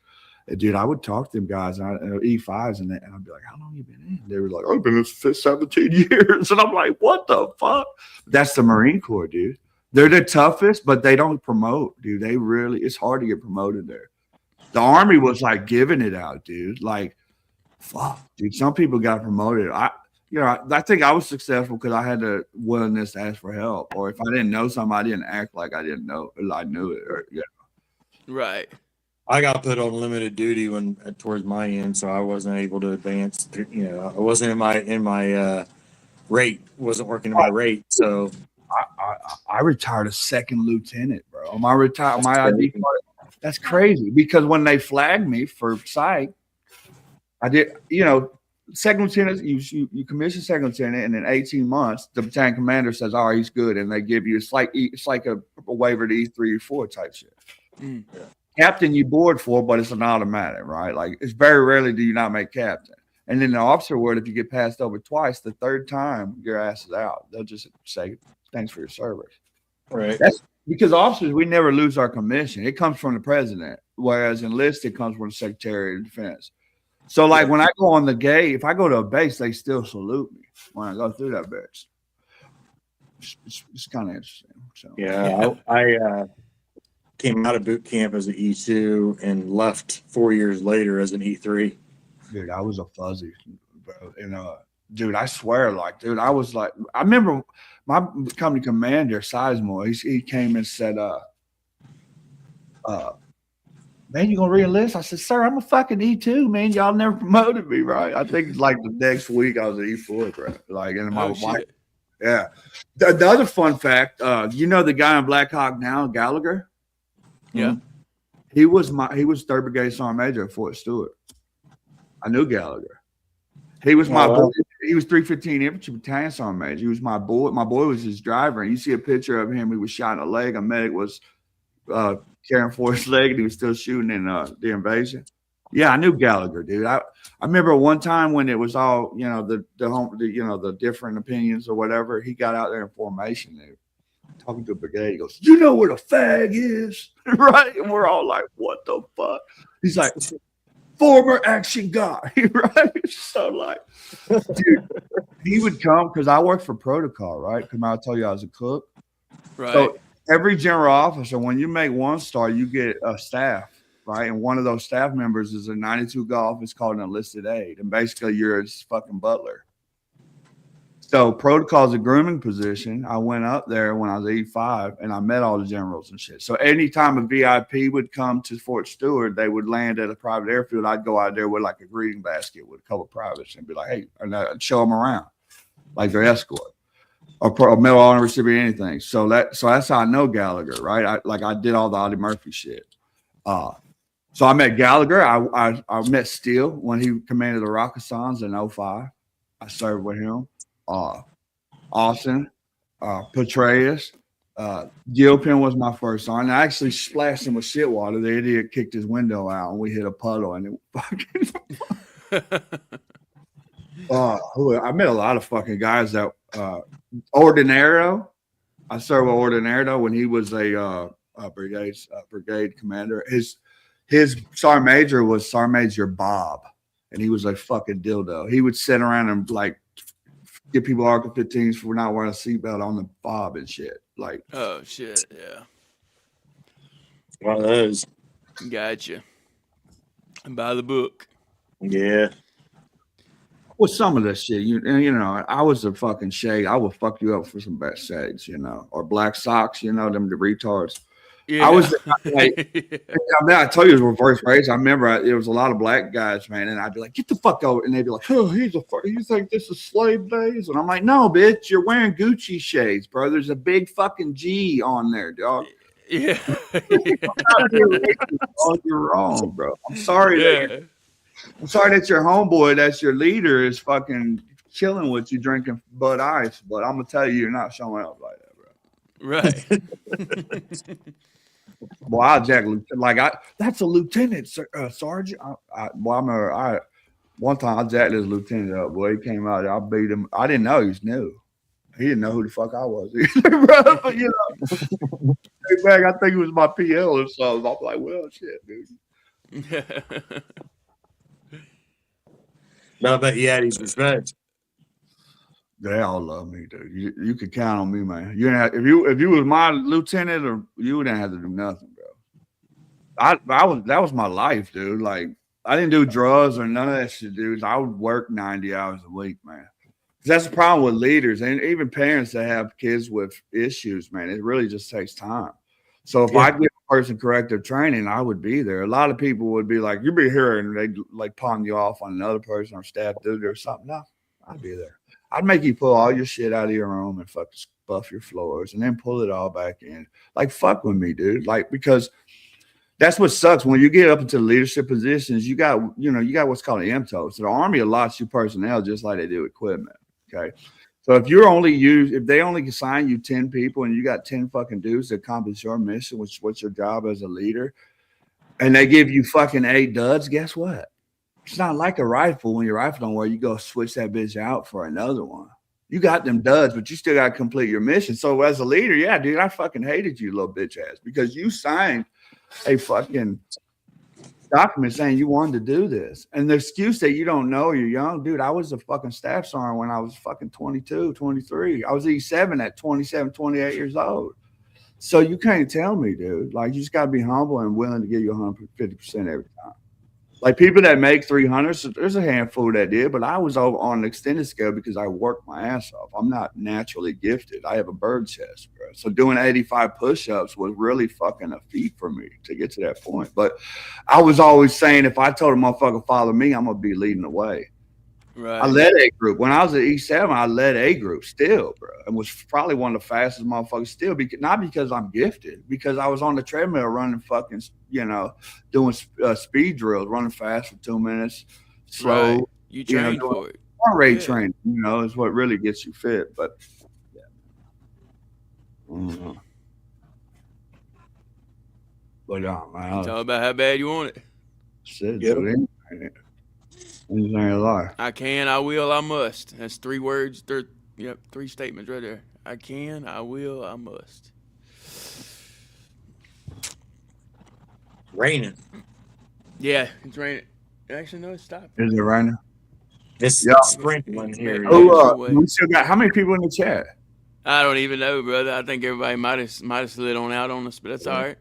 And dude, I would talk to them guys E5s and I'd be like, "How long you been in?" They were like, "I've been in 17 years." And I'm like, what the fuck? That's the Marine Corps, dude. They're the toughest, but they don't promote, dude. It's hard to get promoted there. The Army was like giving it out, dude. Like, fuck, dude. Some people got promoted. I think I was successful because I had the willingness to ask for help, or if I didn't know something, I didn't act like I didn't know, I knew it. Right. I got put on limited duty towards my end, so I wasn't able to advance. I wasn't in my rate. Wasn't working in my rate, so I retired a second lieutenant, bro. My ID card. That's crazy because when they flagged me for psych, I did. Second lieutenant, you commission second lieutenant, and in 18 months, the battalion commander says, "Oh, he's good," and they give you it's like a waiver to E3 or 4 type shit. Mm. Yeah. Captain, you board for, but it's an automatic, right? Like it's very rarely do you not make captain. And then the officer word, if you get passed over twice, the third time your ass is out. They'll just say thanks for your service. right. That's because officers, we never lose our commission. It comes from the president, whereas enlisted comes from the Secretary of Defense. So like when I go on the gate, if I go to a base, they still salute me when I go through that base. It's kind of interesting. So Yeah, I came out of boot camp as an E2 and left 4 years later as an E3. Dude, I was a fuzzy, bro. And dude, I swear, like, dude, I was like, I remember my company commander, Sizemore, he came and said, "Man, you gonna re-enlist?" I said, "Sir, I'm a fucking E2, man. Y'all never promoted me, right?" I think like the next week I was an E4, bro. Like, and my wife, yeah. The other fun fact, the guy in Black Hawk now, Gallagher. Yeah. He was 3rd Brigade Sergeant Major at Fort Stewart. I knew Gallagher. He was my boy. He was 315 Infantry Battalion Sergeant Major. He was my boy. My boy was his driver. And you see a picture of him. He was shot in the leg. A medic was caring for his leg, and he was still shooting in the invasion. Yeah, I knew Gallagher, dude. I remember one time when it was all the different opinions or whatever. He got out there in formation, dude, talking to a brigade. He goes, "You know where the fag is?" Right? And we're all like, "What the fuck?" He's like, former action guy, right? So like, dude, he would come because I worked for protocol, right? Because I told you I was a cook. Right. So every general officer, when you make 1-star, you get a staff, right? And one of those staff members is a 92 golf. It's called an enlisted aide, and basically you're his fucking butler. So protocol's a grooming position. I went up there when I was 85 and I met all the generals and shit. So anytime a VIP would come to Fort Stewart, they would land at a private airfield. I'd go out there with like a greeting basket with a couple of privates and be like, hey, and I'd show them around like their escort or medal honor recipient, anything. So that's how I know Gallagher, right? I did all the Audie Murphy shit. So I met Gallagher. I met Steele when he commanded the Rockassans in 05. I served with him. Austin, Petraeus, Gilpin was my first sergeant. I actually splashed him with shit water. The idiot kicked his window out and we hit a puddle and it fucking I met a lot of fucking guys that Ordinero. I served with Ordinero when he was a brigade commander. His sergeant major was Sergeant Major Bob, and he was a fucking dildo. He would sit around and like get people Article 15s for not wearing a seatbelt on the fob and shit. Like, oh shit, yeah. One of those. Gotcha. And by the book. Yeah. with some of this shit, you know, I was a fucking shade. I would fuck you up for some best shades, you know, or black socks, you know, them the retards. Yeah. I was like, I mean, I told you it was reverse race. I remember there was a lot of black guys, man, and I'd be like, "Get the fuck over!" And they'd be like, "Oh, he's a fuck. You think this is slave days?" And I'm like, "No, bitch, you're wearing Gucci shades, bro. There's a big fucking G on there, dog." Yeah. Oh, you're wrong, bro. I'm sorry. Yeah. I'm sorry that your homeboy, that's your leader, is fucking chilling with you, drinking Bud Ice. But I'm gonna tell you, you're not showing up like that, bro. Right. Well, I jack that's a lieutenant, sergeant. One time I jacked this lieutenant up. Boy, he came out. I beat him. I didn't know he was new. He didn't know who the fuck I was either, bro. But, you know, back, I think it was my PL or something. I'm like, well, shit, dude. No, I bet you had his respect. They all love me, dude. You could count on me, man. If you was my lieutenant, or you wouldn't have to do nothing, bro. That was my life, dude. Like, I didn't do drugs or none of that shit, dude. I would work 90 hours a week, man. That's the problem with leaders and even parents that have kids with issues, man. It really just takes time. So if I give a person corrective training, I would be there. A lot of people would be like, "You'll be here," and they'd like pawn you off on another person or staff dude or something. No, I'd be there. I'd make you pull all your shit out of your room and fucking buff your floors and then pull it all back in. Like, fuck with me, dude. Like, because that's what sucks. When you get up into leadership positions, you got what's called an MTO. So the Army allots you personnel just like they do equipment. Okay. So if they only assign you 10 people and you got 10 fucking dudes to accomplish your mission, which is what's your job as a leader, and they give you fucking 8 duds, guess what? It's not like a rifle. When your rifle don't work, you go switch that bitch out for another one. You got them duds, but you still got to complete your mission. So as a leader, yeah, dude, I fucking hated you, little bitch ass, because you signed a fucking document saying you wanted to do this. And the excuse that you don't know you're young, dude, I was a fucking staff sergeant when I was fucking 22, 23. I was E7 at 27, 28 years old. So you can't tell me, dude. Like, you just got to be humble and willing to give you 150% every time. Like, people that make 300, so there's a handful that did, but I was over on an extended scale because I worked my ass off. I'm not naturally gifted. I have a bird chest, bro. So doing 85 push-ups was really fucking a feat for me to get to that point. But I was always saying, if I told a motherfucker follow me, I'm going to be leading the way. Right. I led A group. When I was at E7, I led A group still, bro, and was probably one of the fastest motherfuckers still. Not because I'm gifted, because I was on the treadmill running fucking, you know, doing speed drills, running fast for 2 minutes, slow. Right. You trained for it. Heart rate training, you know, is what really gets you fit. But yeah. Mm-hmm. But man, You talk about how bad you want it. Shit, dude, anything a lie. I can, I will, I must. That's 3 words. 3 statements right there. I can, I will, I must. Raining. Yeah, it's raining. Actually, no, it's stopping. Is it raining? It's Yeah. sprinkling here. Oh, Yeah. no way. We still got how many people in the chat? I don't even know, brother. I think everybody might have slid on out on us, but that's all right.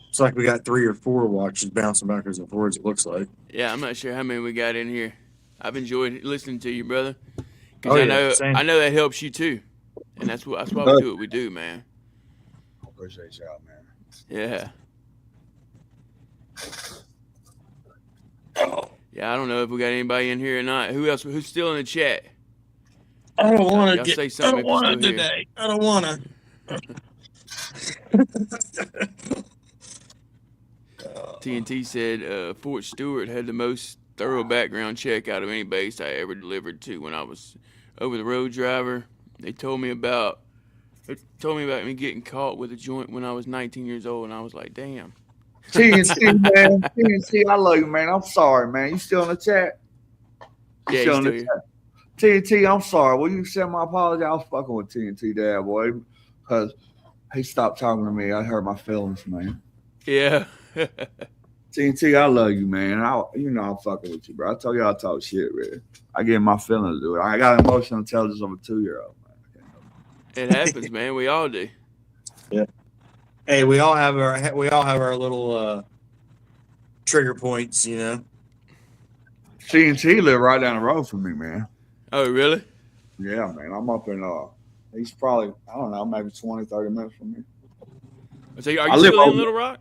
It's like we got 3 or 4 watches bouncing backwards and forwards, it looks like. Yeah, I'm not sure how many we got in here. I've enjoyed listening to you, brother. Oh, Because yeah, I know that helps you too, and that's why we do what we do, man. I appreciate y'all, man. Yeah. Yeah, I don't know if we got anybody in here or not. Who's still in the chat? I don't want Y'all to say I something don't if you're want still to here. today. I don't want to. TNT said Fort Stewart had the most thorough background check out of any base I ever delivered to when I was over the road driver. They told me about me getting caught with a joint when I was 19 years old, and I was like, damn. TNT, man. TNT, I love you, man. I'm sorry, man. You still in the chat? Yeah, he's still here. Chat? TNT, I'm sorry. Will you send my apology? I was fucking with TNT dad, boy, because he stopped talking to me. I hurt my feelings, man. Yeah. TNT, I love you, man. I'm fucking with you, bro. I told you I talk shit, man. I get my feelings, dude. I got emotional intelligence of a 2-year-old, man. It happens, man. We all do. Yeah. Hey, we all have our little trigger points, you know. TNT live right down the road from me, man. Oh, really? Yeah, man. I'm up in he's probably, I don't know, maybe 20, 30 minutes from me. So are you still in Little Rock?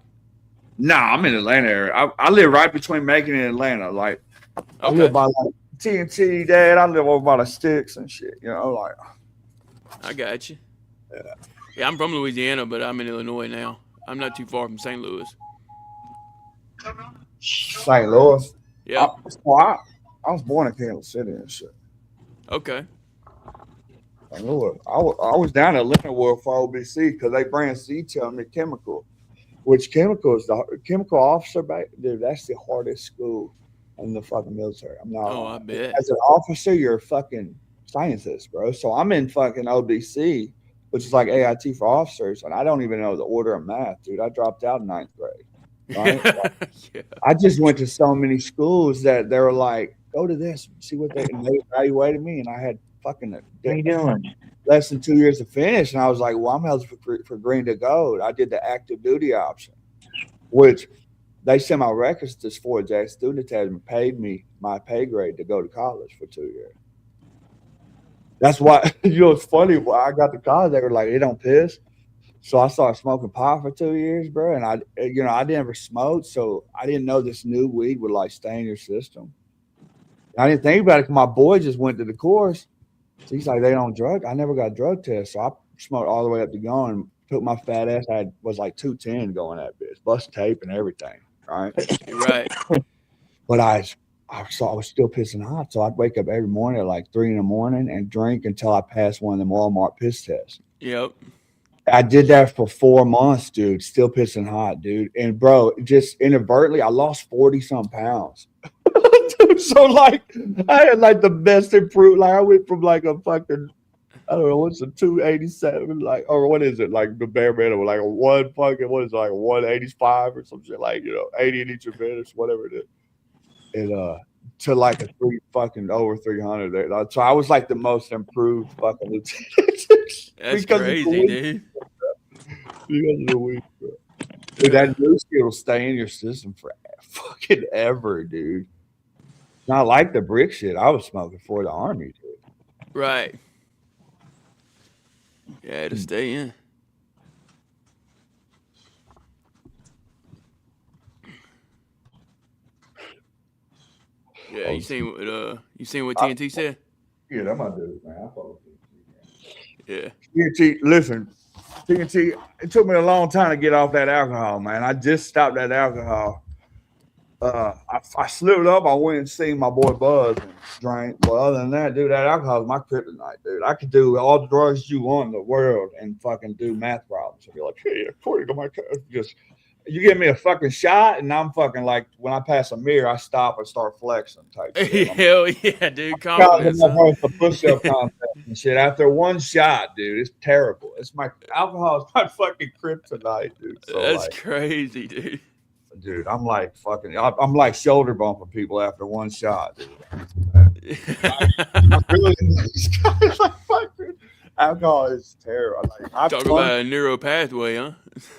Nah, I'm in Atlanta area. I live right between Macon and Atlanta. Like, I live by like TNT, Dad. I live over by the sticks and shit. You know, like. I got you. Yeah, I'm from Louisiana, but I'm in Illinois now. I'm not too far from St. Louis. St. Louis. Yeah. I was born in Kansas City and shit. Okay. St. Louis. I was down at Leonardwood for OBC because they bring to me chemical. Which chemical is the chemical officer back? Dude, that's the hardest school in the fucking military. I'm not. Oh, I bet. As an officer, you're a fucking scientist, bro. So I'm in fucking OBC, which is like AIT for officers, and I don't even know the order of math, dude. I dropped out in 9th grade. Right? Yeah. I just went to so many schools that they were like, go to this, see what they evaluated me, and I had fucking What are you doing? less than 2 years to finish, and I was like, well, I'm eligible for green to gold. I did the active duty option, which they sent my records to Fort Jackson Student Attachment, paid me my pay grade to go to college for 2 years. That's why, it's funny, when I got to college, they were like, it don't piss. So I started smoking pot for 2 years, bro, and I never smoked, so I didn't know this new weed would like stay in your system. I didn't think about it because my boy just went to the course. So he's like, they don't drug. I never got a drug test. So I smoked all the way up to going, took my fat ass. Was like 210 going that bitch, bust tape and everything. Right. Right. But I was still pissing hot. So I'd wake up every morning at like 3 a.m. and drink until I passed one of them Walmart piss tests. Yep. I did that for 4 months, dude. Still pissing hot, dude. And bro, just inadvertently, I lost 40-some pounds. So like I had like the best improvement. Like I went from like a fucking, I don't know, what's a 287, like, or what is it, like the bare minimum, like a one fucking, what is it, like 185 or some shit, like, 80 in each event, whatever it is, and to like a over 300 there. So I was like the most improved fucking lieutenant. That's crazy, dude. Because of the weed, bro. Dude, that new skill will stay in your system for fucking ever, dude. Not like the brick shit I was smoking for the Army, dude. Right. Yeah, to stay in. Yeah, you seen what TNT said? Yeah, that's my dude, man. I follow TNT. Yeah. TNT, listen, TNT, it took me a long time to get off that alcohol, man. I just stopped that alcohol. I slipped up. I went and seen my boy Buzz and drank. But other than that, dude, that alcohol is my kryptonite, dude. I could do all the drugs you want in the world and fucking do math problems. And you're like, hey, according to my just you give me a fucking shot, and I'm fucking like, when I pass a mirror, I stop and start flexing type shit. Hell yeah, dude. Confidence. The push-up contest and shit. After one shot, dude, it's terrible. Alcohol is my fucking kryptonite, dude. So that's crazy, dude. dude, I'm like fucking. I'm like shoulder bumping people after one shot, dude. I'm really it's like fuck, dude. Alcohol is terrible. Like I Talk fun, about a neural pathway, huh?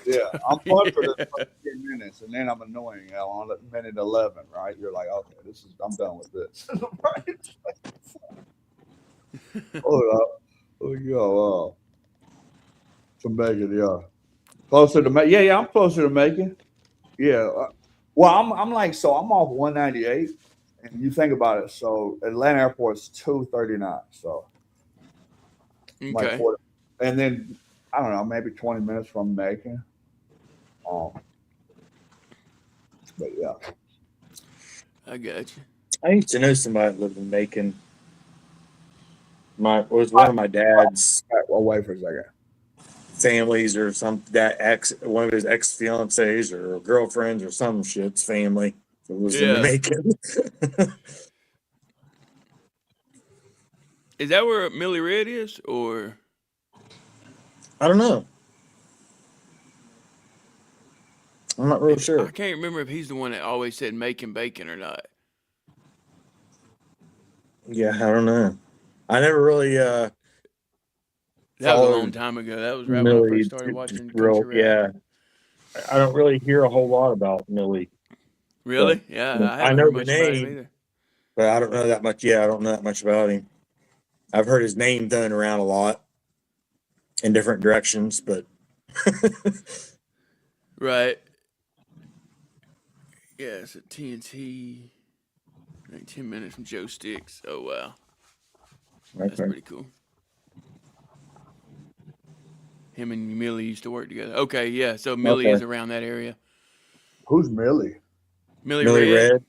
yeah, I'm fun for the first 10 minutes, and then I'm annoying. You know, on minute 11, right? You're like, okay, I'm done with this. Right? Hold up, we go. Some bacon, yeah. Closer to yeah, I'm closer to making. Yeah. Well, I'm like, so I'm off 198, and you think about it. So Atlanta Airport's 239. So like Okay. 40, and then I don't know, maybe 20 minutes from Macon. But yeah, I got you. I used to know somebody that lived in Macon. Was one of my dad's I'll wait for a second. families or one of his ex fiancées or girlfriends or some shit's family that was in Yeah. Macon. Is that where Millie Red is, or I don't know. I'm not real I sure. can't remember if he's the one that always said making bacon or not. Yeah, I don't know. I never really That was a long followed time ago. That was right when I Millie first started watching real. country rap. Yeah, I don't really hear a whole lot about Millie. Really? But, Yeah, I I haven't know heard the much about him name, either. but I don't know that much. Yeah, I don't know that much about him. I've heard his name thrown around a lot in different directions, but Right. Yeah, it's at TNT. 10 minutes from Joe Sticks. Oh, wow. That's okay. pretty cool. Him and Millie used to work together. Okay, yeah. So Millie is around that area. Who's Millie? Millie Millie Red. Red.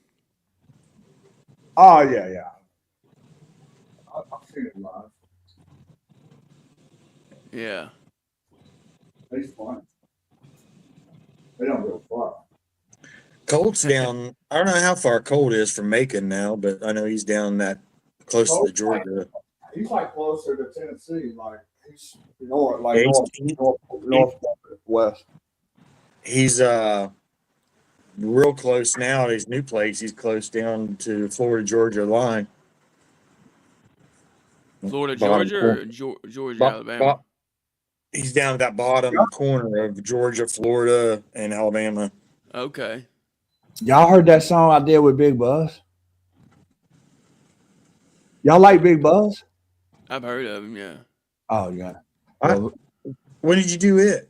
Oh yeah. I've seen it live. Yeah. He's fun. They don't go far. Cold's down. I don't know how far Cold is from Macon now, but I know he's down that close to the Georgia. He's like closer to Tennessee, like he's north, like Yeah, northwest. He's real close now at his new place. He's close down to Florida Georgia line. Florida, Bottom Georgia, or Georgia, Alabama? He's down at that bottom corner of Georgia, Florida, and Alabama. Okay. Y'all heard that song I did with Big Buzz? Y'all like Big Buzz? I've heard of him, yeah. Oh yeah. When did you do it?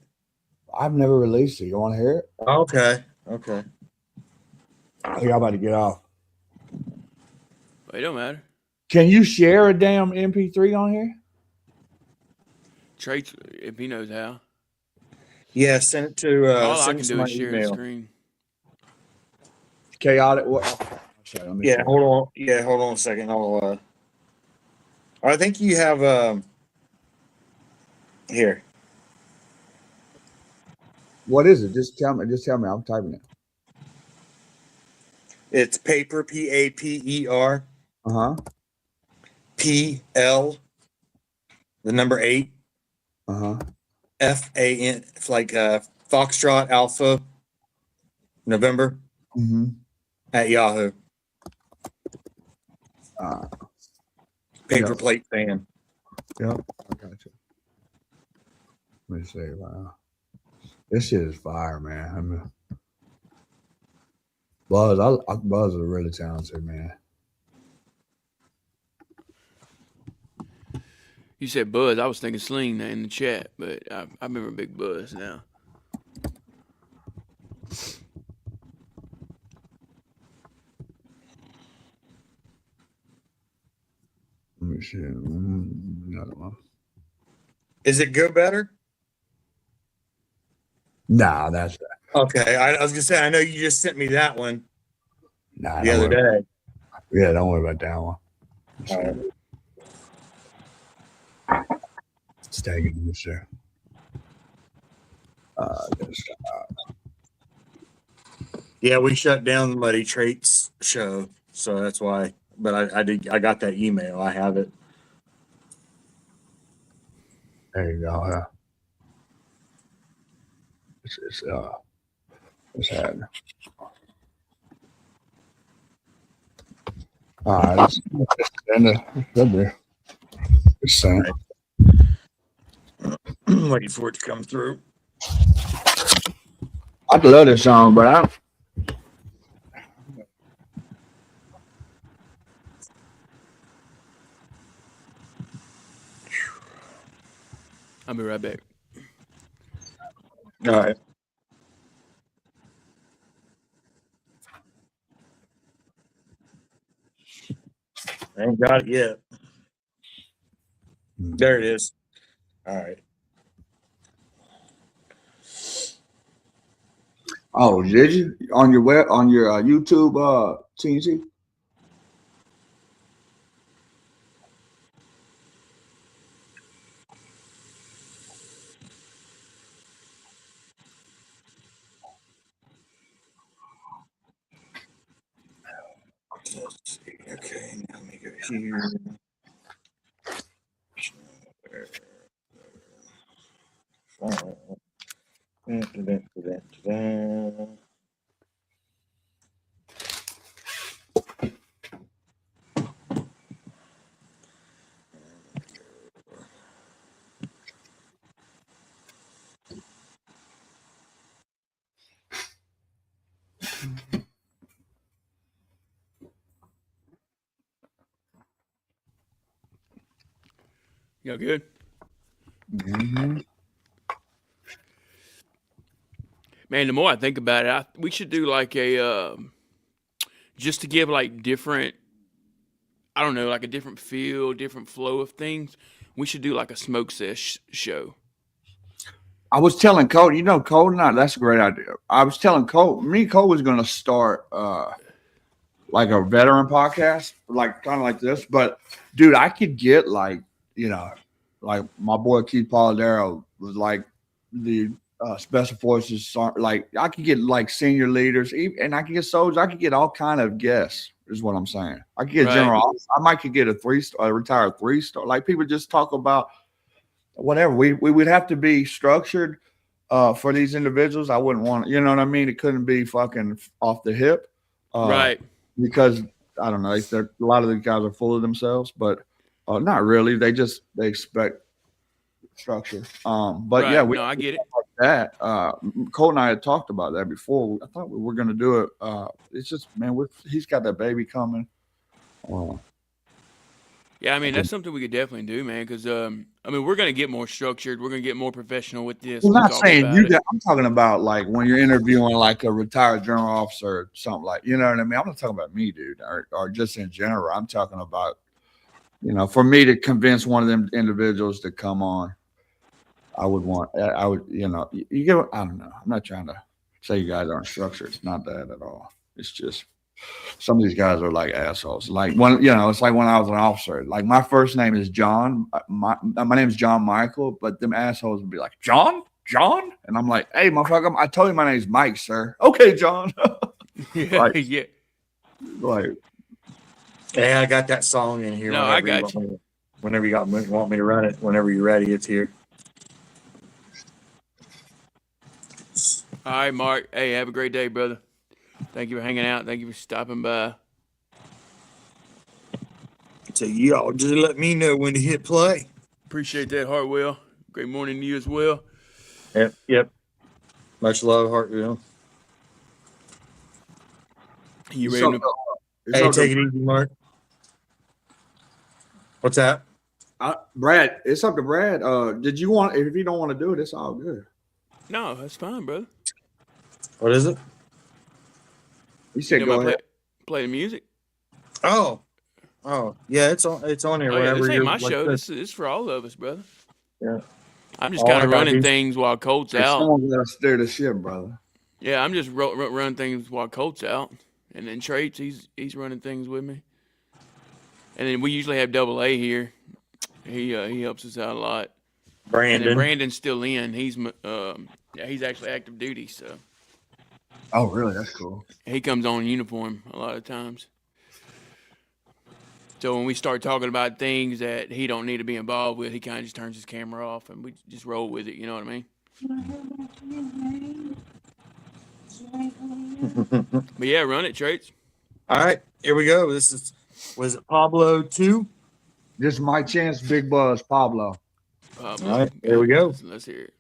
I've never released it. You want to hear it? Okay. Oh, y'all about to get off. Well, it don't matter. Can you share a damn MP3 on here? Trey, if he knows how. Yeah, send it to. All I send can it to do my is share the email. screen. Chaotic. What? Yeah, hold on. Yeah, hold on a second. I think you have. Here. What is it? Just tell me. I'm typing it. It's paper. PAPER. PL. The number 8. FAN. It's like Foxtrot Alpha. November. At Yahoo. Paper plate fan. Yep. I got you. Let me see. Wow. This shit is fire, man. I mean, Buzz is really talented, man. You said Buzz. I was thinking Sling in the chat, but I remember Big Buzz now. Let me see. Another one. Is it good better? Nah, that's Okay. I was gonna say I know you just sent me that one the other day. Yeah, don't worry about that one. All right. It's taking this there. Yeah, we shut down the Muddy Traits show, so that's why. But I got that email. I have it. There you go. What's happening? All right. It's saying. Waiting for it to come through. I love this song, but I. I'll be right back. All right. I ain't got it yet. There it is. All right. Oh, did you on your web on your YouTube TNT? Let's see. Okay, now let me go here. Y'all good? Mm-hmm. Man, the more I think about it, we should do like a just to give like different, I don't know, like a different feel, different flow of things. We should do like a smoke sesh show. I was telling Cole, Cole and I, that's a great idea. I was telling Cole, me and Cole was going to start like a veteran podcast, like kind of like this. But dude, I could get like my boy Keith Polidero was like the special forces. Like I could get like senior leaders, and I could get soldiers. I could get all kind of guests. Is what I'm saying. I could get Right. general. I might could get a retired 3-star. Like people just talk about whatever. We would have to be structured for these individuals. I wouldn't want, you know what I mean? It couldn't be fucking off the hip. Right. Because I don't know, a lot of the guys are full of themselves, but not really. They expect structure. But Right. yeah, we No, I get it. like that. Cole and I had talked about that before. I thought we were going to do it. It's just, man, he's got that baby coming. Yeah, I mean that's something we could definitely do, man. Because I mean we're gonna get more structured. We're gonna get more professional with this. I'm We'll not talk saying about you it. got, I'm talking about like when you're interviewing like a retired general officer or something like, you know what I mean? I'm not talking about me, dude, or just in general. I'm talking about, for me to convince one of them individuals to come on, I would, you get, I don't know. I'm not trying to say you guys aren't structured. It's not that at all. It's just some of these guys are like assholes. Like it's like when I was an officer. Like my first name is John. My name is John Michael, but them assholes would be like, John, and I'm like, hey, motherfucker, I told you my name's Mike, sir. Okay, John. Yeah, yeah. Like, Yeah, I got that song in here. No, I got you. Whenever you want me to run it, whenever you're ready, it's here. All right, Mark. Hey, have a great day, brother. Thank you for hanging out. Thank you for stopping by. So y'all just let me know when to hit play. Appreciate that, Hartwell. Great morning to you as well. Yep. Much love, Hartwell. You ready to? Hey, take it easy, Mark. What's that? Brad, it's up to Brad. Did you want? If you don't want to do it, it's all good. No, that's fine, brother. What is it? You said You go know, ahead. play the music. Oh, yeah, it's on here. Oh, yeah, Whenever this ain't you're my like show. this. This is for all of us, brother. Yeah. I'm just All kind I of gotta running do- things while Colt's Hey, out. someone's got to steer the ship, brother. Yeah, I'm just running things while Colt's out, and then Traits, he's running things with me. And then we usually have Double A here. He helps us out a lot. And then Brandon's still in. He's actually active duty, so Oh, really? That's cool. he comes on in uniform a lot of times. So when we start talking about things that he don't need to be involved with, he kind of just turns his camera off, and we just roll with it. You know what I mean? But yeah, run it, Traits. All right, here we go. Was it Pablo 2? This is my chance, Big Buzz, Pablo. Pablo. All right, here we go. Let's hear it.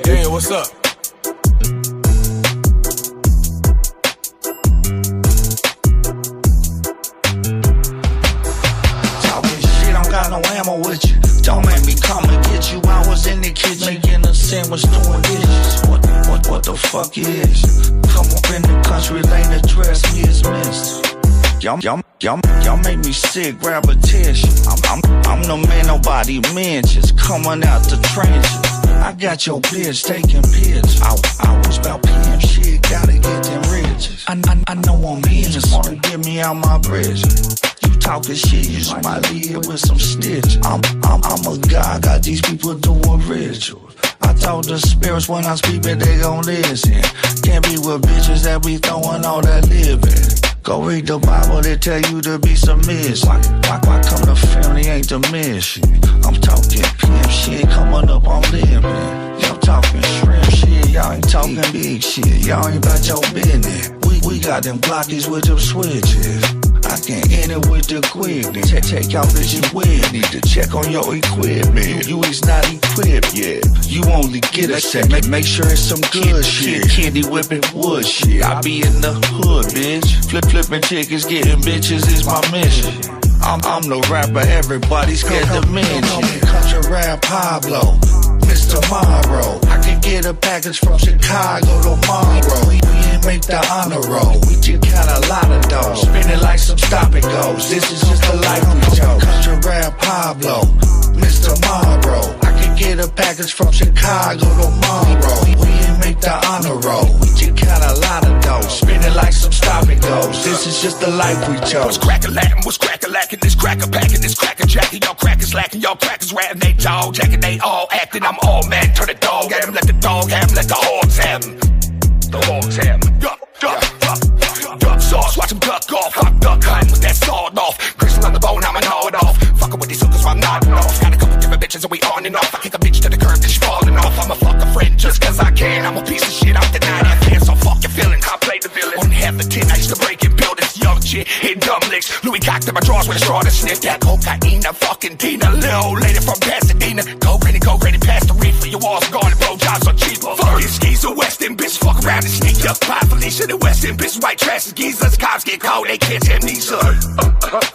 Yeah, what's up? Talking shit, don't got no ammo with you. Don't make me come and get you. I was in the kitchen making a sandwich, doing dishes. What the fuck is? Come up in the country lane, address me as mister. Y'all make me sick, grab a tissue. I'm the man nobody mentions, coming out the trenches. I got your bitch taking pictures. I was about PM shit, gotta get them riches. I know I'm in, just wanna get me out my bridge. You talking shit, you might leave with some stitches. I'm a god, got these people doing rituals. I told the spirits when I speak, but they gon' listen. Can't be with bitches that be throwing all that living. Go read the Bible, they tell you to be submissive. Why come the family ain't the mission? I'm talking pimp shit, coming up on living. Y'all talking shrimp shit, y'all ain't talking big shit. Y'all ain't about your business. We got them Glockies with them switches. I can end it with the quickness. Take out bitches with. Need to check on your equipment. You is not equipped yet. You only get a second. Make sure it's some good shit. Candy whipping wood shit. I be in the hood, bitch. Flipping chickens, getting bitches is my mission. I'm the rapper everybody's scared to mention. Country rap Pablo, Mr. Tomorrow. I can get a package from Chicago tomorrow. We ain't make the honor roll. We just got a lot of dough. Spin it like some stop and goes. This is just the life we chose. Country rap Pablo, Mr. Tomorrow. I can get a package from Chicago tomorrow. We ain't make the honor roll. We just got a lot of dough. Spin it like some stop and goes. This is just the life we chose. What's crack-a-lackin', what's crack-a-lackin', this cracker-packin', this cracker-jackin', y'all crackers lackin', y'all crackers rattin', they dog jackin', they all actin', I'm all man, turn the dog at him, let the dog have him, let the hogs have him. The hogs have him. Duck sauce, watch him duck off, I'm duck hunting with that sawed off, crystal on the bone, I'ma gnaw it off, fuckin' with these hookers while I'm nodding off, got a couple different bitches and we on and off, I kick a bitch to the curb, then she fallin' off, I'ma fuck a friend just cause I can, I'm a piece of shit, I'm denying that fan, so fuck your feelings, I play the villain, on half the 10, I used to break and build this young shit, hit dumb licks, Louis cocked in my drawers with a straw to sniff that cocaine, a fucking Tina, little lady from Pasadena, go granny, pass the reef for your walls, gone, bro, jobs are cheaper, fuck these skis, the West End bitch, fuck around and sneak up, pie Felicia, the West End bitch, white trash, geezers, cops get cold, they catch amnesia,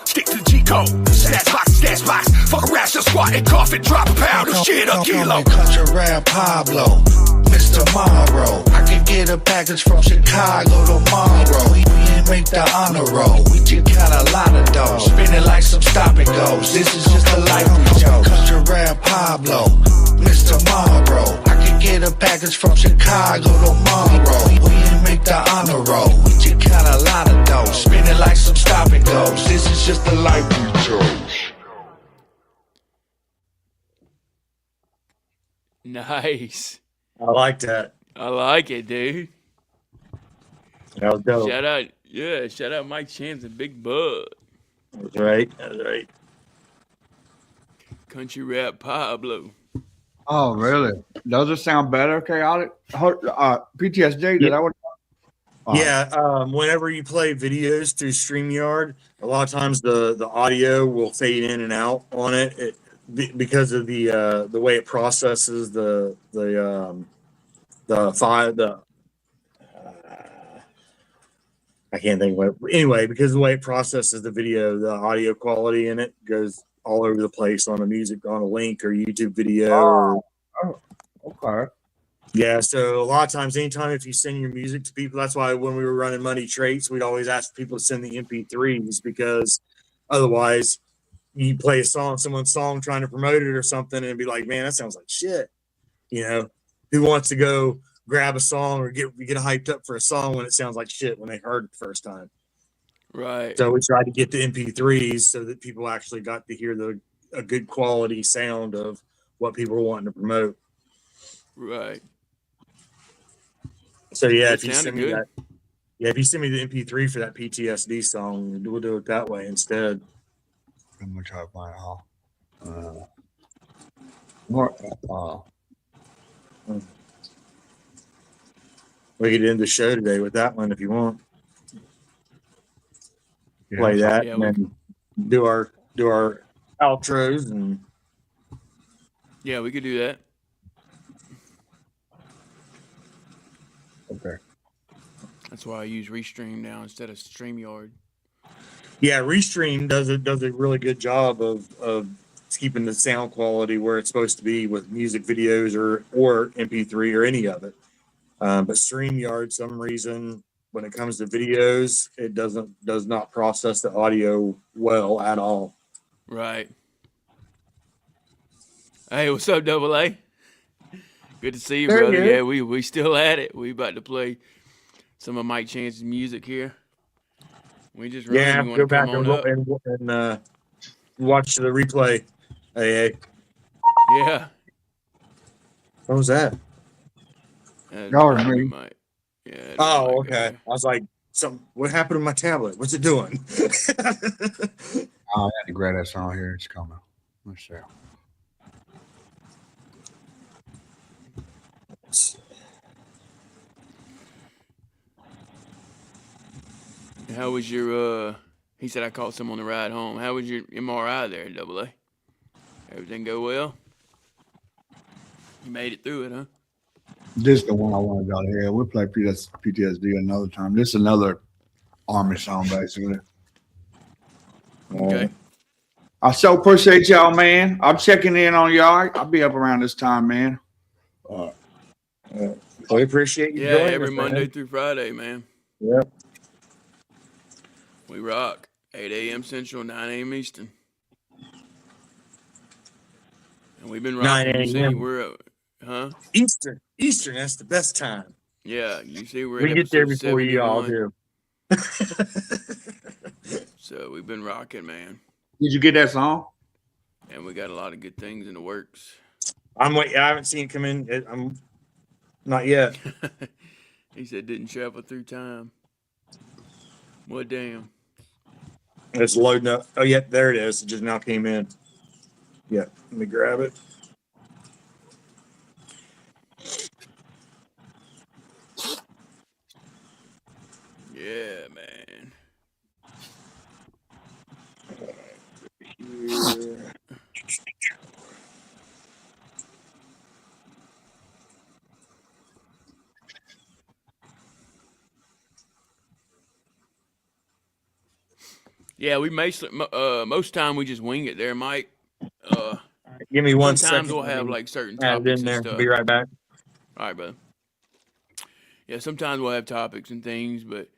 stick to the G-code, stash box, fuck around, just squat and cough and drop a pound of shit a kilo. Country rap Pablo, Mr. Tomorrow. I can get a package from Chicago tomorrow. We ain't make the honor roll. We just got a lot of dough. Spin it like some stop and goes. This is just the life we chose. Country rap Pablo, Mr. Tomorrow. I can get a package from Chicago tomorrow. We ain't make the honor roll. We just got a lot of dough. Spin it like some stop and goes. This is just the life we chose. Nice. I like that. I like it, dude. That was dope. Shout out Mike Chance and Big Bud. That's right. Country rap Pablo. Oh, really? Does it sound better, chaotic? PTSD, did I want Yeah, whenever you play videos through StreamYard, a lot of times the audio will fade in and out on it, because of the way it processes the file. I can't think of it. Anyway, because of the way it processes the video, the audio quality in it goes all over the place on a link or YouTube video. Okay. Yeah, so a lot of times, anytime if you send your music to people, that's why when we were running Money Traits, we'd always ask people to send the MP3s, because otherwise you play someone's song trying to promote it or something, and it'd be like, man, that sounds like shit. Who wants to go grab a song or get hyped up for a song when it sounds like shit when they heard it the first time? Right. So we tried to get the MP3s so that people actually got to hear a good quality sound of what people were wanting to promote. Right. So yeah, That if you sounded send me good. that, if you send me the MP3 for that PTSD song, we'll do it that way instead. I'm gonna try to find out. More. We could end the show today with that one if you want. Yeah. Play that Yeah, and then do our outros and Yeah, we could do that. Okay. That's why I use Restream now instead of StreamYard. yeah, Restream does a really good job of keeping the sound quality where it's supposed to be with music videos or MP3 or any of it. But StreamYard, some reason, when it comes to videos, it does not process the audio well at all. Right. Hey, what's up, Double A? Good to see you, There brother. you Yeah, we still at it. We about to play some of Mike Chance's music here. We just run. Yeah, You want go to back come on up? and watch the replay. Hey. Yeah. What was that? Y'all are me. Yeah. Oh, okay. I was like, what happened to my tablet? What's it doing? I had to grab that song here. It's coming. Let's see. How was your? He said I caught some on the ride home. How was your MRI there, Double A? Everything go well? You made it through it, huh? This is the one I wanted y'all to hear. We'll play PTSD another time. This is another Army song, basically. Okay. I so appreciate y'all, man. I'm checking in on y'all. I'll be up around this time, man. We appreciate you. Yeah, joining every us, Monday man. through Friday, man. Yep. We rock. 8 a.m. Central, 9 a.m. Eastern. And we've been 9 rocking. You see, a.m. we're huh? Eastern. That's the best time. Yeah, you see, we're We at get there episode before you all 71. do. So we've been rocking, man. Did you get that song? And we got a lot of good things in the works. I haven't seen it come in. I'm not yet. He said didn't travel through time. What damn. It's loading up. Oh, yeah, there it is. It just now came in. Yeah, let me grab it. Yeah, man. Here. Yeah, we most time we just wing it there, Mike. Give me one second. Sometimes we'll have like certain Add it topics in and there. stuff. Be right back. All right, brother. Yeah, sometimes we'll have topics and things, but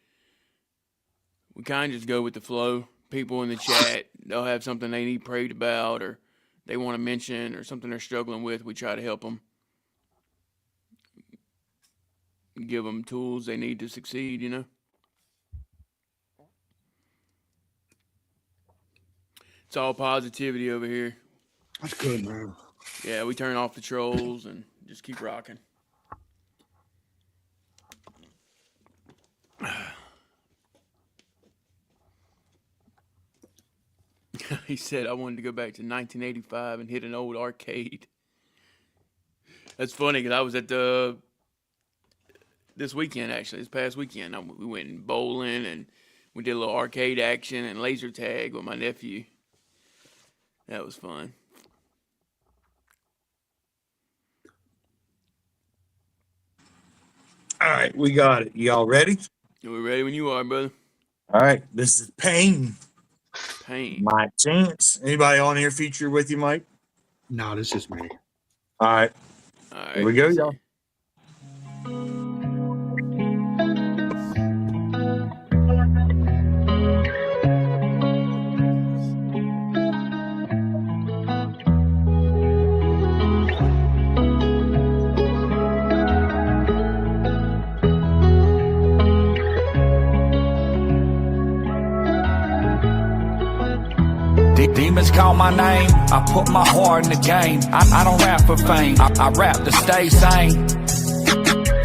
we kind of just go with the flow. People in the chat, they'll have something they need prayed about or they want to mention or something they're struggling with. We try to help them. Give them tools they need to succeed, you know? It's all positivity over here. That's good, man. Yeah, we turn off the trolls and just keep rocking. He said I wanted to go back to 1985 and hit an old arcade. That's funny because I was at this weekend, actually, this past weekend. We went bowling and we did a little arcade action and laser tag with my nephew. That was fun. All right, we got it. Y'all ready? We're ready when you are, brother. All right, this is Pain. Pain. Mike Chance. Anybody on here feature with you, Mike? No, this is me. All right, All right. here we go, y'all. Demons call my name, I put my heart in the game. I don't rap for fame, I rap to stay sane.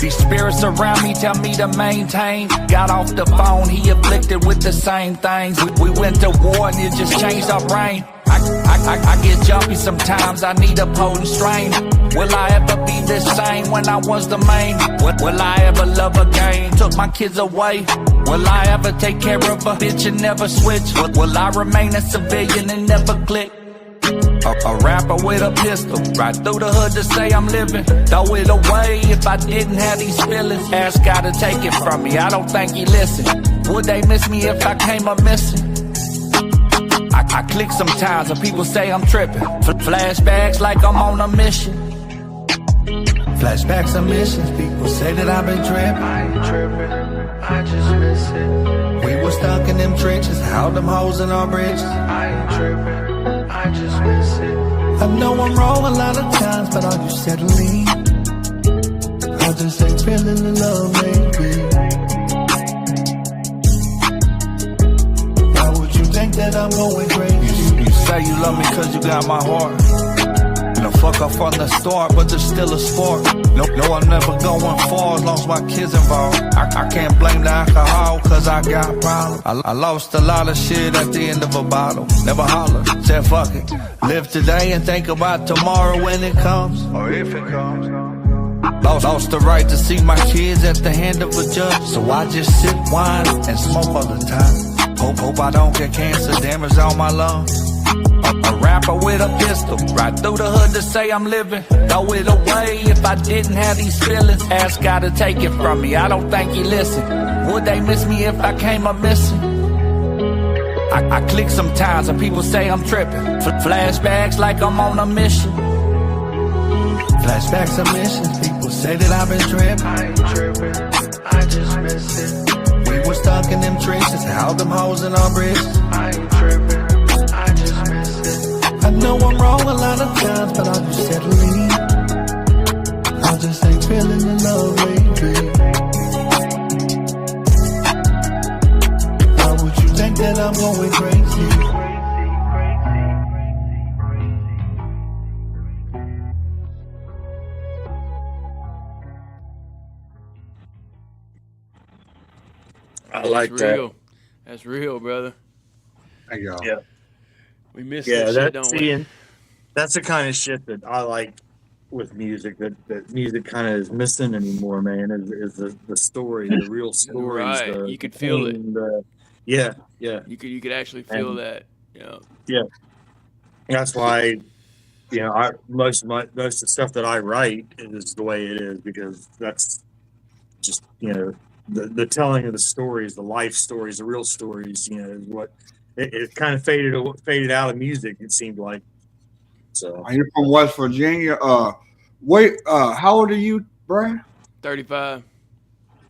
These spirits around me tell me to maintain. Got off the phone, he afflicted with the same things. We went to war and it just changed our brain. I get jumpy sometimes, I need a potent strain. Will I ever be the same when I was the main? Will I ever love again? Took my kids away. Will I ever take care of a bitch and never switch? Will I remain a civilian and never click? A rapper with a pistol, right through the hood to say I'm living. Throw it away if I didn't have these feelings. Ask God to take it from me, I don't think he listened. Would they miss me if I came up missing? I click sometimes and people say I'm tripping. Flashbacks like I'm on a mission. Flashbacks and missions, people say that I've been tripping. I ain't tripping, I just miss it. We were stuck in them trenches, held them hoes in our bridges. I ain't tripping, I just miss it. I know I'm wrong a lot of times, but are you settling? I just ain't feeling the love lately. Why would you think that I'm going crazy? You say you love me cause you got my heart. No, fuck off from the start, but there's still a sport. No, I'm never going far as long as my kids involved. I can't blame the alcohol, cause I got problems. I lost a lot of shit at the end of a bottle. Never holler, said fuck it. Live today and think about tomorrow when it comes. Or if it comes. Lost the right to see my kids at the hand of a judge. So I just sip wine and smoke all the time. Hope I don't get cancer, damage on my lungs. A rapper with a pistol, right through the hood to say I'm living. Throw it away if I didn't have these feelings. Ask God to take it from me, I don't think he listened. Would they miss me if I came up missing? I click sometimes and people say I'm tripping. Flashbacks like I'm on a mission. Flashbacks and missions, people say that I've been tripping. I ain't tripping, I just miss it. We were stuck in them trenches, held them hoes in our bridges. I ain't tripping, I just miss it. I know I'm wrong a lot of times, but are you settling? I just ain't feeling the love lately. Why would you think that I'm going crazy? I like That's that. real. That's real, brother. Thank y'all. Yeah. We miss Yeah, that shit, that's don't we? seeing. That's the kind of shit that I like with music. That music kind of is missing anymore, man. Is the story, the real stories. Right. The, You could the feel it. pain, yeah. You could actually feel And- that. Yeah. Yeah. That's why, most of the stuff that I write is the way it is, because that's just the telling of the stories, the life stories, the real stories. Is what it kind of faded out of music. It seemed like. So Are you from West Virginia? How old are you, Brad? 35.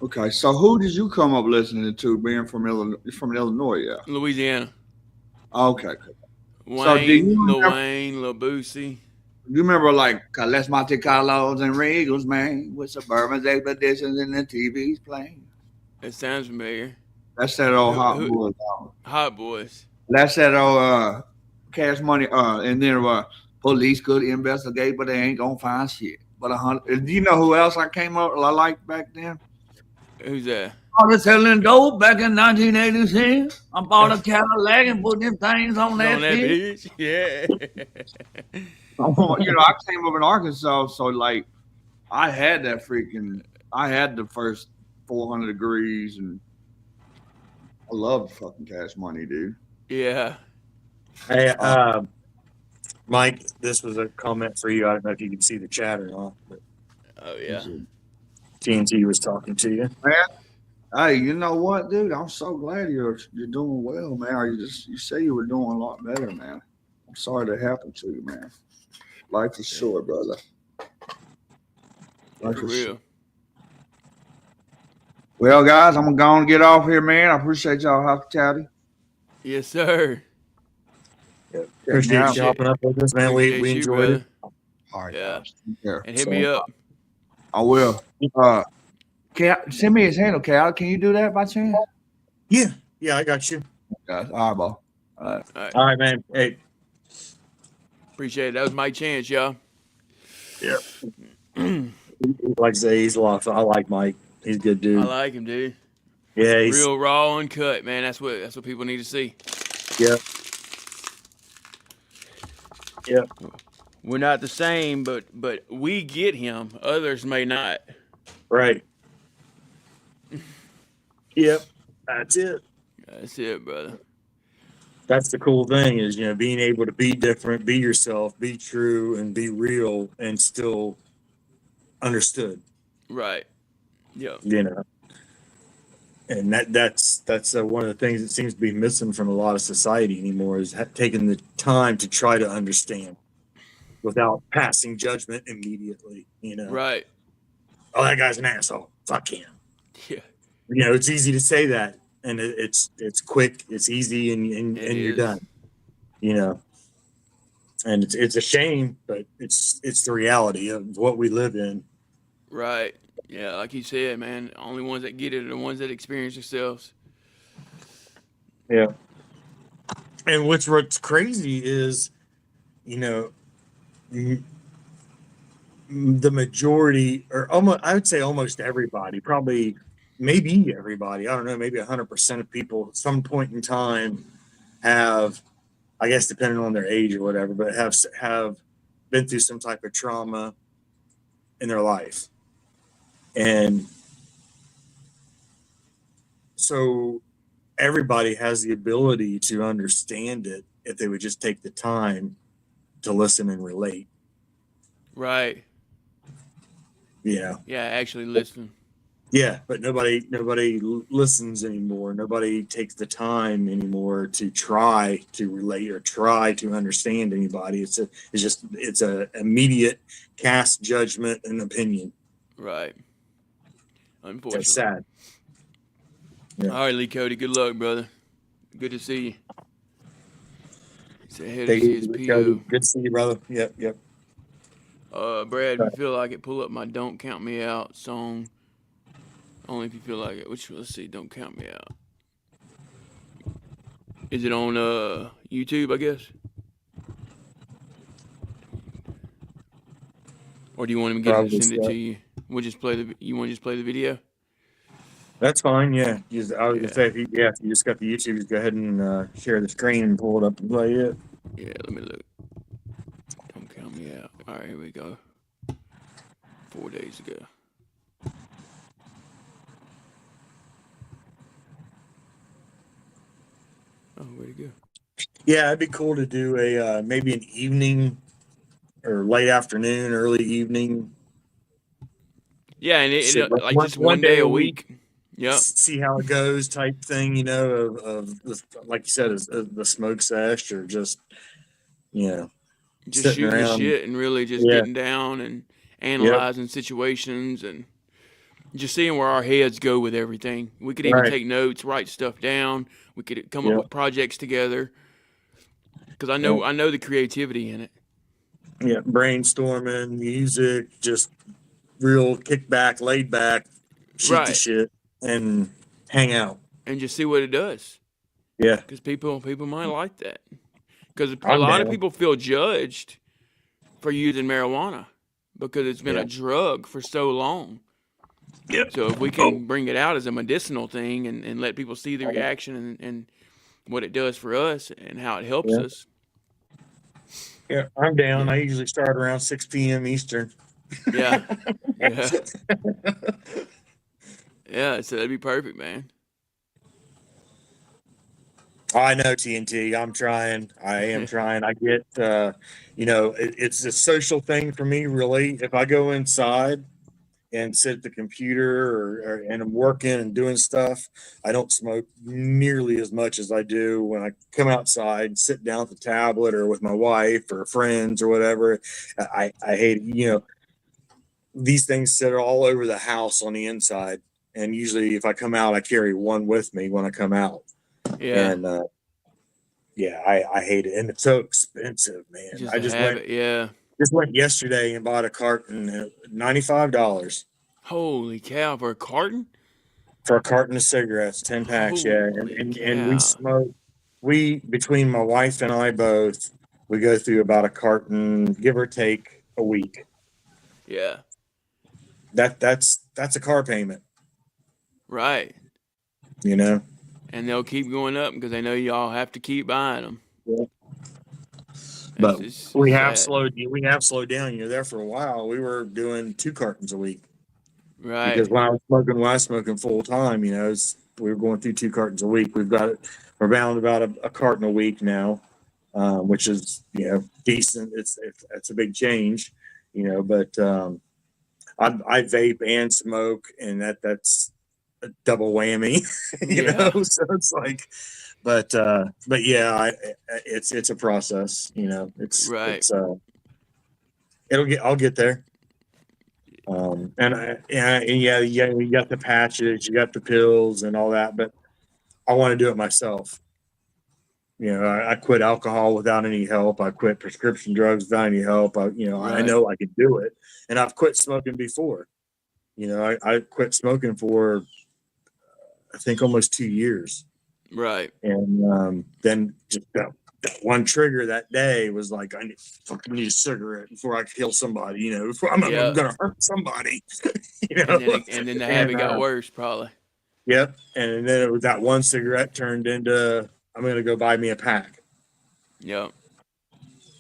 Okay, so who did you come up listening to? Being from Illinois, yeah. Louisiana. Okay. Wayne, So do you Lil remember- Wayne, Lil Boosie. You remember like Les Monte Carlos and Regals, man, with Suburban's expeditions and the TV's playing. It sounds familiar. That's that old Hot Who- Boys. Hot Boys. That's that old Cash Money. And then police could investigate, but they ain't gonna find shit. But 100. Do you know who else I liked back then? Who's that? I was selling dope back in 1986. I bought a Cadillac and put them things on that On that bitch. bitch? Yeah. I came up in Arkansas, so like I had the first 400 degrees, and I love fucking Cash Money, dude. Yeah. Hey, Mike, this was a comment for you. I don't know if you can see the chat or not, but Oh, yeah. TNT was talking to you. Hey, you know what, dude? I'm so glad you're doing well, man. You say you were doing a lot better, man. I'm sorry that happened to you, man. Life is short, brother. Life For is real. short. Well, guys, I'm gonna get off here, man. I appreciate y'all hospitality. Yes, sir. Appreciate Yeah. you hopping up with us, man. We Appreciate you, enjoyed brother. it. All right, Yeah. guys. Take care. And hit me up. I will. Send me his handle, Cal. Can you do that by chance? Yeah, I got you. Guys, all right, bro. All right. All right. All right, man. Hey, Appreciate it. That was my chance, y'all. yeah. Like I say, he's a lot of fun. I like Mike. He's a good I dude. like him, dude. Yeah, he's Real raw, uncut, man. That's what people need to see. yeah. Yeah. We're not the same, but we get him. Others may not. Right. Yep. That's it. That's it, brother. That's the cool thing is, being able to be different, be yourself, be true, and be real, and still understood. Right. Yeah. And that's one of the things that seems to be missing from a lot of society anymore is taking the time to try to understand without passing judgment immediately. Right. Oh, that guy's an asshole. Fuck him. Yeah. It's easy to say that, and it's quick, it's easy, and you're done. And it's a shame, but it's the reality of what we live in. Right. Yeah, like you said, man. The only ones that get it are the ones that experience themselves. Yeah. And what's crazy is, the majority, or almost, I would say almost everybody, probably maybe everybody, I don't know, maybe 100% of people at some point in time have, I guess depending on their age or whatever, but have been through some type of trauma in their life. And so everybody has the ability to understand it if they would just take the time to listen and relate. Right. Yeah, actually listen. Yeah, but nobody listens anymore. Nobody takes the time anymore to try to relate or try to understand anybody. It's a immediate cast judgment and opinion. Right. Unfortunately. It's sad. Yeah. All right, Lee Cody. Good luck, brother. Good to see you. It's ahead of CSPO. Good to see you, brother. Yep. Brad, if you feel like it, pull up my "Don't Count Me Out" song. Only if you feel like it. Let's see. "Don't Count Me Out." Is it on YouTube? I guess. Or do you want him to get him to send it to you? You want to just play the video? That's fine. Yeah. I was gonna say if you just got the YouTube, just go ahead and share the screen and pull it up and play it. Yeah. Let me look. Don't count me out. All right. Here we go. 4 days ago. Oh, where'd it go? Yeah, it'd be cool to do a maybe an evening or late afternoon, early evening. Yeah, and like just one day a week. Yeah. See how it goes, type thing. Of like you said, the smoke sesh or just just shooting the shit and really just getting down and analyzing situations and just seeing where our heads go with everything. We could even take notes, write stuff down. We could come up with projects together. Because I know the creativity in it. Yeah, brainstorming, music, just real kick back, laid back, shoot the shit, and hang out. And just see what it does. Yeah. Because people might like that. Because a lot of people feel judged for using marijuana because it's been a drug for so long. Yep. So if we can bring it out as a medicinal thing and let people see the reaction and what it does for us and how it helps us. Yeah, I'm down. I usually start around 6 p.m. Eastern. Yeah. Yeah, so that'd be perfect, man. I know, TNT. I'm trying. I am trying. I get, it's a social thing for me, really. If I go inside and sit at the computer and I'm working and doing stuff, I don't smoke nearly as much as I do when I come outside and sit down at the tablet or with my wife or friends or whatever. I hate it. These things sit all over the house on the inside. And usually if I come out, I carry one with me when I come out. Yeah. And, I hate it. And it's so expensive, man. Just went yesterday and bought a carton at $95. Holy cow, for a carton? For a carton of cigarettes, 10 packs, and we smoke. Between my wife and I both, we go through about a carton, give or take, a week. Yeah. that's a car payment, Right. you know. And they'll keep going up because they know y'all have to keep buying them. Yeah. But It's we have sad. slowed down. You know, there for a while we were doing 2 cartons a week. Right. Because when I was smoking full time, you know, we were going through 2 cartons a week. We're bound about a carton a week now, which is, you know, decent. It's a big change, you know. But I vape and smoke, and that's a double whammy, you know. So it's like, but yeah, it's a process, you know. I'll get there. And yeah, you got the patches, you got the pills and all that, but I want to do it myself. You know, I quit alcohol without any help. I quit prescription drugs without any help. I know I could do it, and I've quit smoking before. You know, I quit smoking for I think almost 2 years. Right. And then just that one trigger that day was like, I need a cigarette before I kill somebody, you know, before I'm going to hurt somebody, you know. And then the habit got worse, probably. Yep. And then it was that one cigarette turned into, I'm going to go buy me a pack. Yep.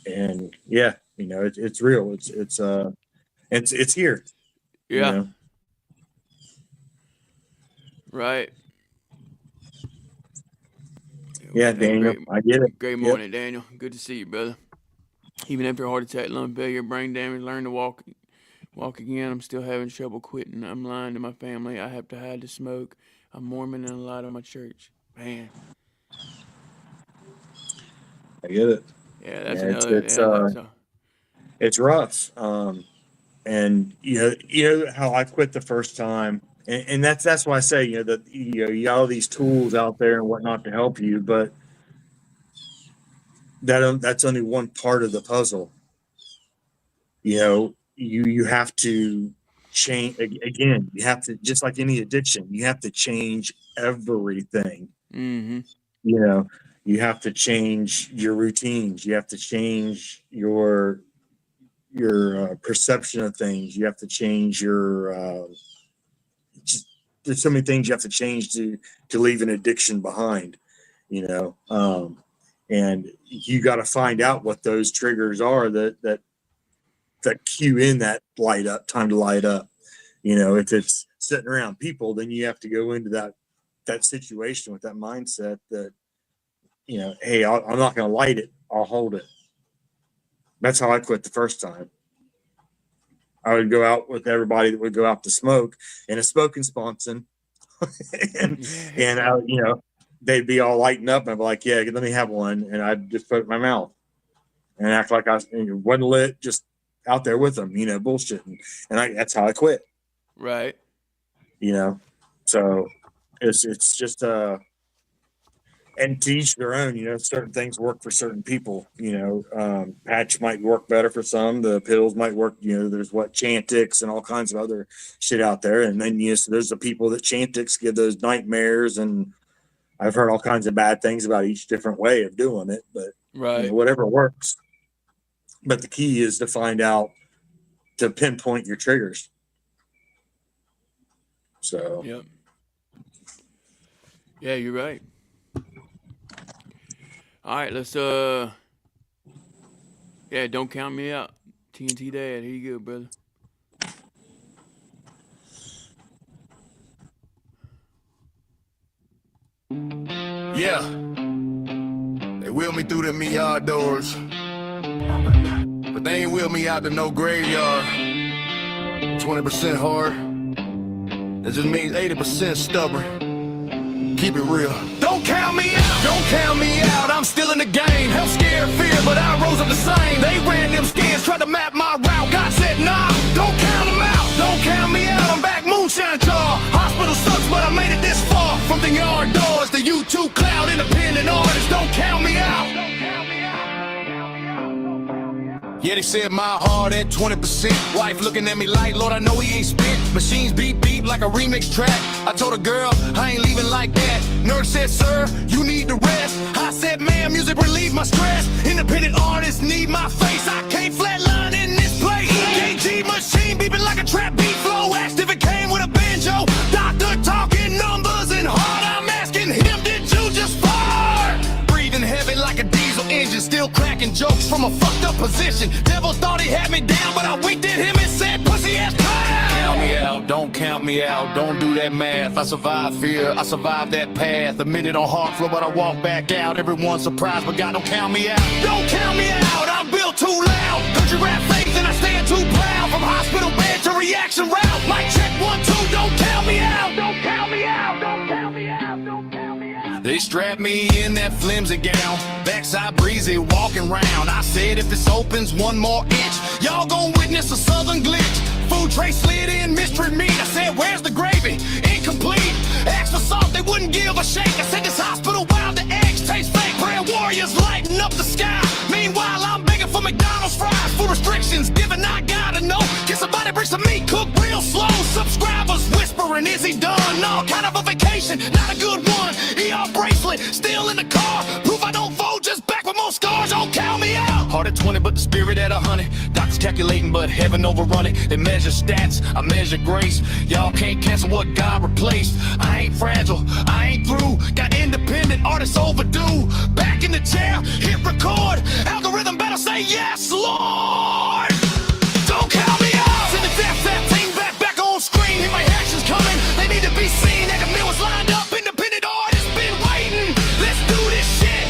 And yeah, you know, it's real. It's here. Yeah. You know? Right. Yeah, Daniel, I get it. Great morning, Daniel. Good to see you, brother. Even after heart attack, lung failure, brain damage, learn to walk again. I'm still having trouble quitting. I'm lying to my family. I have to hide the smoke. I'm Mormon and a lie to my church. Man. I get it. Yeah, that's it's rough. And you know how I quit the first time. And that's why I say, you know, that you got all these tools out there and whatnot to help you, but that's only one part of the puzzle. You know, you have to change again. You have to, just like any addiction, you have to change everything. Mm-hmm. You know, you have to change your routines. You have to change your perception of things. You have to change your there's so many things you have to change to leave an addiction behind, you know. And you got to find out what those triggers are that cue in that time to light up. You know, if it's sitting around people, then you have to go into that situation with that mindset that, you know, hey, I'm not going to light it. I'll hold it. That's how I quit the first time. I would go out with everybody that would go out to smoke in a smoking sponson. and I, you know, they'd be all lighting up and I'd be like, yeah, let me have one. And I'd just put it in my mouth and act like I wasn't lit, just out there with them, you know, bullshitting. And that's how I quit. Right. You know, so it's just, and to each their own, you know, certain things work for certain people, you know. Patch might work better for some. The pills might work, you know, there's Chantix and all kinds of other shit out there. And then, yes, there's the people that Chantix give those nightmares. And I've heard all kinds of bad things about each different way of doing it, but right. You know, whatever works. But the key is to find out, to pinpoint your triggers. So, yep. Yeah, you're right. All right, let's don't count me out. TNT Dad, here you go, brother. Yeah. They wheel me through them yard doors, but they ain't wheel me out to no graveyard. 20% hard, that just means 80% stubborn. Keep it real. Don't count me out. Don't count me out. I'm still in the game. Hell, scared, fear, but I rose up the same. They ran them scans, tried to map my route. God said, nah, don't count them out. Don't count me out. I'm back, moonshine jar. Hospital sucks, but I made it this far. From the yard doors, the YouTube cloud, independent artists. Don't count me out. Yeah, they said my heart at 20%. Wife looking at me like, Lord, I know he ain't spent. Machines beep beep like a remix track. I told a girl, I ain't leaving like that. Nurse said, sir, you need to rest. I said, man, music relieve my stress. Independent artists need my face. I can't flatline in this place. EKG machine beeping like a trap beat flow. making jokes from a fucked up position. Devil thought he had me down, but I winked at him and said, pussy ass count me out, don't count me out, don't do that math. I survived fear, I survived that path. A minute on hard floor, but I walk back out. Everyone's surprised, but God don't count me out. Don't count me out, I'm built too loud. Country rap faith and I stand too proud. From hospital bed to reaction route. Mic check 1, 2, don't count me out. Don't count me out, don't count me out, don't count me out. They strapped me in that flimsy gown. Backside breezy, walking round. I said if this opens 1 more inch, y'all gon' witness a southern glitch. Food tray slid in, mystery meat. I said, where's the gravy? Incomplete. Asked for salt, they wouldn't give a shake. I said, this hospital wild, the eggs taste fake. Prayer warriors lighting up the sky. Meanwhile, I'm begging for McDonald's fries. Food restrictions, given I gotta know. Can somebody bring some meat cooked real slow? Subscribers whispering, is he done? No, kind of a vacation, not a good one. ER bracelet, still in the car. Proof I don't fold, just back with more scars. Don't count me out. Heart at 20, but the spirit at 100. Doctors calculating, but heaven overrun it. They measure stats, I measure grace. Y'all can't cancel what God replaced. I ain't fragile, I ain't through. Got independent artists overdue. Back in the chair, hit record. Algorithm better say yes, Lord. Don't count me out. Send the death that team back on screen. Hear my actions coming, they need to be seen. That the mill was lined up, independent artists been waiting. Let's do this shit,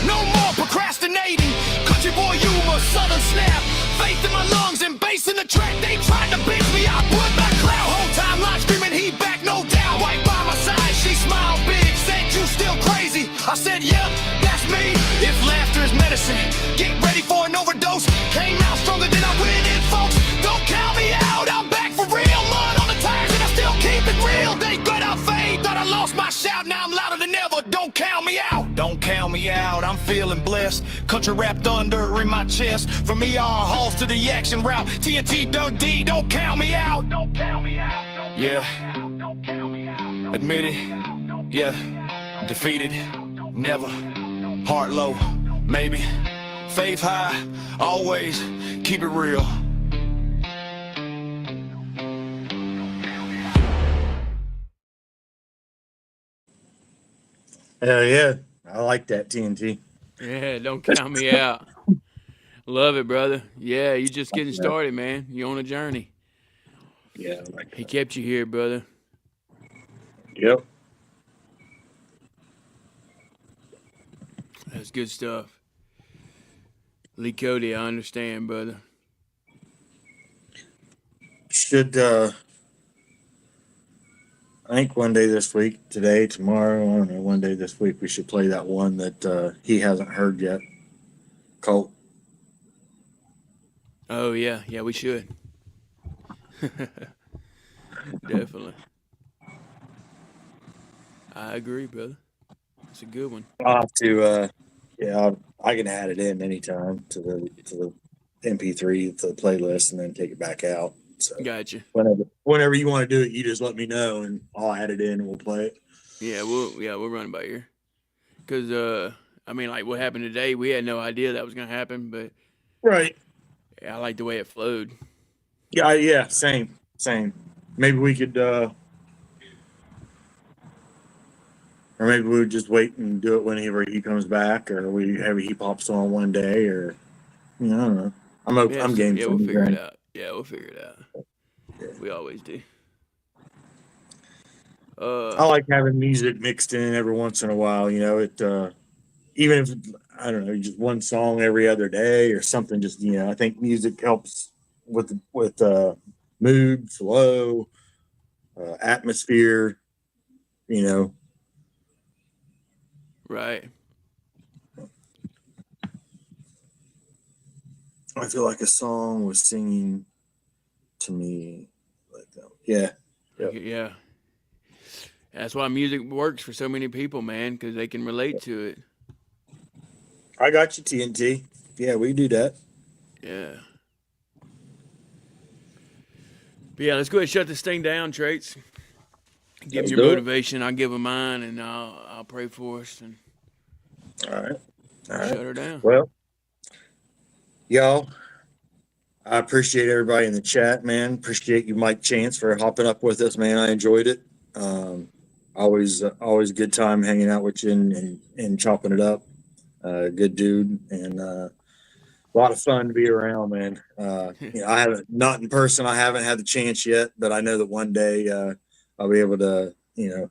no more procrastinating. Country boy humor, southern snap. Faith in my lungs and bass in the track. They tried to beat me, I put my clout. Whole time live screaming, he back, no doubt. Right by my side, she smiled big, said you still crazy. I said, yep, that's me. If laughter is medicine, get ready for an overdose. Came out stronger than I went in, folks. Don't count me out, I'm back for real. Mud on the tires and I still keep it real. They good, I fade, thought I lost my shout. Now I'm louder than ever, don't count me out. Don't count me out, I'm feeling blessed. Country rap thunder in my chest. From ER halls to the action route. TNT, Doug D, don't count me out. Don't count me out. Yeah, admit it. Yeah, defeated, never. Heart low, maybe. Faith high, always keep it real. Hell yeah. I like that, TNT. Yeah, don't count me out. Love it, brother. Yeah, you just getting started, man. You on a journey. Yeah, I like He kept you here, brother. Yep. That's good stuff. Lee Cody, I understand, brother. Should I think one day this week, today, tomorrow, I don't know, one day this week we should play that one that he hasn't heard yet. Colt. Oh yeah, we should. Definitely. I agree, brother. It's a good one. I'll have to I can add it in anytime to the MP3 to the playlist and then take it back out. So Gotcha. whenever you want to do it, you just let me know and I'll add it in and we'll play it. Yeah, we'll run by here. Cause I mean, like what happened today, we had no idea that was gonna happen, but Right. I like the way it flowed. Yeah, same. Maybe we could or maybe we would just wait and do it whenever he comes back, or whenever he pops on one day, or I don't know. I'm game. Yeah, we'll figure it out. Yeah, we'll figure it out. Yeah. We always do. I like having music mixed in every once in a while. It even if I don't know, just one song every other day or something. Just I think music helps with mood, flow, atmosphere. Right. I feel like a song was singing to me like that. Yeah. Yep. Yeah. That's why music works for so many people, man, because they can relate to it. I got you, TNT. Yeah, we do that. Yeah. But yeah, let's go ahead and shut this thing down, Traits. Give me your motivation. I'll give them mine, and I'll pray for us. And All right. shut her down. Well, y'all, I appreciate everybody in the chat, man. Appreciate you, Mike Chance, for hopping up with us, man. I enjoyed it. Always a good time hanging out with you and chopping it up. Good dude. And A lot of fun to be around, man. I haven't, not in person. I haven't had the chance yet, but I know that one day I'll be able to,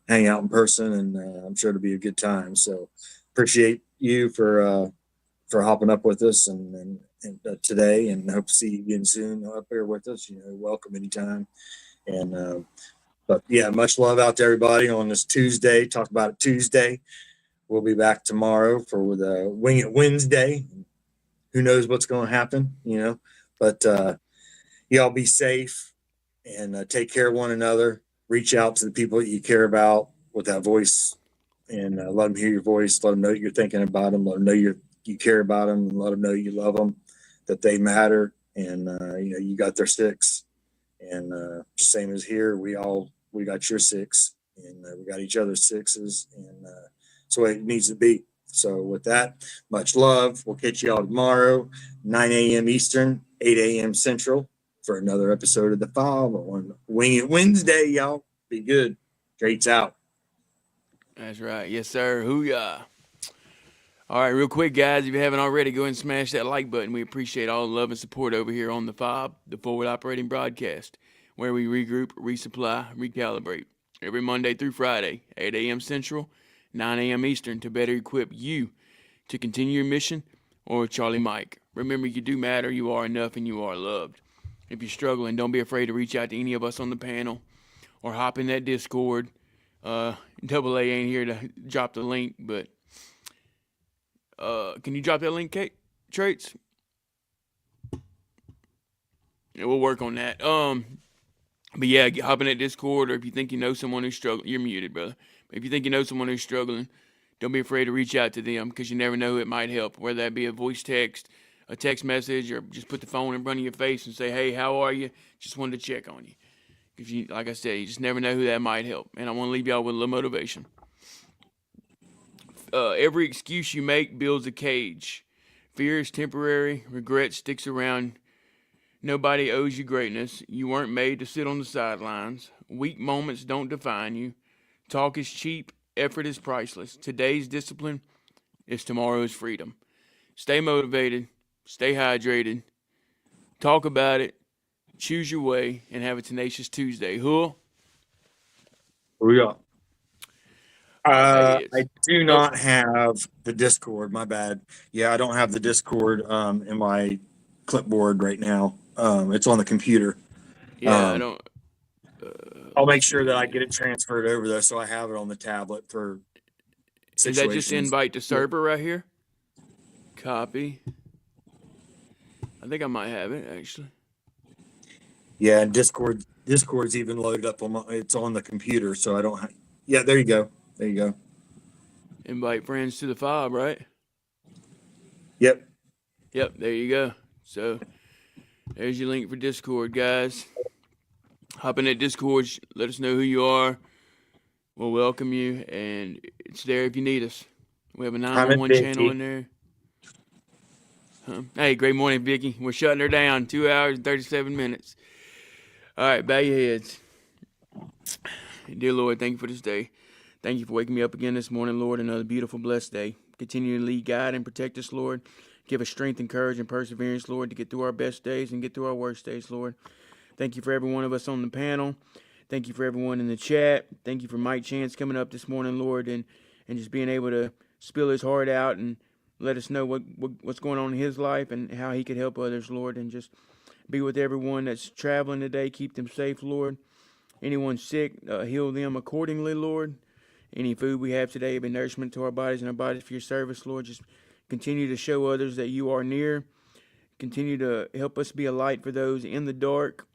hang out in person, and I'm sure it'll be a good time. So appreciate you for hopping up with us and today, and hope to see you again soon up here with us. Welcome anytime. And but yeah, much love out to everybody on this Tuesday. Talk about it Tuesday. We'll be back tomorrow for the Wing It Wednesday. Who knows what's going to happen, but y'all be safe and take care of one another. Reach out to the people that you care about with that voice, and let them hear your voice. Let them know you're thinking about them. Let them know you care about them, and let them know you love them, that they matter, and you got their six. And just same as here, we got your six, and we got each other's sixes, and that's the way it needs to be. So with that, much love. We'll catch y'all tomorrow, 9 a.m. Eastern, 8 a.m. Central, for another episode of The F.O.B. on Wing It Wednesday, y'all. Be good. Straight's out. That's right. Yes, sir. Hoo-yah. All right, real quick, guys, if you haven't already, go ahead and smash that like button. We appreciate all the love and support over here on The F.O.B., the Forward Operating Broadcast, where we regroup, resupply, recalibrate every Monday through Friday, 8 a.m. Central, 9 a.m. Eastern, to better equip you to continue your mission, or Charlie Mike. Remember, you do matter, you are enough, and you are loved. If you're struggling, don't be afraid to reach out to any of us on the panel or hop in that Discord. Double A ain't here to drop the link, but can you drop that link, Kate? Traits? Yeah, we'll work on that. But yeah, hop in that Discord, or if you think you know someone who's struggling, you're muted, brother. But if you think you know someone who's struggling, don't be afraid to reach out to them, because you never know who it might help, whether that be a voice text, a text message, or just put the phone in front of your face and say, hey, how are you? Just wanted to check on you. Because you, like I said, you just never know who that might help. And I want to leave y'all with a little motivation. Every excuse you make builds a cage. Fear is temporary. Regret sticks around. Nobody owes you greatness. You weren't made to sit on the sidelines. Weak moments don't define you. Talk is cheap. Effort is priceless. Today's discipline is tomorrow's freedom. Stay motivated. Stay hydrated. Talk about it. Choose your way, and have a tenacious Tuesday. Who? We got. I do not have the Discord. My bad. Yeah, I don't have the Discord in my clipboard right now. It's on the computer. Yeah, I don't. I'll make sure that I get it transferred over though, so I have it on the tablet for situations. Is that just invite to server right here? Copy. I think I might have it actually. Yeah, and Discord's even loaded up on it's on the computer, so I don't. Yeah, there you go. There you go. Invite friends to the F.O.B, right? Yep. Yep. There you go. So there's your link for Discord, guys. Hop in that Discord. Let us know who you are. We'll welcome you, and it's there if you need us. We have a 911 channel in there. Hey, great morning, Vicky. We're shutting her down. 2 hours and 37 minutes. All right, bow your heads. Dear Lord, thank you for this day. Thank you for waking me up again this morning, Lord. Another beautiful, blessed day. Continue to lead, guide, and protect us, Lord. Give us strength and courage and perseverance, Lord, to get through our best days and get through our worst days, Lord. Thank you for every one of us on the panel. Thank you for everyone in the chat. Thank you for Mike Chance coming up this morning, Lord, and just being able to spill his heart out and let us know what's going on in his life and how he could help others, Lord, and just be with everyone that's traveling today. Keep them safe, Lord. Anyone sick, heal them accordingly, Lord. Any food we have today be nourishment to our bodies and our bodies for your service, Lord. Just continue to show others that you are near. Continue to help us be a light for those in the dark,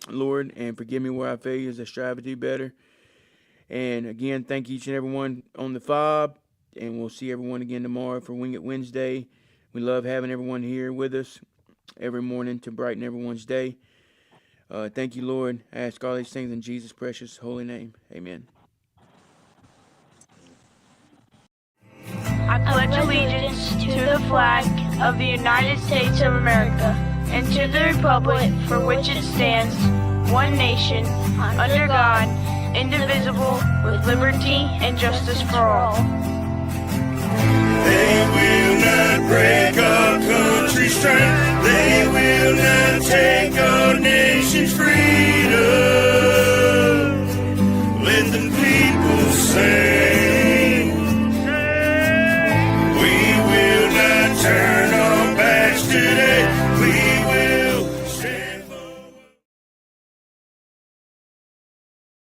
Lord, and forgive me where I fail as I strive to do better. And again, thank each and everyone on the F.O.B, and we'll see everyone again tomorrow for Wing It Wednesday. We love having everyone here with us every morning to brighten everyone's day. Thank you, Lord. I ask all these things in Jesus' precious holy name. Amen. I pledge allegiance to the flag of the United States of America and to the republic for which it stands, one nation, under God, indivisible, with liberty and justice for all. They will not break our country strength. They will not take our nations free.